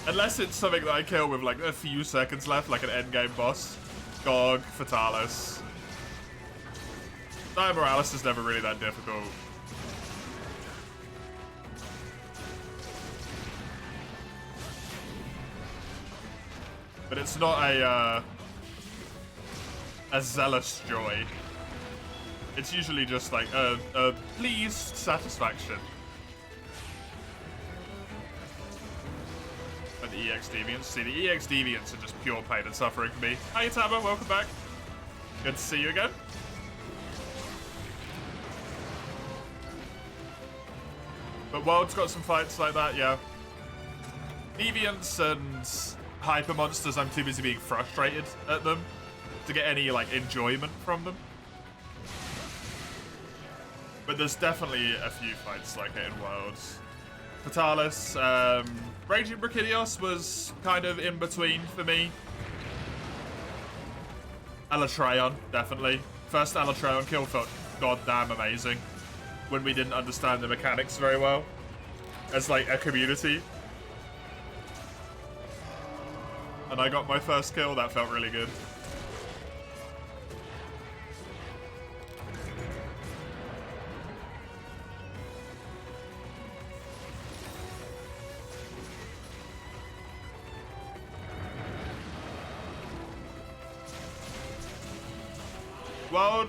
Speaker 1: Unless it's something that I kill with like a few seconds left, like an endgame boss. Gog, Fatalis. Dire Morales is never really that difficult. But it's not a zealous joy. It's usually just like a pleased satisfaction. And the EX Deviants. See, the EX Deviants are just pure pain and suffering for me. Hi, Taba, welcome back. Good to see you again. But World's got some fights like that, yeah. Deviants and hyper monsters, I'm too busy being frustrated at them to get any like enjoyment from them. But there's definitely a few fights like it in Worlds. Fatalis, Raging Brachydios was kind of in between for me. Alatreon, definitely. First Alatreon kill felt goddamn amazing when we didn't understand the mechanics very well as like a community. And I got my first kill, that felt really good. Well,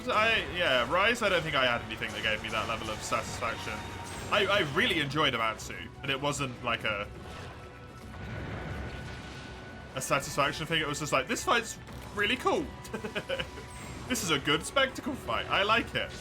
Speaker 1: yeah, Rise, I don't think I had anything that gave me that level of satisfaction. I really enjoyed Amatsu, but it wasn't like a satisfaction thing. It was just like, this fight's really cool. This is a good spectacle fight. I like it.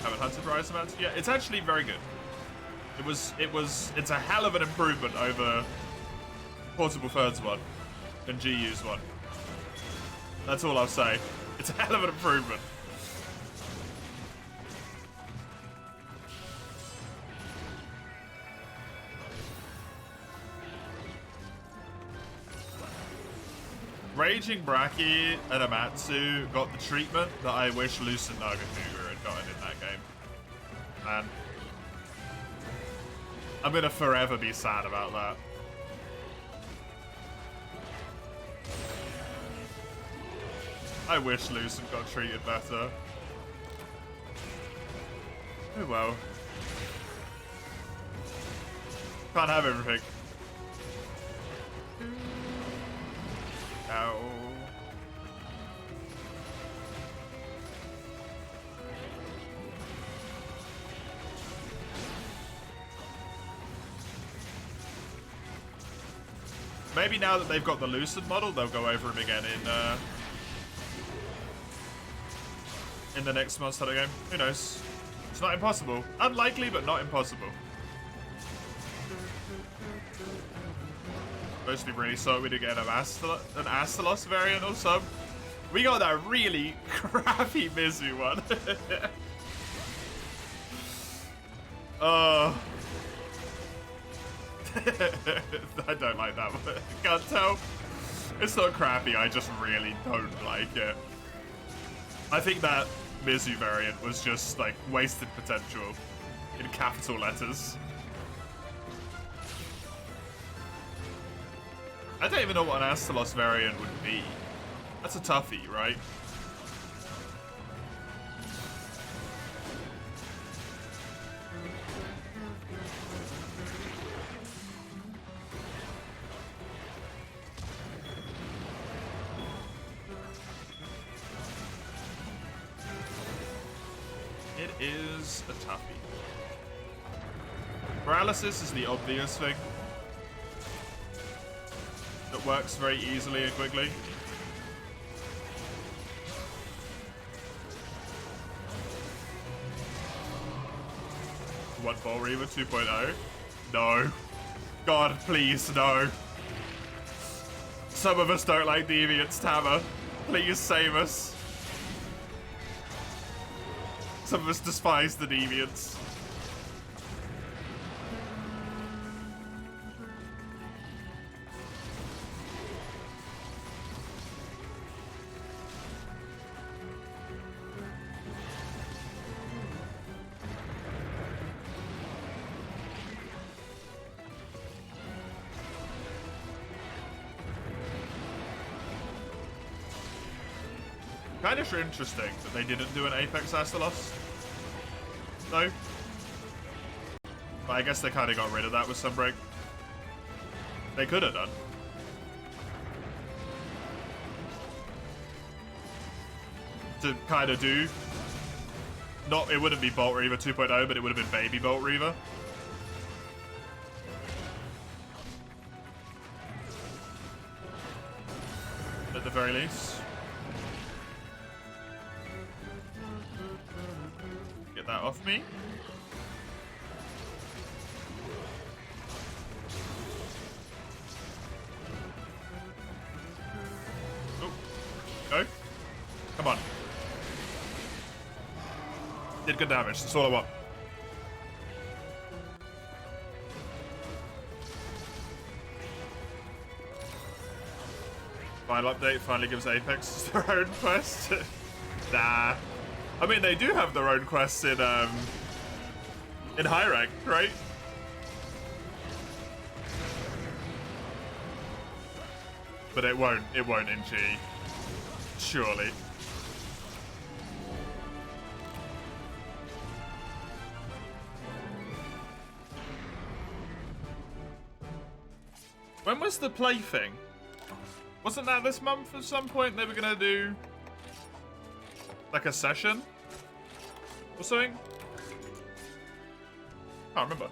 Speaker 1: Haven't hunted Rise of Amatsu? Yeah, it's actually very good. It's a hell of an improvement over Portable Thirds one and GU's one. That's all I'll say. It's a hell of an improvement. Raging Brachy and Amatsu got the treatment that I wish Lucent Nagakuga had gotten in that game. Man. I'm gonna forever be sad about that. I wish Lucent got treated better. Oh well. Can't have everything. Ow. Maybe now that they've got the Lucid model, they'll go over him again in the next Monster Hunter game. Who knows? It's not impossible. Unlikely, but not impossible. Supposed to be really sorry to get an Astalos variant or some. We got that really crappy Mizu one. Oh. I don't like that one. Can't tell. It's not crappy, I just really don't like it. I think that Mizu variant was just like wasted potential in capital letters. I don't even know what an Astalos variant would be. That's a toughie, right? It is a toughie. Paralysis is the obvious thing. That works very easily and quickly. What, Ball Reaver 2.0? No. God, please, no. Some of us don't like Deviants, Tama. Please save us. Some of us despise the Deviants. Kind of interesting that they didn't do an Apex Astalos. No. But I guess they kind of got rid of that with Sunbreak. They could have done. To kind of do. Not, it wouldn't be Bolt Reaver 2.0, but it would have been Baby Bolt Reaver. At the very least. Get that off me. Oh. Go. Come on. Did good damage. That's all I want. Final update finally gives Apex their own quest. Nah. I mean, they do have their own quests in high rank, right? But it won't in G. Surely. When was the play thing? Wasn't that this month at some point they were gonna do like a session or something? Can't remember.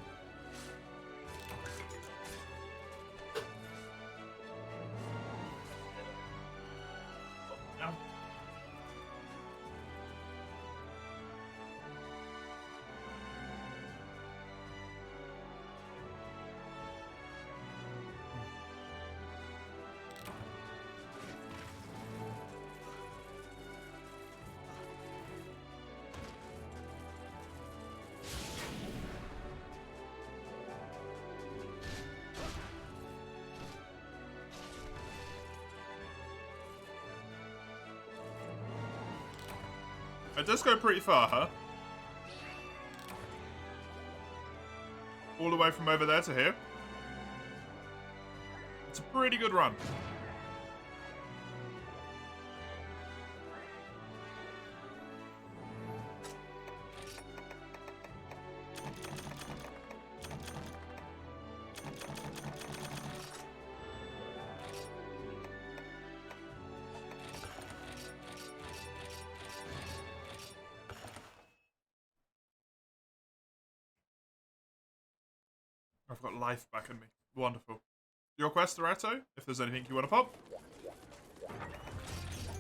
Speaker 1: It does go pretty far, huh? All the way from over there to here. It's a pretty good run. I've got life back in me. Wonderful. your quest, Loretto, if there's anything you want to pop.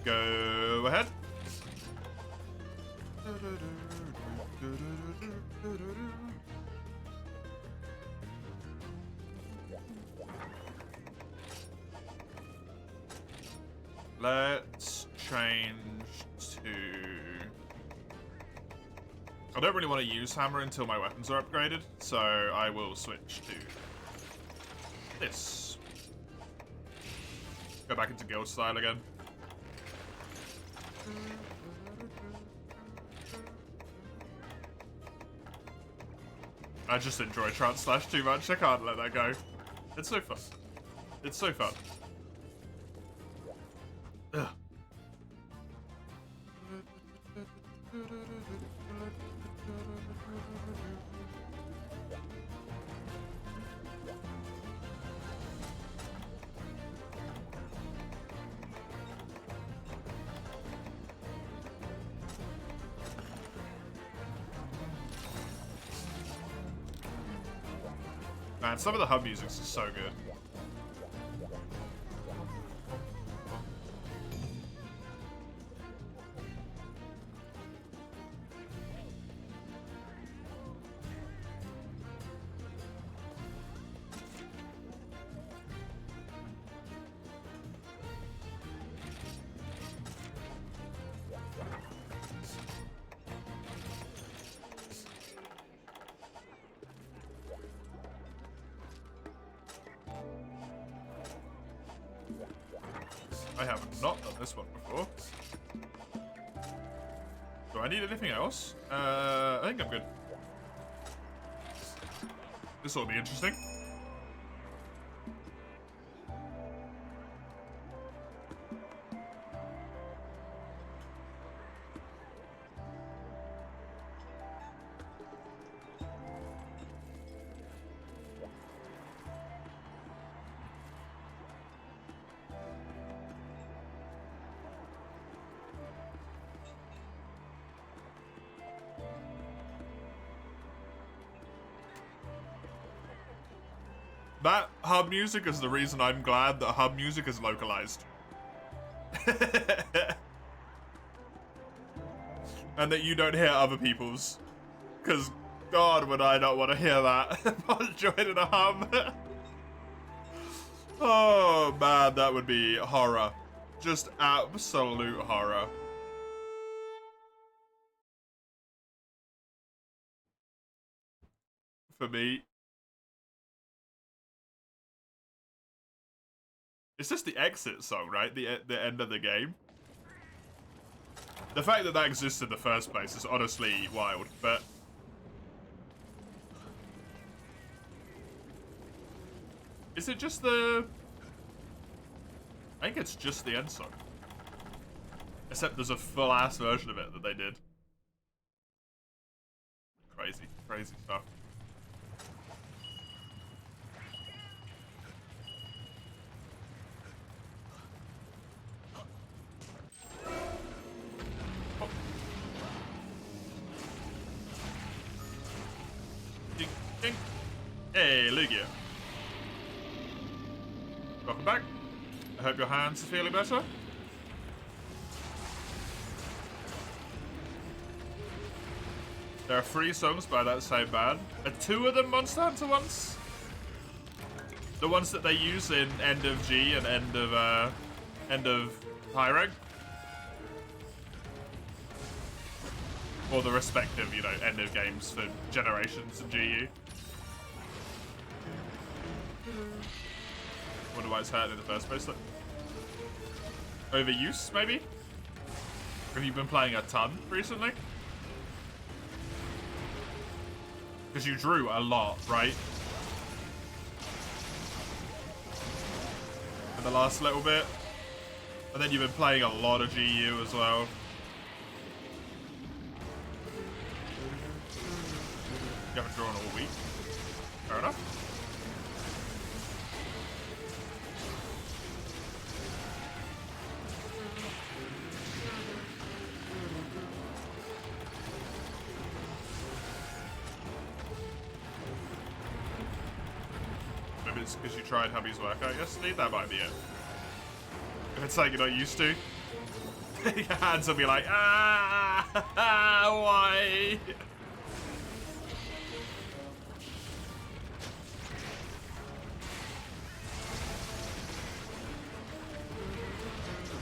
Speaker 1: Go ahead. Let's change to... I don't really want to use hammer until my weapons are upgraded, so I will switch to this. Go back into guild style again. I just enjoy Trance Slash too much. I can't let that go. It's so fun. It's so fun. Ugh. Man, some of the hub music is so good. I have not done this one before. Do I need anything else? I think I'm good. This will be interesting. That hub music is the reason I'm glad that hub music is localized. And that you don't hear other people's. Because, God, would I not want to hear that while joining a hub. Oh, man, that would be horror. Just absolute horror. For me. It's just the exit song, right? The end of the game. The fact that that exists in the first place is honestly wild, but... Is it just the... I think it's just the end song. Except there's a full-ass version of it that they did. Crazy, crazy stuff. Hey, Lugia. Welcome back. I hope your hands are feeling better. There are 3 songs by that same band. Are 2 of them Monster Hunter ones? The ones that they use in End of G and End of High Rank? Or the respective, you know, end of games for Generations and GU. Wonder why it's hurting in the first place, though. Overuse, maybe? Have you been playing a ton recently? Because you drew a lot, right? In the last little bit. And then you've been playing a lot of GU as well. You haven't drawn all week. Fair enough. it's because you tried hubby's workout yesterday? That might be it. If it's something you're not used to, your hands will be like, why?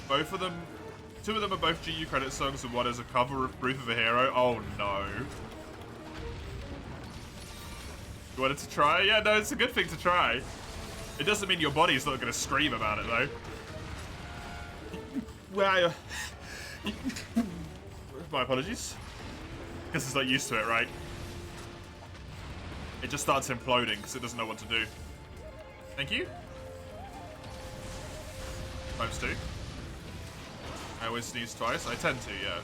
Speaker 1: Both of them, 2 of them are both GU credit songs and one is a cover of Proof of a Hero. Oh no. You wanted to try? Yeah, no, it's a good thing to try. It doesn't mean your body's not going to scream about it though. Well, my apologies. Because it's not used to it, right? It just starts imploding because it doesn't know what to do. Thank you. Times 2. I always sneeze twice. I tend to, yeah.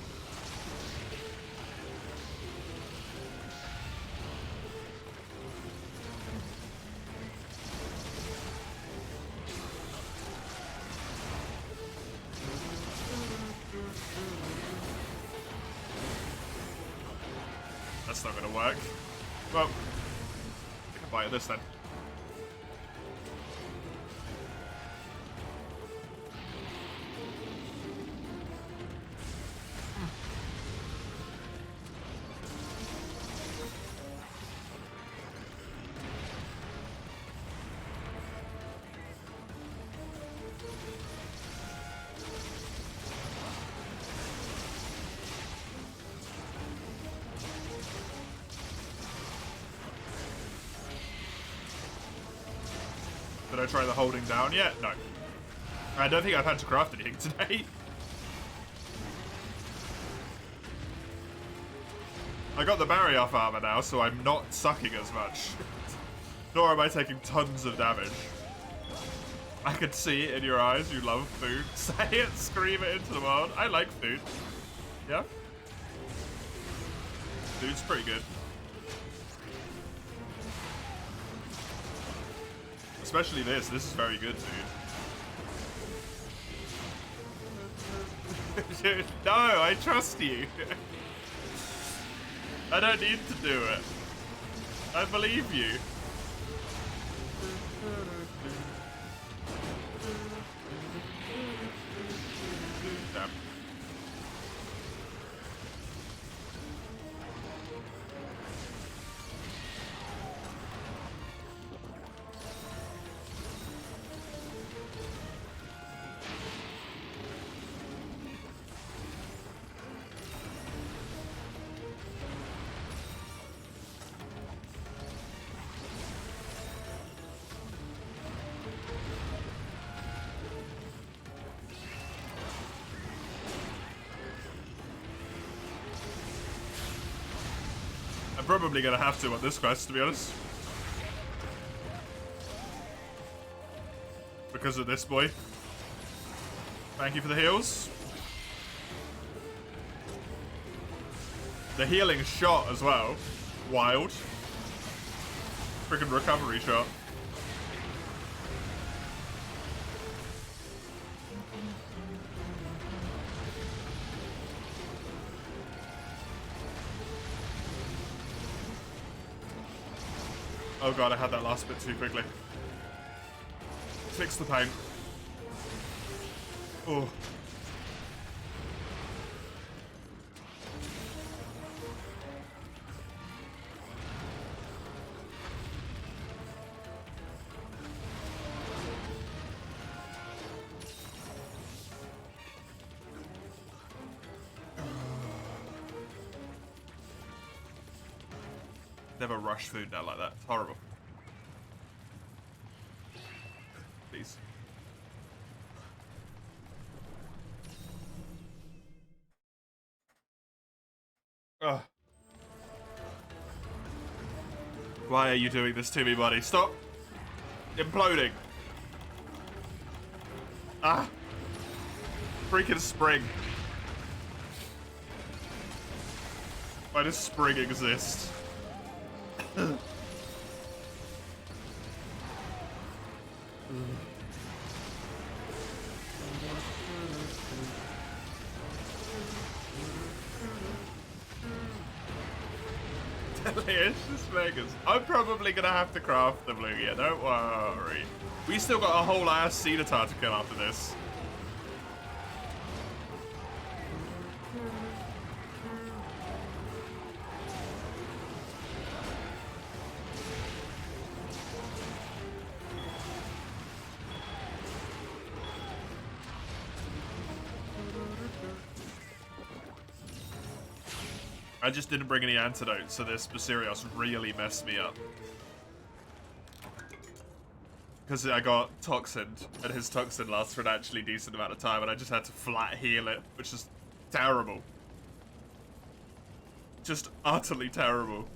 Speaker 1: That's not gonna work. Well, take a bite of this then. Did I try the holding down yet? No. I don't think I've had to craft anything today. I got the barrier off armor now, so I'm not sucking as much. Nor am I taking tons of damage. I can see it in your eyes, you love food. Say it, scream it into the world. I like food. Yeah? Food's pretty good. Especially this. This is very good, dude. No, I trust you. I don't need to do it. I believe you. Damn. Probably gonna have to on this quest, to be honest. Because of this boy. Thank you for the heals. The healing shot as well. Wild. Freaking recovery shot. Oh god, I had that last bit too quickly. Fix the paint. Oh. Never rush food down like that. It's horrible. Please. Ugh. Why are you doing this to me, buddy? Stop imploding. Ah. Freaking spring. Why does spring exist? Delicious Vegas. I'm probably gonna have to craft them, Lugia. Don't worry. We still got a whole ass Cedatar to kill after this. I just didn't bring any antidotes, so this Basirios really messed me up. Because I got toxined, and his toxin lasts for an actually decent amount of time, and I just had to flat heal it, which is terrible. Just utterly terrible.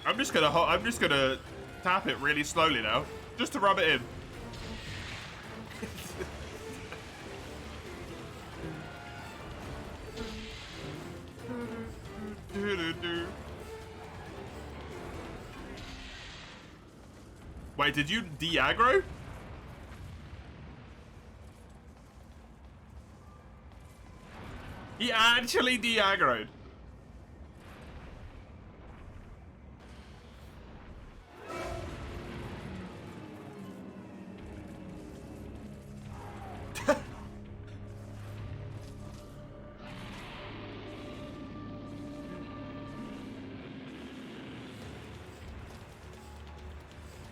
Speaker 1: I'm just gonna tap it really slowly now, just to rub it in. Wait, did you de-aggro? He actually de-aggroed.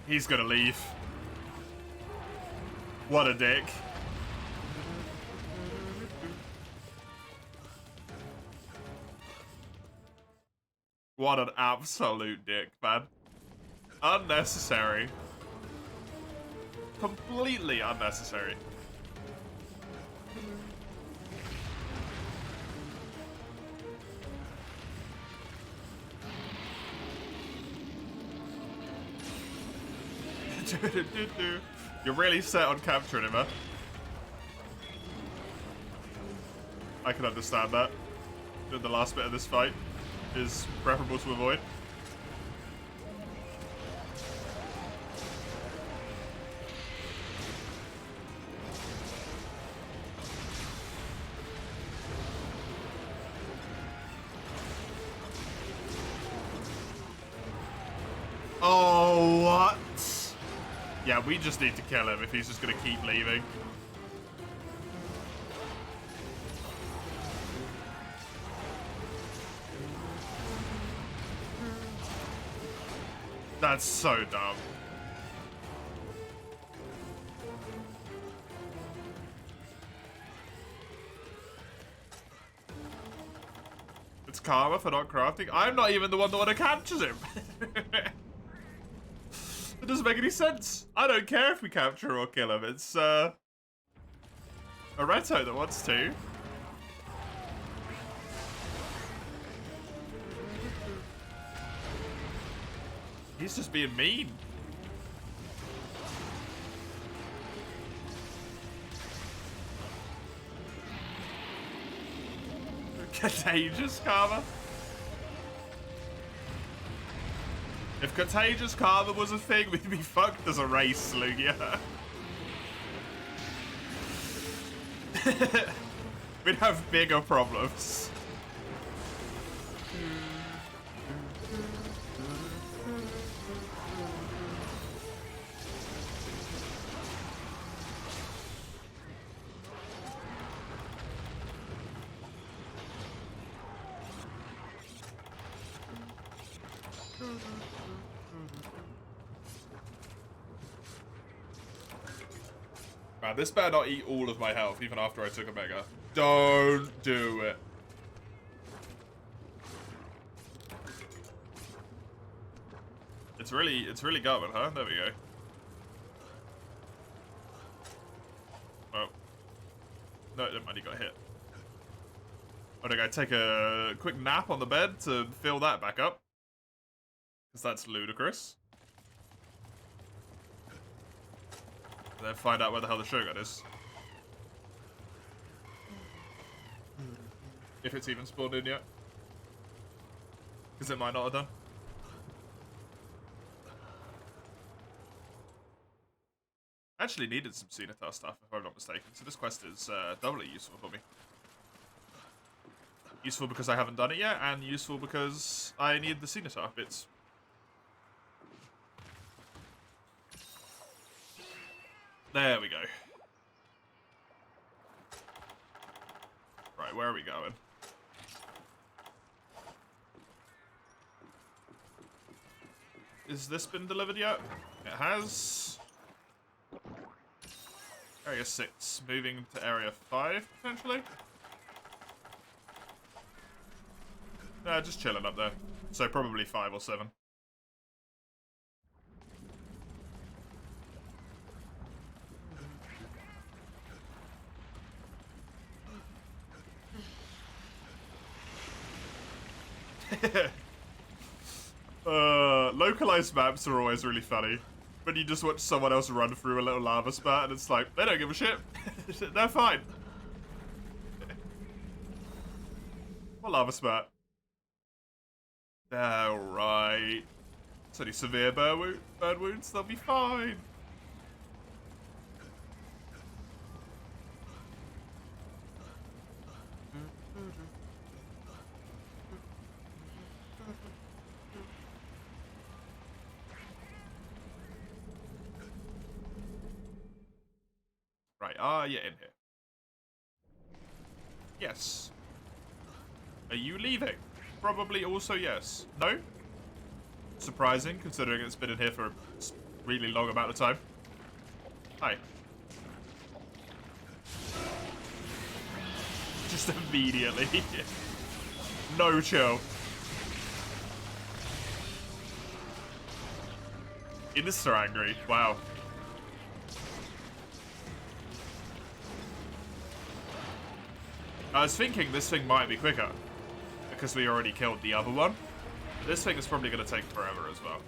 Speaker 1: He's gonna leave. What a dick. What an absolute dick, man. Unnecessary. Completely unnecessary. You're really set on capturing him, huh? I can understand that. The last bit of this fight is preferable to avoid. Oh, what? Yeah, we just need to kill him if he's just gonna keep leaving. That's so dumb. It's karma for not crafting. I'm not even the one that captures him. It doesn't make any sense. I don't care if we capture or kill him. It's Areto that wants to. He's just being mean. Contagious karma. If contagious karma was a thing, we'd be fucked as a race, Lugia. We'd have bigger problems. Man, this better not eat all of my health, even after I took a mega. Don't do it. It's really going, huh? There we go. Oh. No, never mind, he got hit. I'm gonna take a quick nap on the bed to fill that back up. Because that's ludicrous. And then find out where the hell the Shogun is. If it's even spawned in yet. Because it might not have done. Actually needed some Cenithar stuff, if I'm not mistaken, so this quest is doubly useful for me. Useful because I haven't done it yet, and useful because I need the Cenithar bits. There we go. Right, where are we going? Has this been delivered yet? It has. Area 6, moving to Area 5, potentially? Just chilling up there. So probably 5 or 7. Localized maps are always really funny. When you just watch someone else run through a little lava spat and it's like, they don't give a shit. They're fine. What lava spat? Alright. It's only severe burn wounds, they'll be fine. Right, are you in here? Yes. Are you leaving? Probably also yes. No? Surprising, considering it's been in here for a really long amount of time. Hi. Just immediately. No chill. Insta angry. Wow. I was thinking this thing might be quicker, because we already killed the other one. This thing is probably going to take forever as well.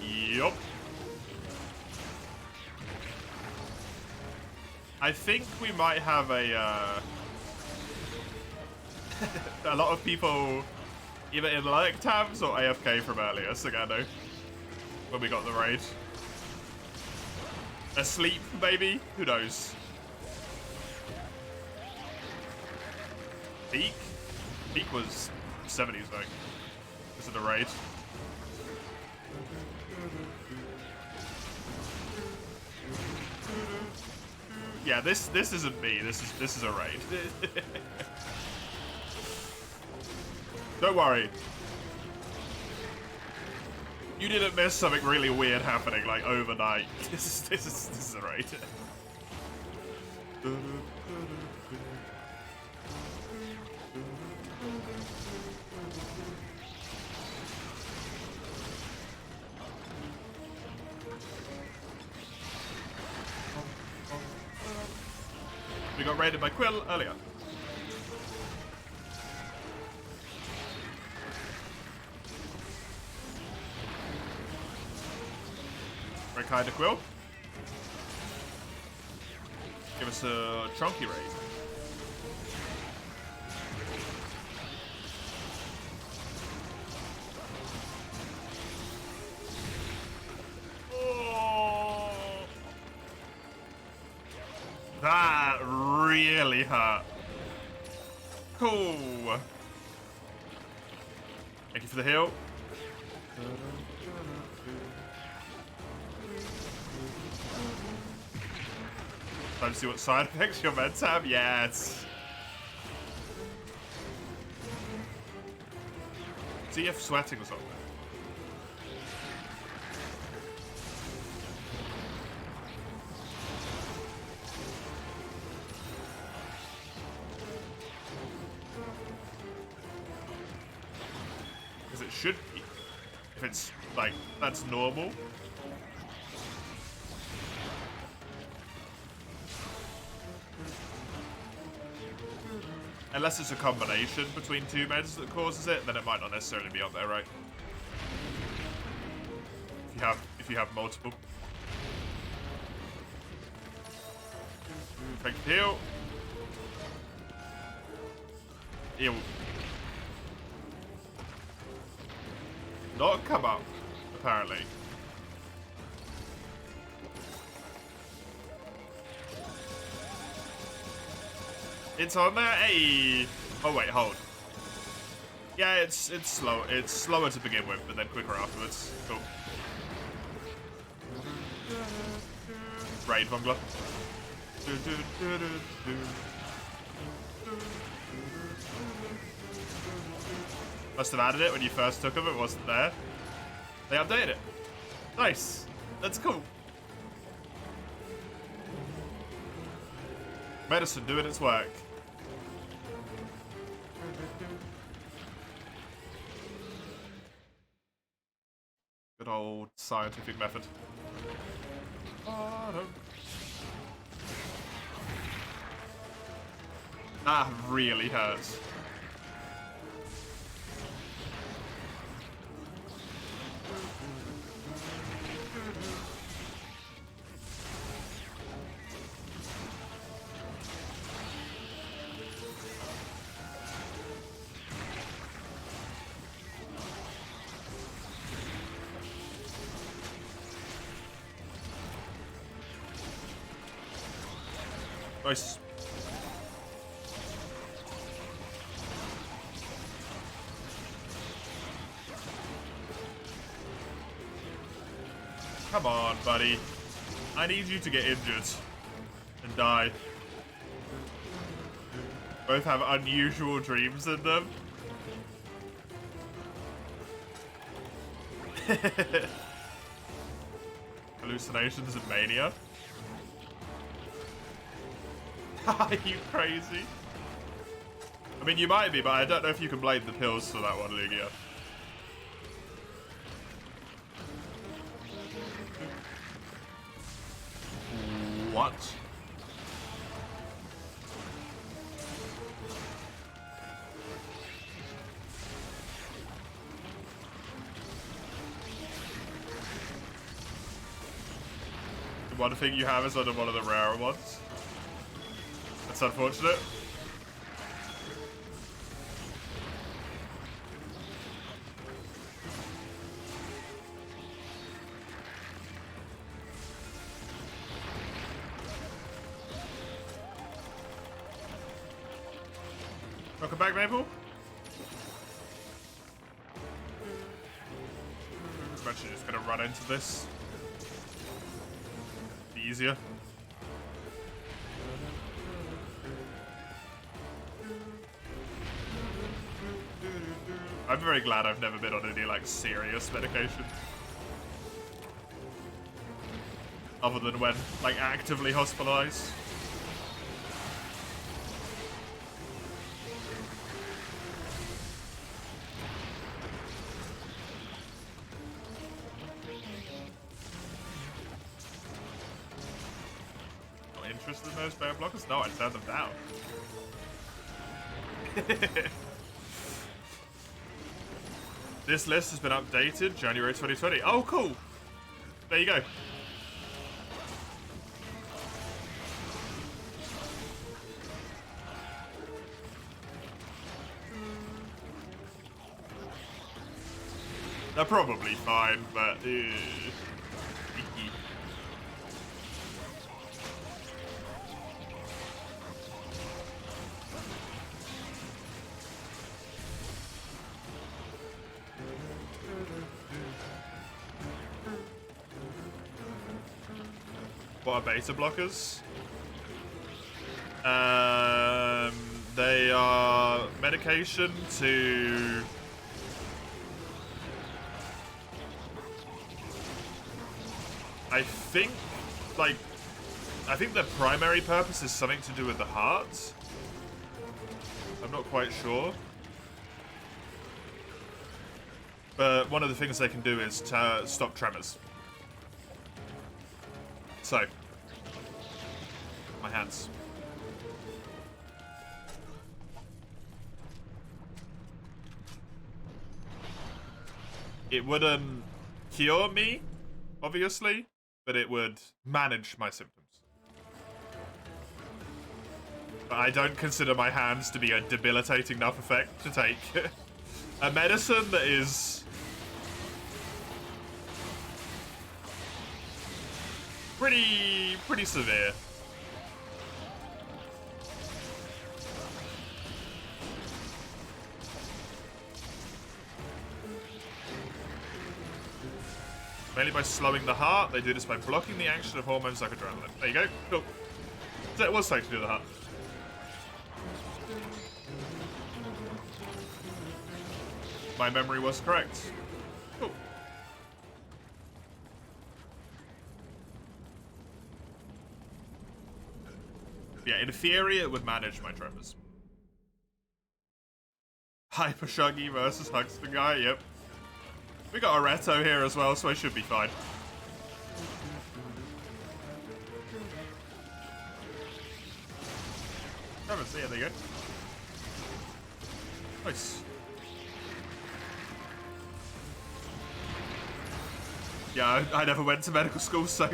Speaker 1: Yup. I think we might have a a lot of people either in like tabs or AFK from earlier, Sagano, when we got the raid. Asleep, maybe? Who knows? Peak? Peak was 70s, I think. This is the raid. Yeah, this isn't me. This is a raid. Don't worry. You didn't miss something really weird happening like overnight. This is a raid. We got raided by Quill earlier. Break high to Quill. Give us a chunky raid. Oh, that really hurt. Cool. Thank you for the heal. Time to see what side effects your meds have? Yes. See if sweating or something. Because it should be. If it's, like, that's normal. Unless it's a combination between two meds that causes it, then it might not necessarily be on there, right? If you have multiple. Thank you. Ew. Not come up, apparently. It's on there. Hey. Oh wait, hold. Yeah, it's slow. It's slower to begin with, but then quicker afterwards. Cool. Raid bungler. Must have added it when you first took them. It wasn't there. They updated it. Nice. That's cool. Medicine doing its work. Good old scientific method. That really hurts. Nice. Come on, buddy. I need you to get injured and die. Both have unusual dreams in them. Hallucinations and mania. Are you crazy? I mean, you might be, but I don't know if you can blame the pills for that one, Lugia. What? The one thing you have is under one of the rarer ones. That's unfortunate. Welcome back, Maple. I'm actually just gonna run into this. Be easier. I'm very glad I've never been on any, like, serious medication. Other than when, like, actively hospitalized. Not interested in those bear blockers? No, I turned them down. This list has been updated January 2020. Oh, cool. There you go. They're probably fine, but... What are beta blockers? They are medication to... I think the primary purpose is something to do with the heart. I'm not quite sure. But one of the things they can do is to stop tremors. So, my hands. It wouldn't cure me, obviously, but it would manage my symptoms. But I don't consider my hands to be a debilitating enough effect to take a medicine that is pretty severe. Mainly by slowing the heart. They do this by blocking the action of hormones like adrenaline. There you go. Cool. So it was safe to do the heart. My memory was correct. Cool. Yeah, in theory, it would manage my tremors. Hyper Shuggy versus Huxton guy, yep. We got a Reto here as well, so I should be fine. Tremors, yeah, there you go. Nice. Yeah, I never went to medical school, so...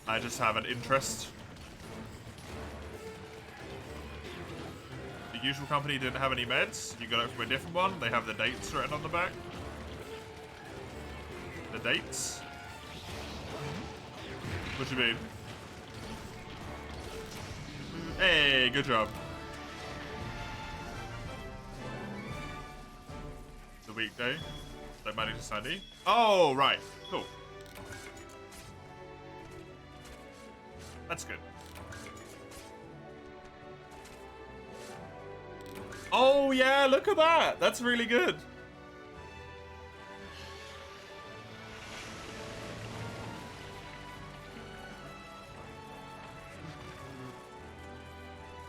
Speaker 1: I just have an interest. The usual company didn't have any meds. You got it from a different one. They have the dates written on the back. The dates? What do you mean? Hey, good job. The weekday. Like Monday to Sunday. Oh, right. Cool. That's good. Oh, yeah, look at that. That's really good.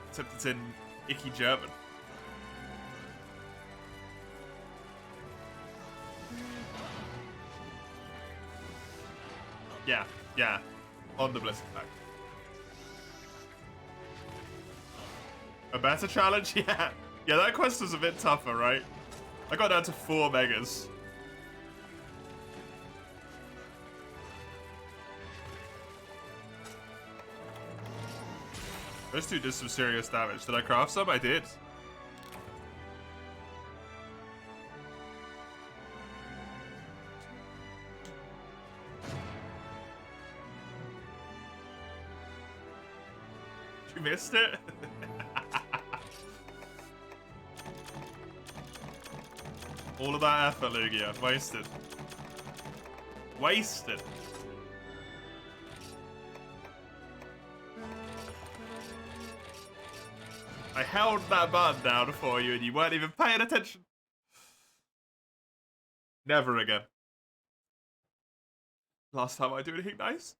Speaker 1: Except it's in icky German. Yeah, yeah. On the Blizzard pack. A better challenge? Yeah. Yeah, that quest was a bit tougher, right? I got down to 4 megas. Those two did some serious damage. Did I craft some? I did. You missed it? All of that effort, Lugia. Wasted. Wasted. I held that button down for you and you weren't even paying attention. Never again. Last time I do anything nice.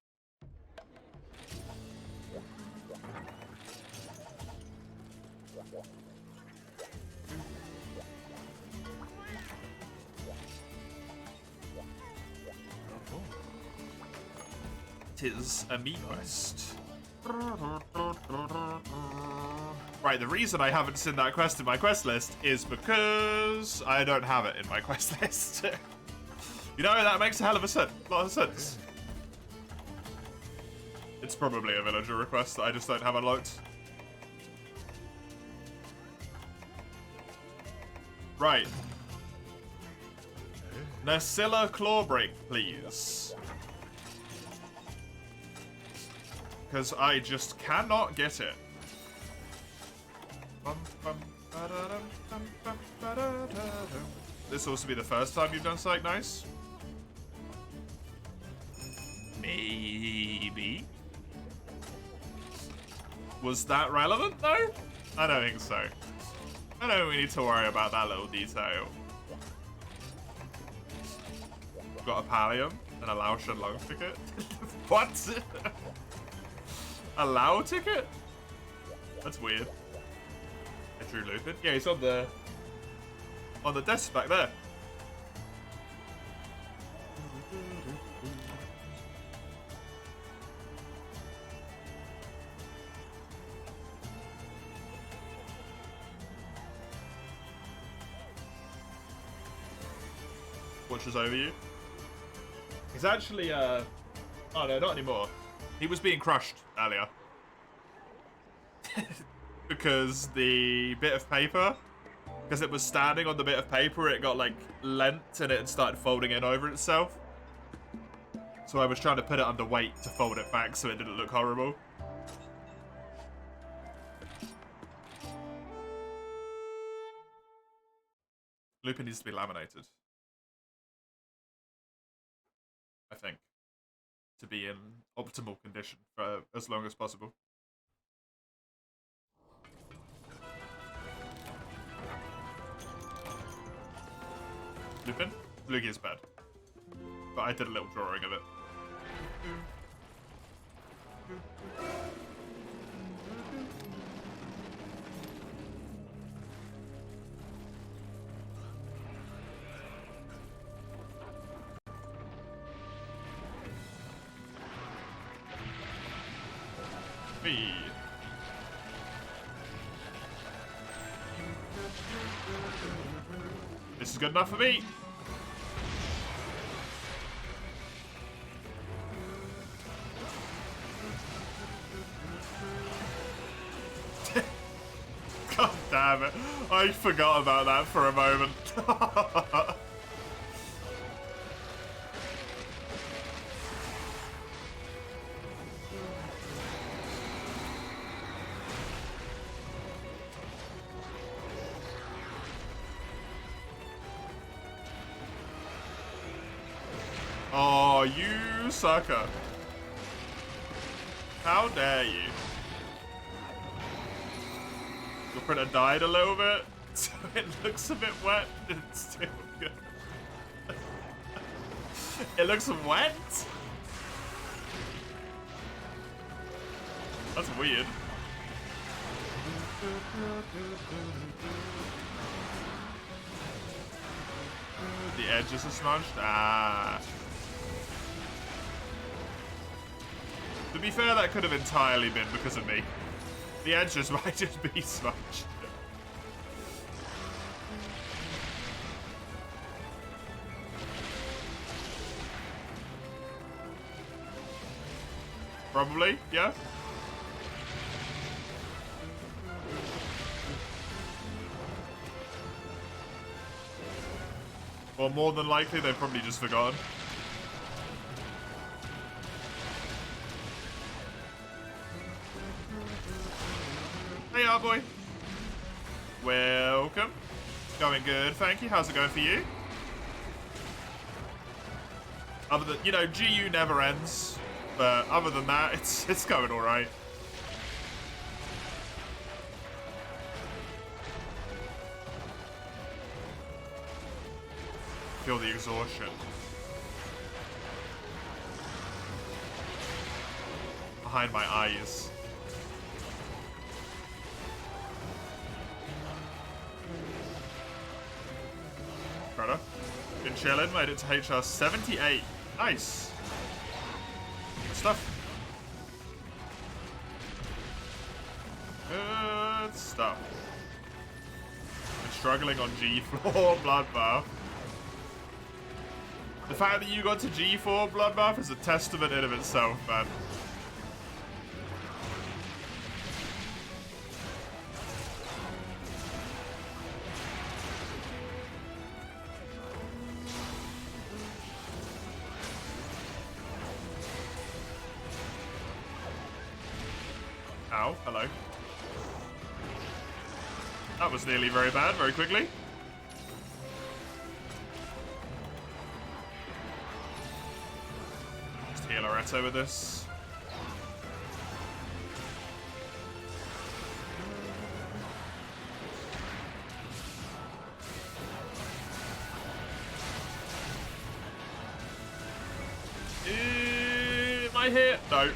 Speaker 1: Tis a me quest. Right, the reason I haven't seen that quest in my quest list is because I don't have it in my quest list. You know, that makes a hell of a lot of sense. It's probably a villager request that I just don't have unlocked. Right. Nasilla Clawbreak, please. Because I just cannot get it. This will also be the first time you've done something nice. Maybe. Was that relevant though? I don't think so. I don't think we need to worry about that little detail. Got a Pallium and a Laotian lung ticket. What? A Lao ticket? That's weird. I drew Lupin. Yeah, he's on the desk back there. watches over you. He's actually, oh no, not anymore. He was being crushed earlier. Because the bit of paper, because it was standing on the bit of paper, it got like lent and it started folding in over itself. So I was trying to put it under weight to fold it back so it didn't look horrible. Lupin needs to be laminated, I think, to be in optimal condition for as long as possible. Lupin? Luigi is bad. But I did a little drawing of it. Me. This is good enough for me. God damn it. I forgot about that for a moment. Oh, you sucker. How dare you? Your printer died a little bit, so it looks a bit wet. It's still good. It looks wet? That's weird. The edges are smudged? Ah. To be fair, that could have entirely been because of me. The edges might just be smudged. Probably, yeah. Or more than likely, they've probably just forgotten. Hey, our boy. Welcome. Going good, thank you. How's it going for you? Other than, you know, GU never ends, but other than that, it's going all right. Feel the exhaustion. Behind my eyes. Brother. Been chilling, made it to HR 78. Nice. Good stuff. Good stuff. Been struggling on G4 Bloodbath. The fact that you got to G4 Bloodbath is a testament in of itself, man. Ow, hello. That was nearly very bad, very quickly. Just heal Loretto with this. Am I hit? No.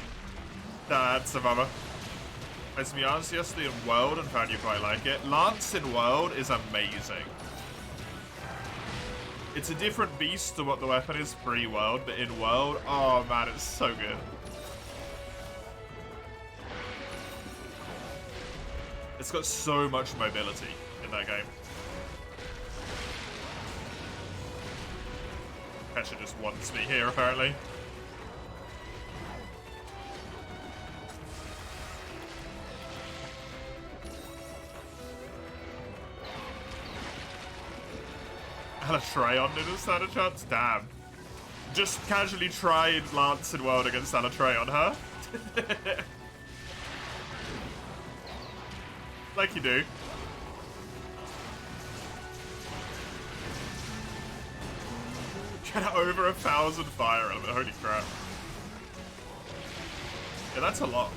Speaker 1: That's a bummer. I played some Lance yesterday in World and found you quite like it. Lance in World is amazing. It's a different beast to what the weapon is pre-World, but in World, oh man, it's so good. It's got so much mobility in that game. Kesha just wants me here, apparently. Alatreon didn't stand a chance? Damn. Just casually tried Lance in World against Alatreon, huh? Like you do. Get over 1,000 fire element, holy crap. Yeah, that's a lot.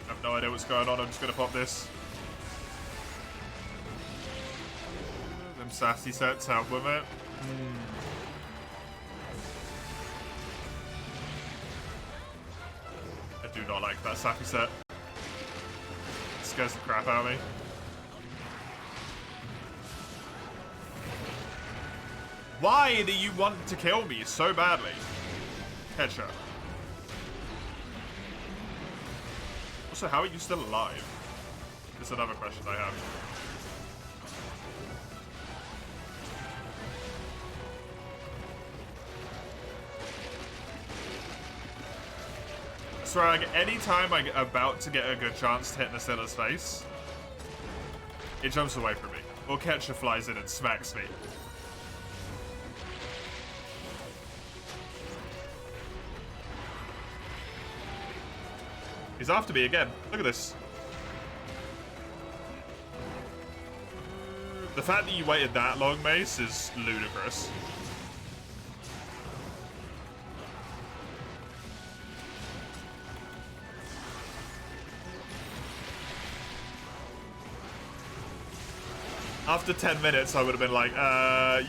Speaker 1: I have no idea what's going on, I'm just gonna pop this. Them sassy sets help with it. I do not like that sappy set. It scares the crap out of me. Why do you want to kill me so badly? Headshot. Also, how are you still alive? That's another question I have. I swear, like, anytime I'm about to get a good chance to hit Nacilla's face, it jumps away from me. Or Ketcha flies in and smacks me. He's after me again. Look at this. The fact that you waited that long, Mace, is ludicrous. After 10 minutes, I would have been like,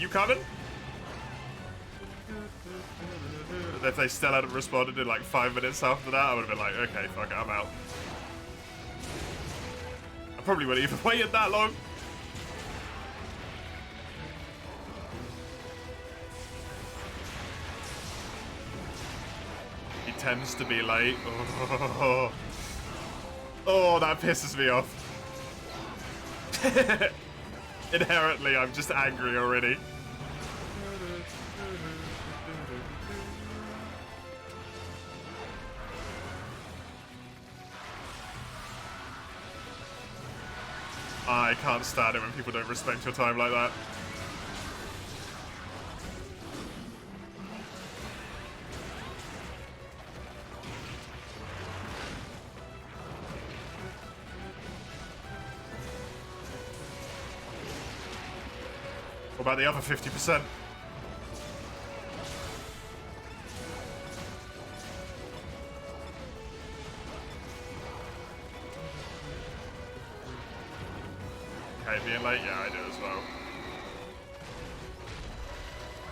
Speaker 1: you coming? If they still hadn't responded in like 5 minutes after that, I would have been like, okay, fuck it, I'm out. I probably wouldn't even waited that long. He tends to be late. Oh, oh, that pisses me off. Inherently, I'm just angry already. I can't stand it when people don't respect your time like that. What about the other 50%? Okay, being late? Yeah, I do as well.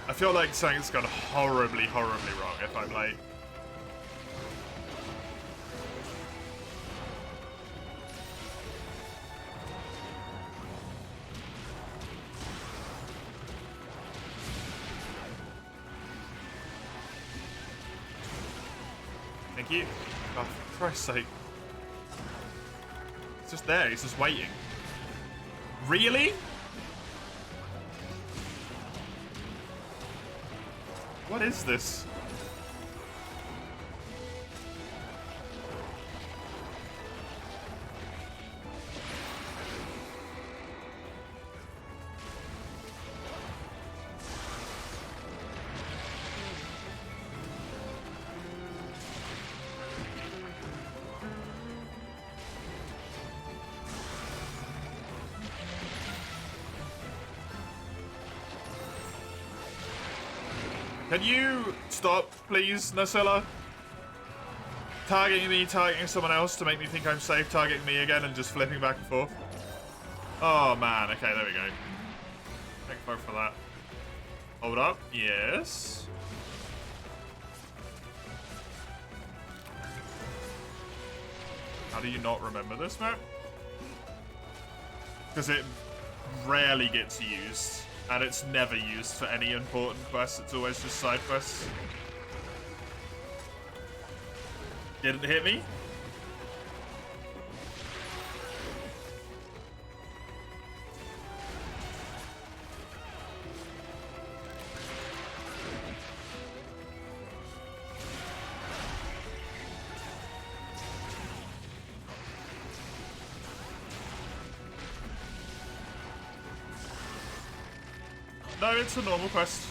Speaker 1: I feel like something's gone horribly, horribly wrong if I'm late. Thank you. Oh, for Christ's sake. It's just there, he's just waiting. Really? What is this? Can you stop, please, Nacilla? Targeting me, targeting someone else to make me think I'm safe, targeting me again, and just flipping back and forth. Oh, man. Okay, there we go. Thank you for that. Hold up. Yes. How do you not remember this map? Because it rarely gets used. And it's never used for any important quests, it's always just side quests. Didn't hit me. No, it's a normal quest.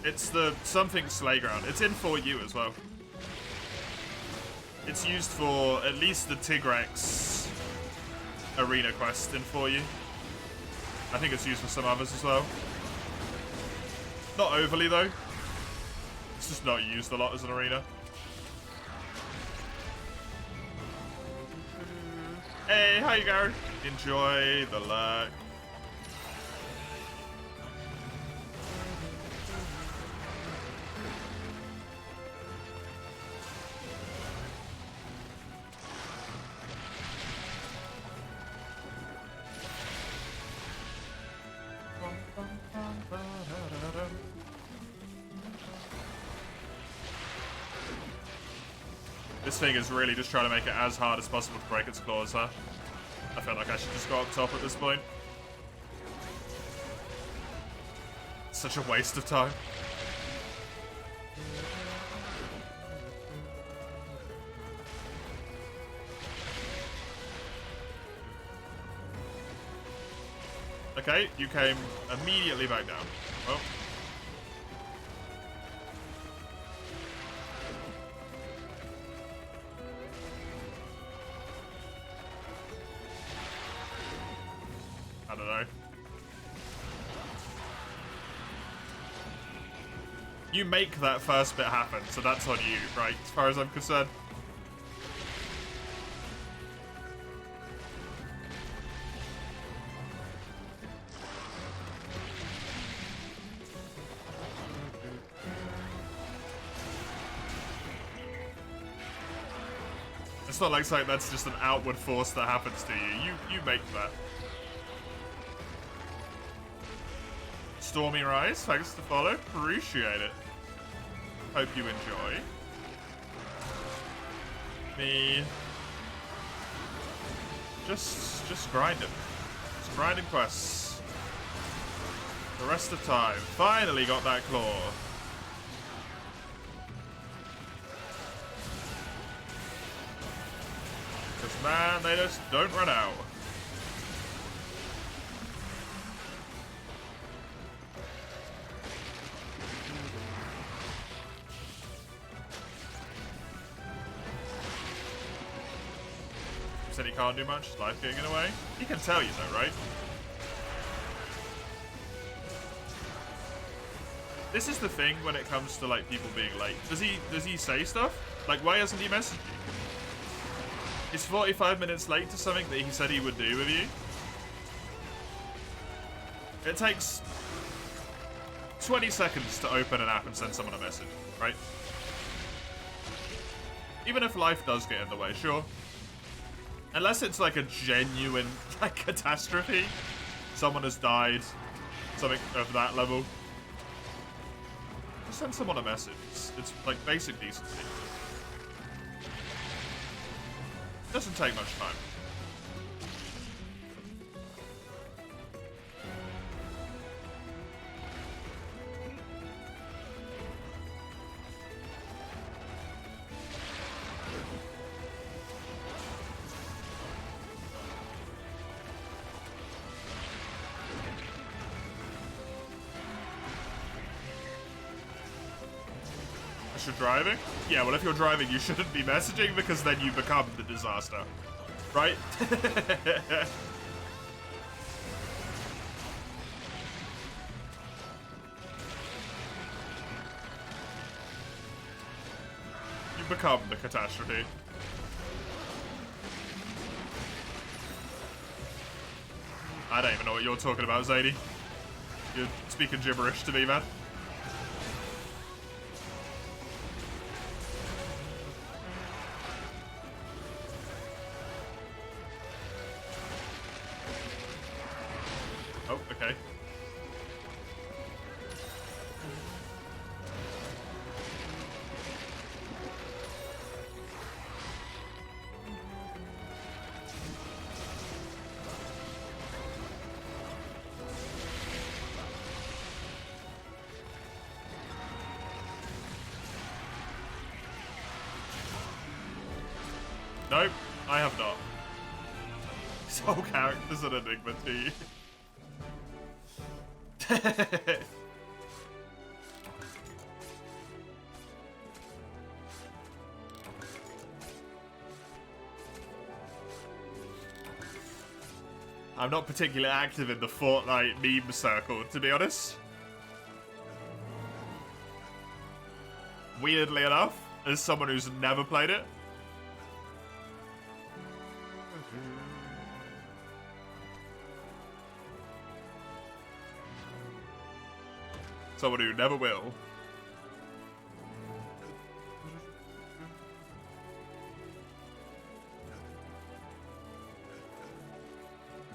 Speaker 1: It's the something Slayground. It's in 4U as well. It's used for at least the Tigrex arena quest in 4U. I think it's used for some others as well. Not overly though. It's just not used a lot as an arena. Hey, how you going? Enjoy the luck. This thing is really just trying to make it as hard as possible to break its claws, huh? I feel like I should just go up top at this point. Such a waste of time. Okay, you came immediately back down. Well. I don't know. You make that first bit happen, so that's on you, right? As far as I'm concerned. It's not like something that's just an outward force that happens to you. You make that. Stormy Rise, thanks to follow. Appreciate it. Hope you enjoy. Me. Just grinding. Just grinding quests. The rest of time. Finally got that claw. Because, man, they just don't run out. Said he can't do much. Life getting in the way. He can tell you though, right? This is the thing when it comes to like people being late. Does he say stuff? Like, why hasn't he messaged you? He's 45 minutes late to something that he said he would do with you. It takes 20 seconds to open an app and send someone a message, right? Even if life does get in the way, sure. Unless it's like a genuine like catastrophe. Someone has died. Something of that level. Just send someone a message. It's like basic decency. Doesn't take much time. You're driving? Yeah, well, if you're driving, you shouldn't be messaging because then you become the disaster. Right? You become the catastrophe. I don't even know what you're talking about, Zadie. You're speaking gibberish to me, man. Nope, I have not. This whole character's an enigma to you. I'm not particularly active in the Fortnite meme circle, to be honest. Weirdly enough, as someone who's never played it. Someone who never will.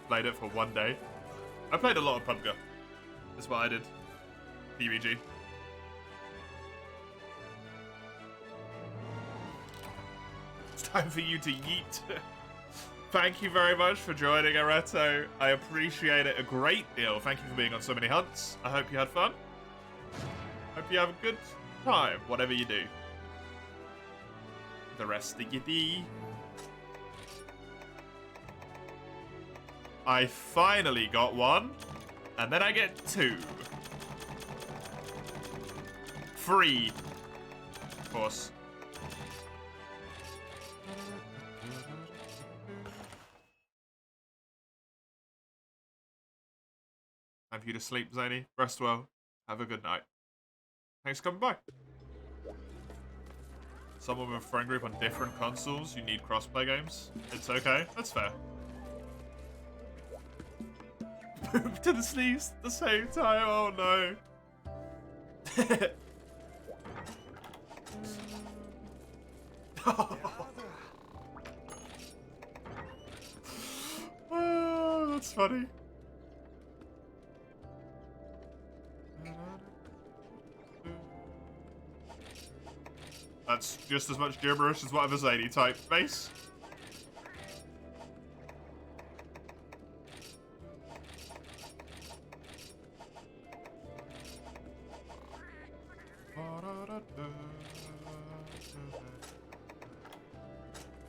Speaker 1: Played it for one day. I played a lot of PUBG. That's what I did. PUBG. It's time for you to yeet. Thank you very much for joining, Areto. I appreciate it a great deal. Thank you for being on so many hunts. I hope you had fun. Hope you have a good time, whatever you do. The rest of you do. I finally got one, and then I get two. Free, of course. Time for you to sleep, Zany. Rest well. Have a good night. Thanks for coming by. Someone with a friend group on different consoles, you need crossplay games. It's okay. That's fair. Poop to the sneeze at the same time. Oh no. Oh, that's funny. That's just as much gibberish as whatever Zany typed. Base.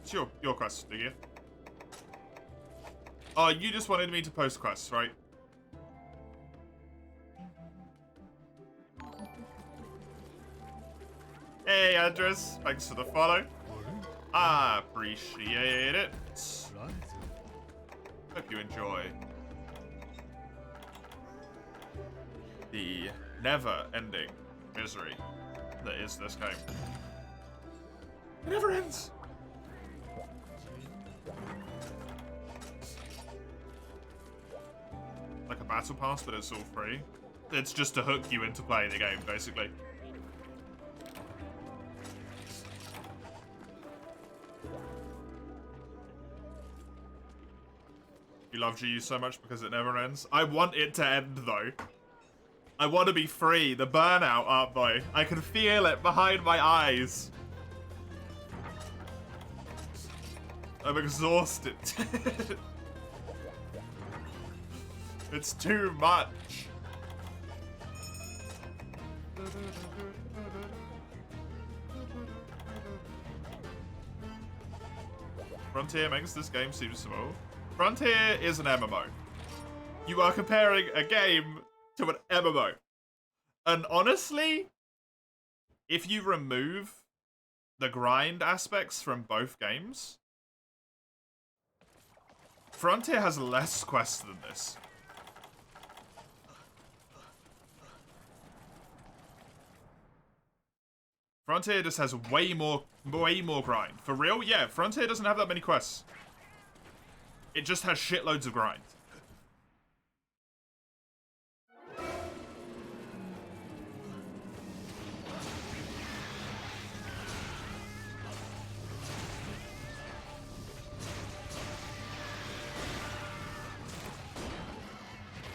Speaker 1: It's your quest, do you? Oh, you just wanted me to post quests, right? Hey, Andres. Thanks for the follow. I appreciate it. Hope you enjoy the never-ending misery that is this game. It never ends. Like a battle pass, but it's all free. It's just to hook you into playing the game, basically. You love GU so much because it never ends. I want it to end, though. I want to be free. The burnout, art boy. I can feel it behind my eyes. I'm exhausted. It's too much. Frontier makes this game seem small. Frontier is an MMO. You are comparing a game to an MMO. And honestly, if you remove the grind aspects from both games, Frontier has less quests than this. Frontier just has way more grind. For real? Yeah, Frontier doesn't have that many quests. It just has shitloads of grind.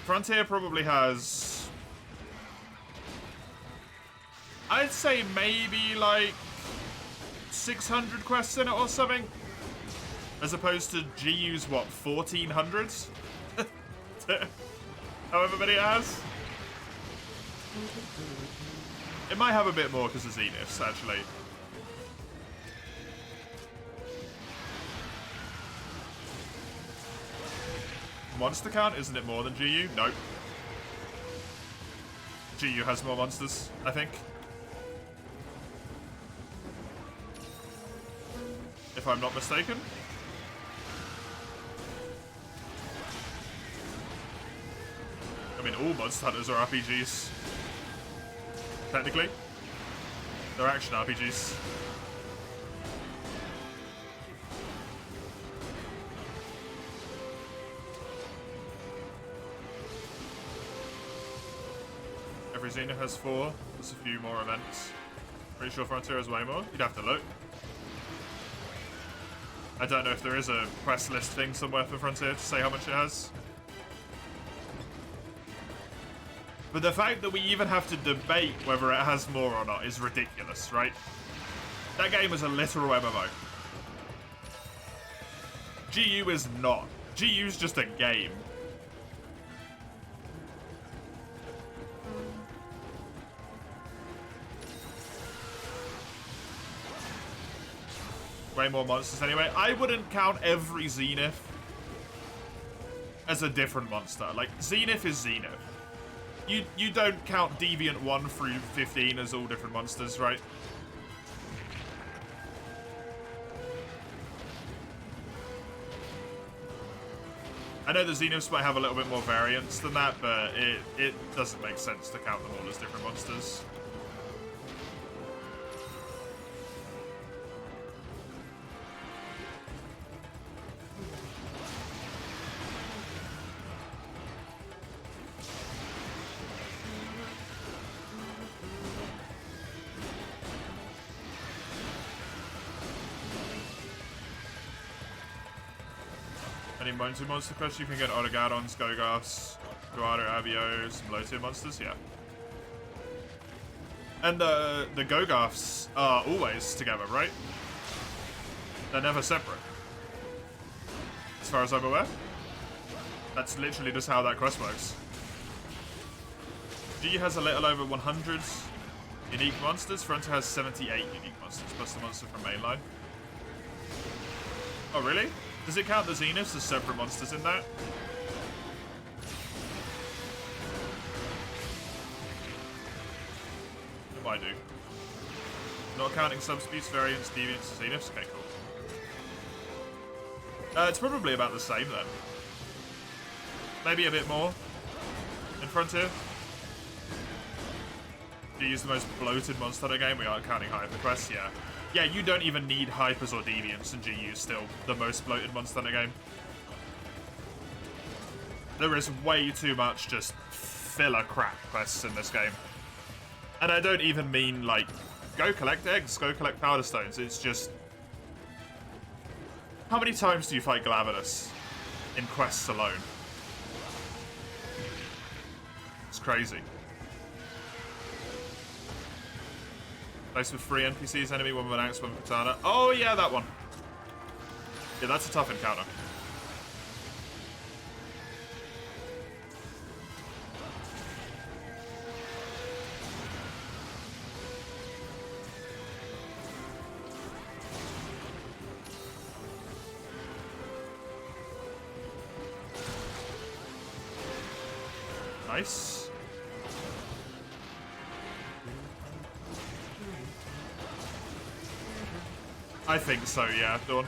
Speaker 1: Frontier probably has... I'd say maybe like 600 quests in it or something. As opposed to GU's, what, 1400s? However many it has. It might have a bit more because of Zeniths, actually. monster count, isn't it more than GU? Nope. GU has more monsters, I think. If I'm not mistaken. I mean, all Monster Hunters are RPGs. Technically. They're action RPGs. Every Xena has 4. There's a few more events. Pretty sure Frontier has way more. You'd have to look. I don't know if there is a quest list thing somewhere for Frontier to say how much it has. But the fact that we even have to debate whether it has more or not is ridiculous, right? That game is a literal MMO. GU is not. GU's just a game. Way more monsters anyway. I wouldn't count every Zenith as a different monster. Like, Zenith is Zenith. You don't count Deviant 1 through 15 as all different monsters, right? I know the Xeniths might have a little bit more variance than that, but it doesn't make sense to count them all as different monsters. Any monster quests you can get Autogadons, Gogoths, Guado, Abios, some low tier monsters, yeah. And the Gogoths are always together, right? They're never separate. As far as I'm aware. That's literally just how that quest works. G has a little over 100 unique monsters. Frontier has 78 unique monsters, plus the monster from mainline. Oh, really? Does it count the Zeniths as separate monsters in that? It might do. Not counting subspecies, variants, deviants, and Zeniths? Okay, cool. It's probably about the same then. Maybe a bit more in Frontier. Do you use the most bloated Monster Hunter game? We aren't counting HyperQuest, yeah. Yeah, you don't even need Hypers or Deviants, and GU's still the most bloated Monster Hunter game. There is way too much just filler crap quests in this game. And I don't even mean, like, go collect eggs, go collect powder stones. It's just... How many times do you fight Glavenus in quests alone? It's crazy. Place with 3 NPCs, enemy, 1 with an axe, 1 with a katana. Oh yeah, that one. Yeah, that's a tough encounter. Nice. I think so, yeah, Dawn.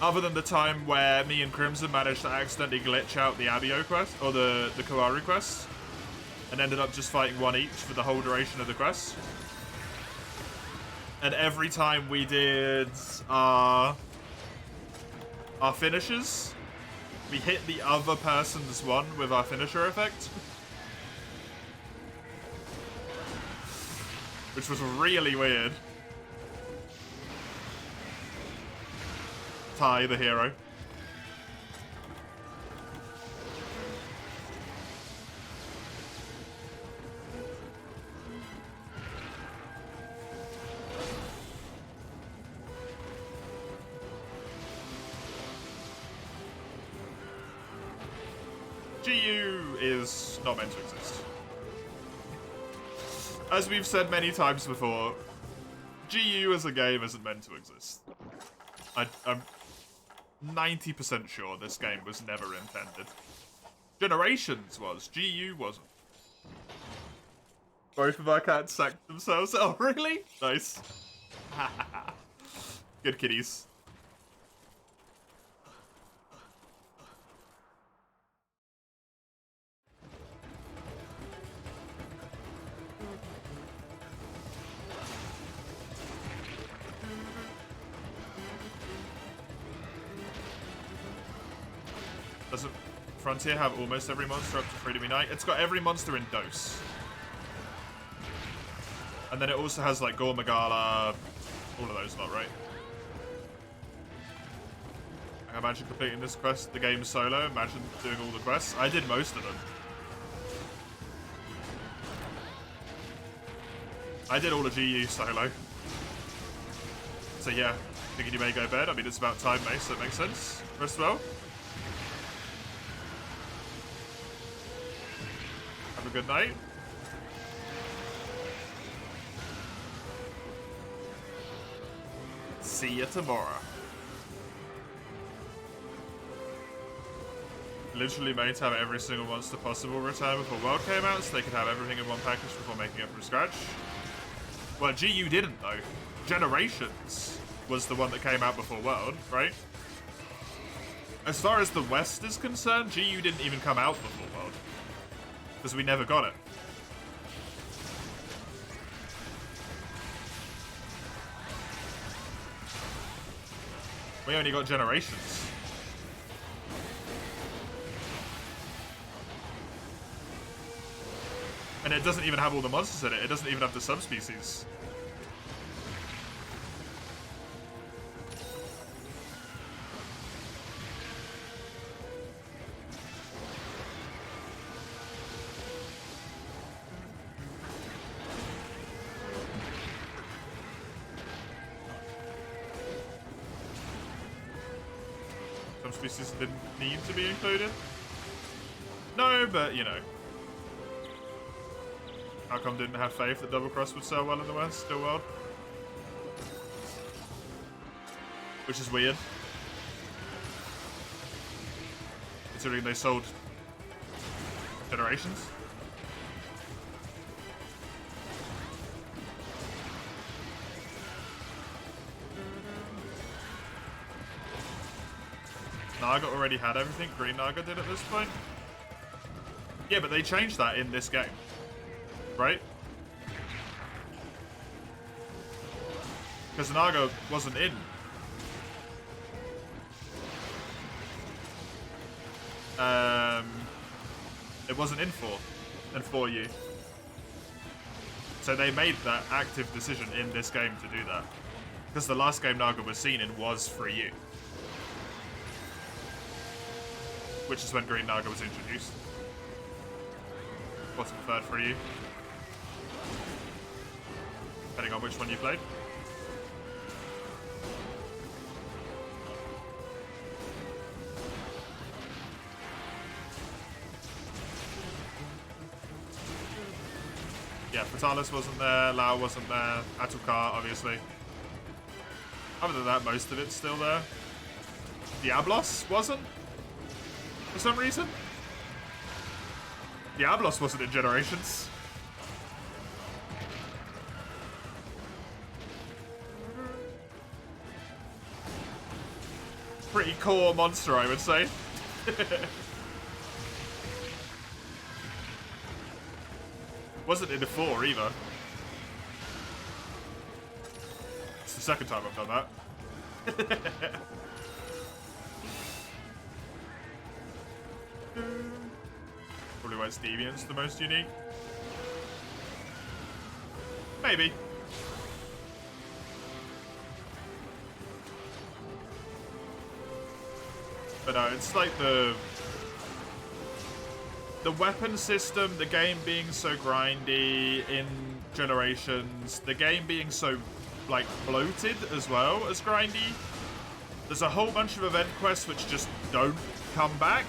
Speaker 1: Other than the time where me and Crimson managed to accidentally glitch out the Abio quest, or the Kawaru quest, and ended up just fighting one each for the whole duration of the quest. And every time we did our finishes, we hit the other person's one with our finisher effect. Which was really weird. Ty, the hero. GU is not meant to exist. As we've said many times before, GU as a game isn't meant to exist. 90% sure this game was never intended. Generations was. GU wasn't. Both of our cats sacked themselves. Oh, really? Nice. Good kitties. Doesn't Frontier have almost every monster up to Freedom Unite? It's got every monster in Dose. And then it also has like Gore Magala, all of those lot, right? I imagine completing this quest, the game solo, imagine doing all the quests. I did most of them. I did all the GU solo. So yeah, thinking you may go to bed. I mean, it's about time, mate, so it makes sense. Rest well. Have a good night. See you tomorrow. Literally made to have every single monster possible return before World came out, so they could have everything in one package before making it from scratch. Well, GU didn't, though. Generations was the one that came out before World, right? As far as the West is concerned, GU didn't even come out before World. Because we never got it. We only got Generations. And it doesn't even have all the monsters in it. It doesn't even have the subspecies. Subspecies didn't need to be included. No, but you know. How come didn't have faith that Double Cross would sell well in the West? Still world? Which is weird. Considering they sold Generations. Naga already had everything. Green Naga did at this point. Yeah, but they changed that in this game. Right? Because Naga wasn't in. It wasn't in 4 and 4U. So they made that active decision in this game to do that. Because the last game Naga was seen in was 3U. Which is when Green Naga was introduced. What's preferred for you? Depending on which one you played. Yeah, Fatalis wasn't there, Lao wasn't there, Atukar, obviously. Other than that, most of it's still there. Diablos wasn't? For some reason? Diablos wasn't in Generations. Pretty core monster, I would say. Wasn't in a 4 either. It's the second time I've done that. Probably why it's Deviant's the most unique. Maybe. But no, it's like the weapon system, the game being so grindy in Generations, the game being so, like, bloated as well as grindy. There's a whole bunch of event quests which just don't come back,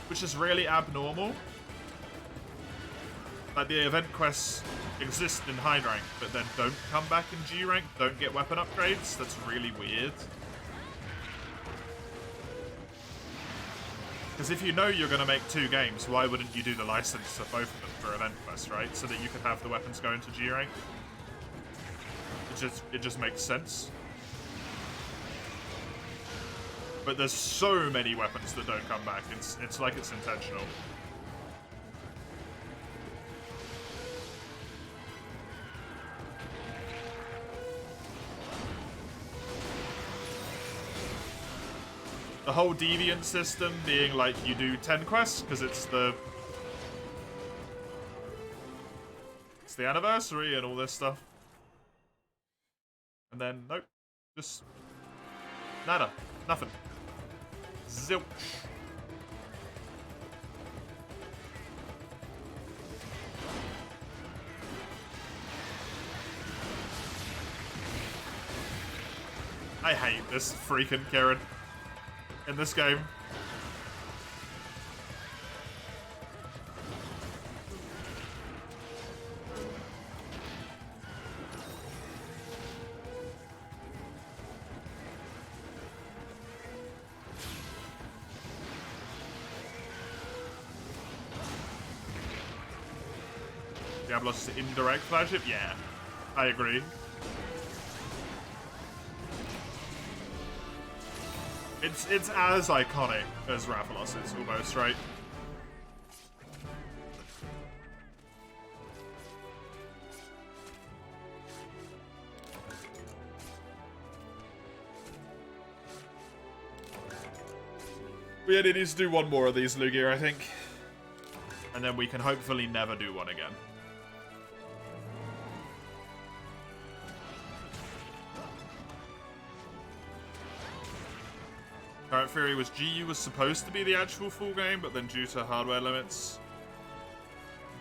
Speaker 1: which is really abnormal. Like, the event quests exist in high rank, but then don't come back in G rank, don't get weapon upgrades. That's really weird. Because if you know you're going to make 2 games, why wouldn't you do the license to both of them for Event Quest, right? So that you could have the weapons go into G rank. It just makes sense. But there's so many weapons that don't come back. It's like it's intentional. The whole deviant system being like you do 10 quests because it's the anniversary and all this stuff. And then nope. Just nada. Nothing. Zilch. I hate this freaking Karen in this game. Diablos' indirect flagship? Yeah, I agree. It's as iconic as Rathalos is, almost, right? We only need to do one more of these, Lugia, I think. And then we can hopefully never do one again. Current theory was GU was supposed to be the actual full game, but then due to hardware limits,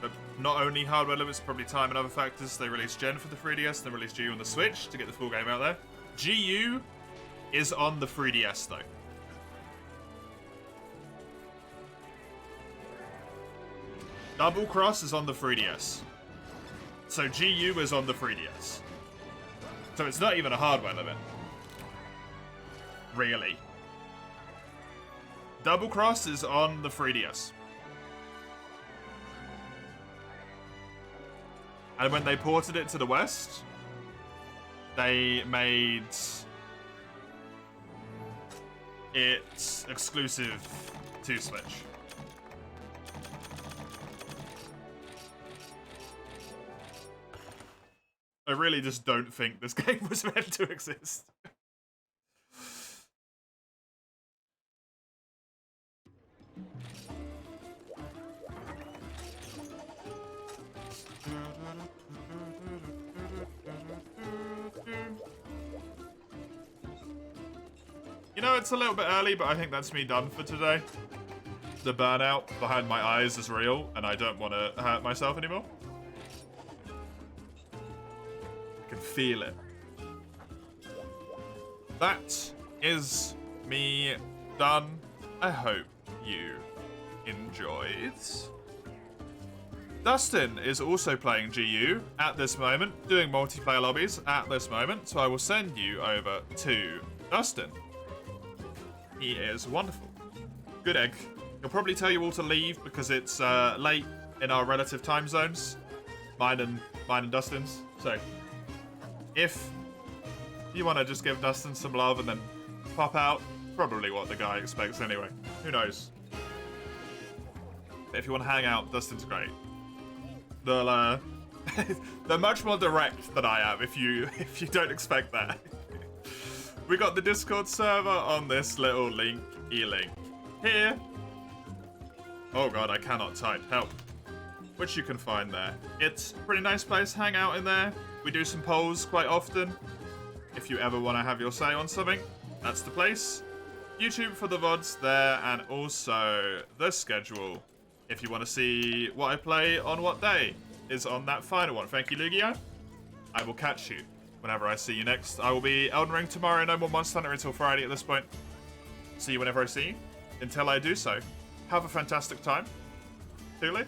Speaker 1: but not only hardware limits, probably time and other factors, they released Gen for the 3DS, then released GU on the Switch to get the full game out there. GU is on the 3DS though. Double Cross is on the 3DS. So GU is on the 3DS. So it's not even a hardware limit. Really. Double Cross is on the 3DS. And when they ported it to the West, they made it exclusive to Switch. I really just don't think this game was meant to exist. You know, it's a little bit early, but I think that's me done for today. The burnout behind my eyes is real, and I don't want to hurt myself anymore. I can feel it. That is me done. I hope you enjoyed. Dustin is also playing GU at this moment, doing multiplayer lobbies at this moment, so I will send you over to Dustin. He is wonderful. Good egg. He'll probably tell you all to leave because it's late in our relative time zones. Mine and Dustin's. So, if you want to just give Dustin some love and then pop out, probably what the guy expects anyway. Who knows? But if you want to hang out, Dustin's great. They'll, they're much more direct than I am if you don't expect that. We got the Discord server on this little link, e-link here. Oh god, I cannot type, help. Which you can find there. It's a pretty nice place to hang out in there. We do some polls quite often. If you ever want to have your say on something, that's the place. YouTube for the VODs there, and also the schedule. If you want to see what I play on what day is on that final one. Thank you, Lugia. I will catch you whenever I see you next. I will be Elden Ring tomorrow, no more Monster Hunter until Friday at this point. See you whenever I see you. Until I do so, have a fantastic time. Toodaloo.